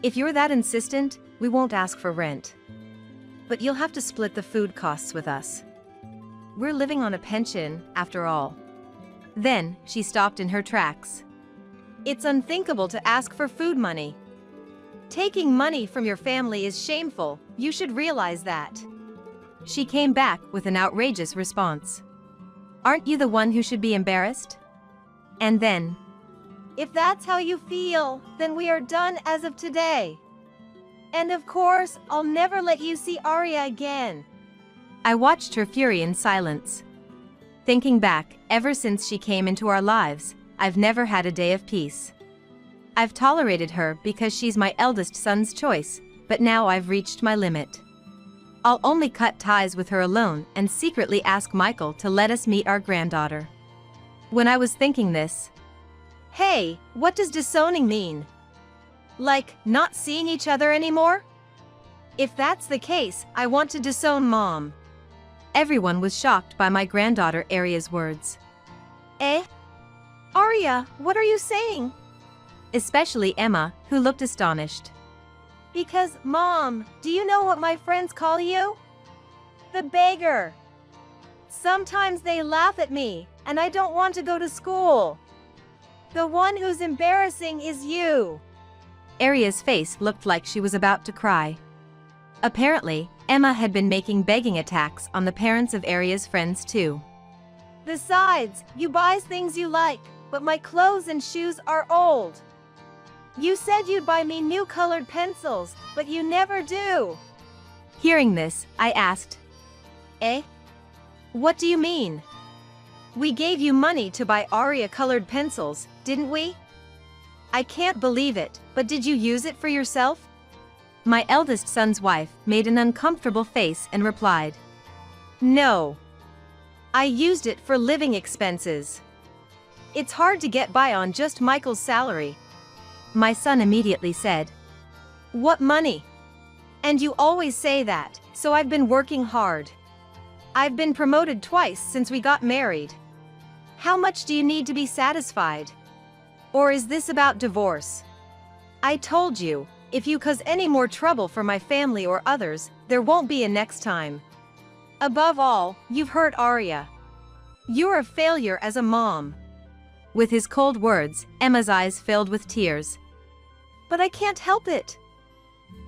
If you're that insistent, we won't ask for rent. But you'll have to split the food costs with us. We're living on a pension, after all. Then, she stopped in her tracks. It's unthinkable to ask for food money. Taking money from your family is shameful, you should realize that. She came back with an outrageous response. Aren't you the one who should be embarrassed? And then, if that's how you feel, then we are done as of today. And of course, I'll never let you see Arya again. I watched her fury in silence. Thinking back, ever since she came into our lives, I've never had a day of peace. I've tolerated her because she's my eldest son's choice, but now I've reached my limit. I'll only cut ties with her alone and secretly ask Michael to let us meet our granddaughter. When I was thinking this, hey, what does disowning mean? Like, not seeing each other anymore? If that's the case, I want to disown Mom. Everyone was shocked by my granddaughter Arya's words. Eh? Arya, what are you saying? Especially Emma, who looked astonished. Because, Mom, do you know what my friends call you? The beggar. Sometimes they laugh at me, and I don't want to go to school. The one who's embarrassing is you. Arya's face looked like she was about to cry. Apparently, Emma had been making begging attacks on the parents of Arya's friends too. Besides, you buy things you like, but my clothes and shoes are old. You said you'd buy me new colored pencils, but you never do. Hearing this, I asked, Eh? What do you mean? We gave you money to buy Arya colored pencils, didn't we? I can't believe it, but did you use it for yourself? My eldest son's wife made an uncomfortable face and replied, No. I used it for living expenses. It's hard to get by on just Michael's salary. My son immediately said, What money? And you always say that, so I've been working hard. I've been promoted twice since we got married. How much do you need to be satisfied? Or is this about divorce? I told you, if you cause any more trouble for my family or others, there won't be a next time. Above all, you've hurt Arya. You're a failure as a mom. With his cold words, Emma's eyes filled with tears. But I can't help it.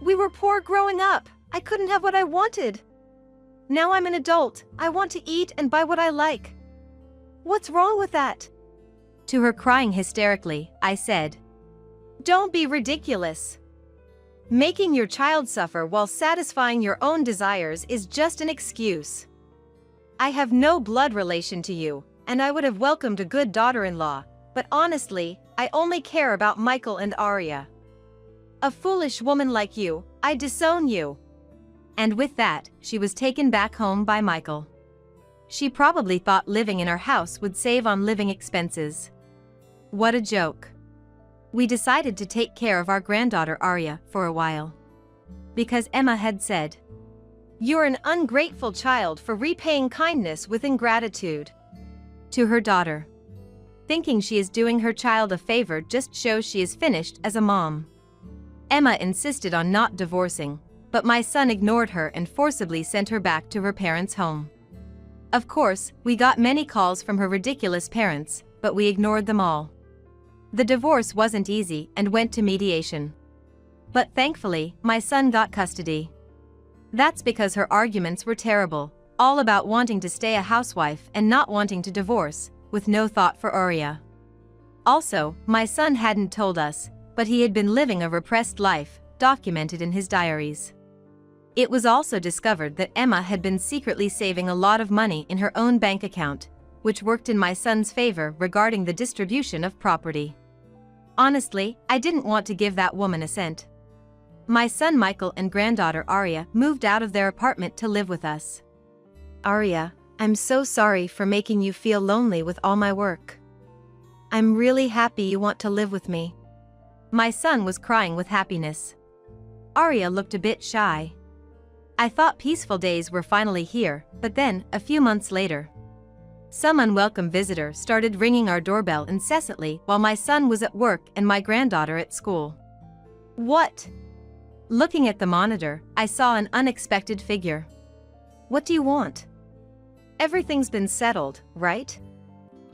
We were poor growing up. I couldn't have what I wanted. Now I'm an adult. I want to eat and buy what I like. What's wrong with that? To her crying hysterically, I said, Don't be ridiculous. Making your child suffer while satisfying your own desires is just an excuse. I have no blood relation to you, and I would have welcomed a good daughter-in-law, but honestly, I only care about Michael and Arya. A foolish woman like you, I disown you. And with that, she was taken back home by Michael. She probably thought living in our house would save on living expenses. What a joke. We decided to take care of our granddaughter Arya for a while. Because Emma had said, You're an ungrateful child for repaying kindness with ingratitude. To her daughter. Thinking she is doing her child a favor just shows she is finished as a mom. Emma insisted on not divorcing, but my son ignored her and forcibly sent her back to her parents' home. Of course, we got many calls from her ridiculous parents, but we ignored them all. The divorce wasn't easy and went to mediation. But thankfully, my son got custody. That's because her arguments were terrible, all about wanting to stay a housewife and not wanting to divorce, with no thought for Arya. Also, my son hadn't told us, but he had been living a repressed life, documented in his diaries. It was also discovered that Emma had been secretly saving a lot of money in her own bank account, which worked in my son's favor regarding the distribution of property. Honestly, I didn't want to give that woman a cent. my son Michael and granddaughter Arya moved out of their apartment to live with us. Arya, I'm so sorry for making you feel lonely with all my work. I'm really happy you want to live with me. My son was crying with happiness. Arya looked a bit shy. I thought peaceful days were finally here, but then, a few months later, some unwelcome visitor started ringing our doorbell incessantly while my son was at work and my granddaughter at school. What? Looking at the monitor, I saw an unexpected figure. What do you want? Everything's been settled, right?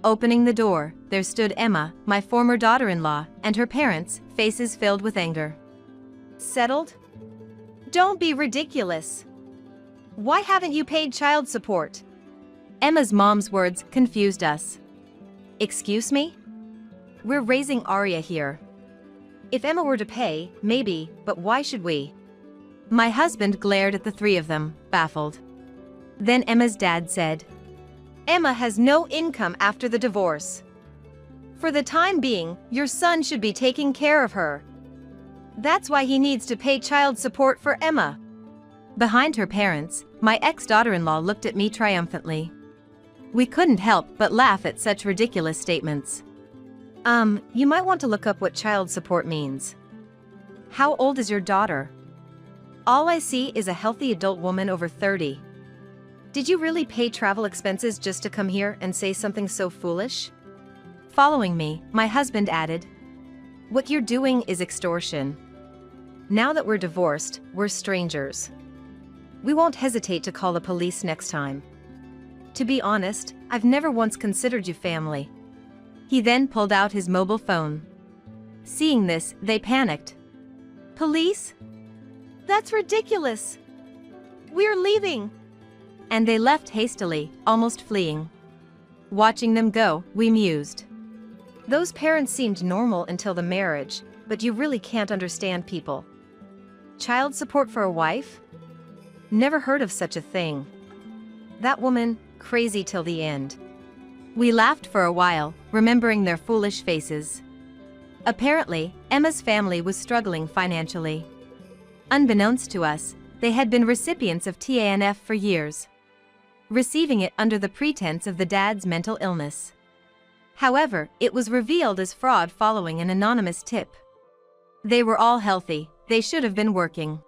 Opening the door, there stood Emma, my former daughter-in-law, and her parents, faces filled with anger. Settled? Don't be ridiculous. Why haven't you paid child support? Emma's mom's words confused us. Excuse me? We're raising Arya here. If Emma were to pay, maybe, but why should we? My husband glared at the three of them, baffled. Then Emma's dad said, Emma has no income after the divorce. For the time being, your son should be taking care of her. That's why he needs to pay child support for Emma. Behind her parents, my ex-daughter-in-law looked at me triumphantly. We couldn't help but laugh at such ridiculous statements. You might want to look up what child support means. How old is your daughter? All I see is a healthy adult woman over 30. Did you really pay travel expenses just to come here and say something so foolish? Following me, my husband added, What you're doing is extortion. Now that we're divorced, we're strangers. We won't hesitate to call the police next time. To be honest, I've never once considered you family. He then pulled out his mobile phone. Seeing this, they panicked. Police? That's ridiculous. We're leaving. And they left hastily, almost fleeing. Watching them go, we mused. Those parents seemed normal until the marriage, but you really can't understand people. Child support for a wife? Never heard of such a thing. That woman, crazy till the end. We laughed for a while, remembering their foolish faces. Apparently, Emma's family was struggling financially. Unbeknownst to us, they had been recipients of TANF for years, receiving it under the pretense of the dad's mental illness. However, it was revealed as fraud following an anonymous tip. They were all healthy, they should have been working.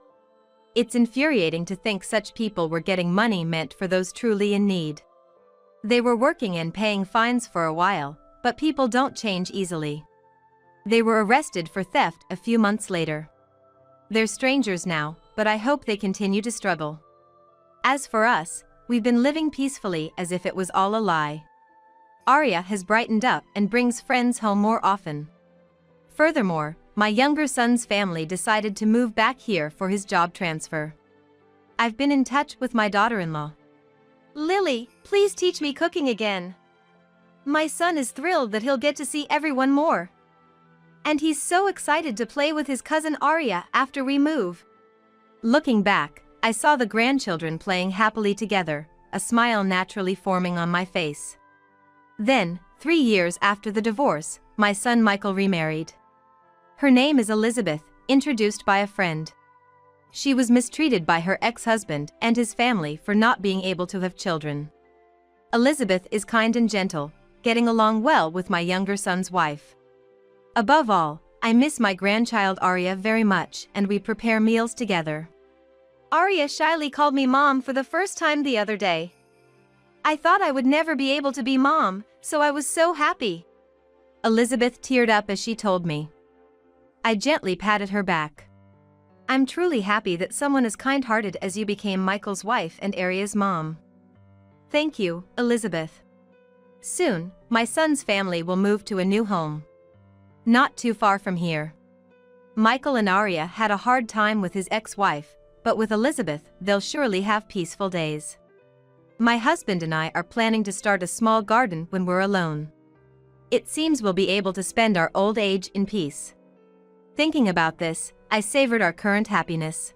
It's infuriating to think such people were getting money meant for those truly in need. They were working and paying fines for a while, but people don't change easily. They were arrested for theft a few months later. They're strangers now, but I hope they continue to struggle. As for us, we've been living peacefully as if it was all a lie. Arya has brightened up and brings friends home more often. Furthermore, my younger son's family decided to move back here for his job transfer. I've been in touch with my daughter-in-law. Lily, please teach me cooking again. My son is thrilled that he'll get to see everyone more. And he's so excited to play with his cousin Arya after we move. Looking back, I saw the grandchildren playing happily together, a smile naturally forming on my face. Then, 3 years after the divorce, my son Michael remarried. Her name is Elizabeth, introduced by a friend. She was mistreated by her ex-husband and his family for not being able to have children. Elizabeth is kind and gentle, getting along well with my younger son's wife. Above all, I miss my grandchild Arya very much, and we prepare meals together. Arya shyly called me mom for the first time the other day. I thought I would never be able to be mom, so I was so happy. Elizabeth teared up as she told me. I gently patted her back. I'm truly happy that someone as kind-hearted as you became Michael's wife and Arya's mom. Thank you, Elizabeth. Soon, my son's family will move to a new home. Not too far from here. Michael and Arya had a hard time with his ex-wife, but with Elizabeth, they'll surely have peaceful days. My husband and I are planning to start a small garden when we're alone. It seems we'll be able to spend our old age in peace. Thinking about this, I savored our current happiness.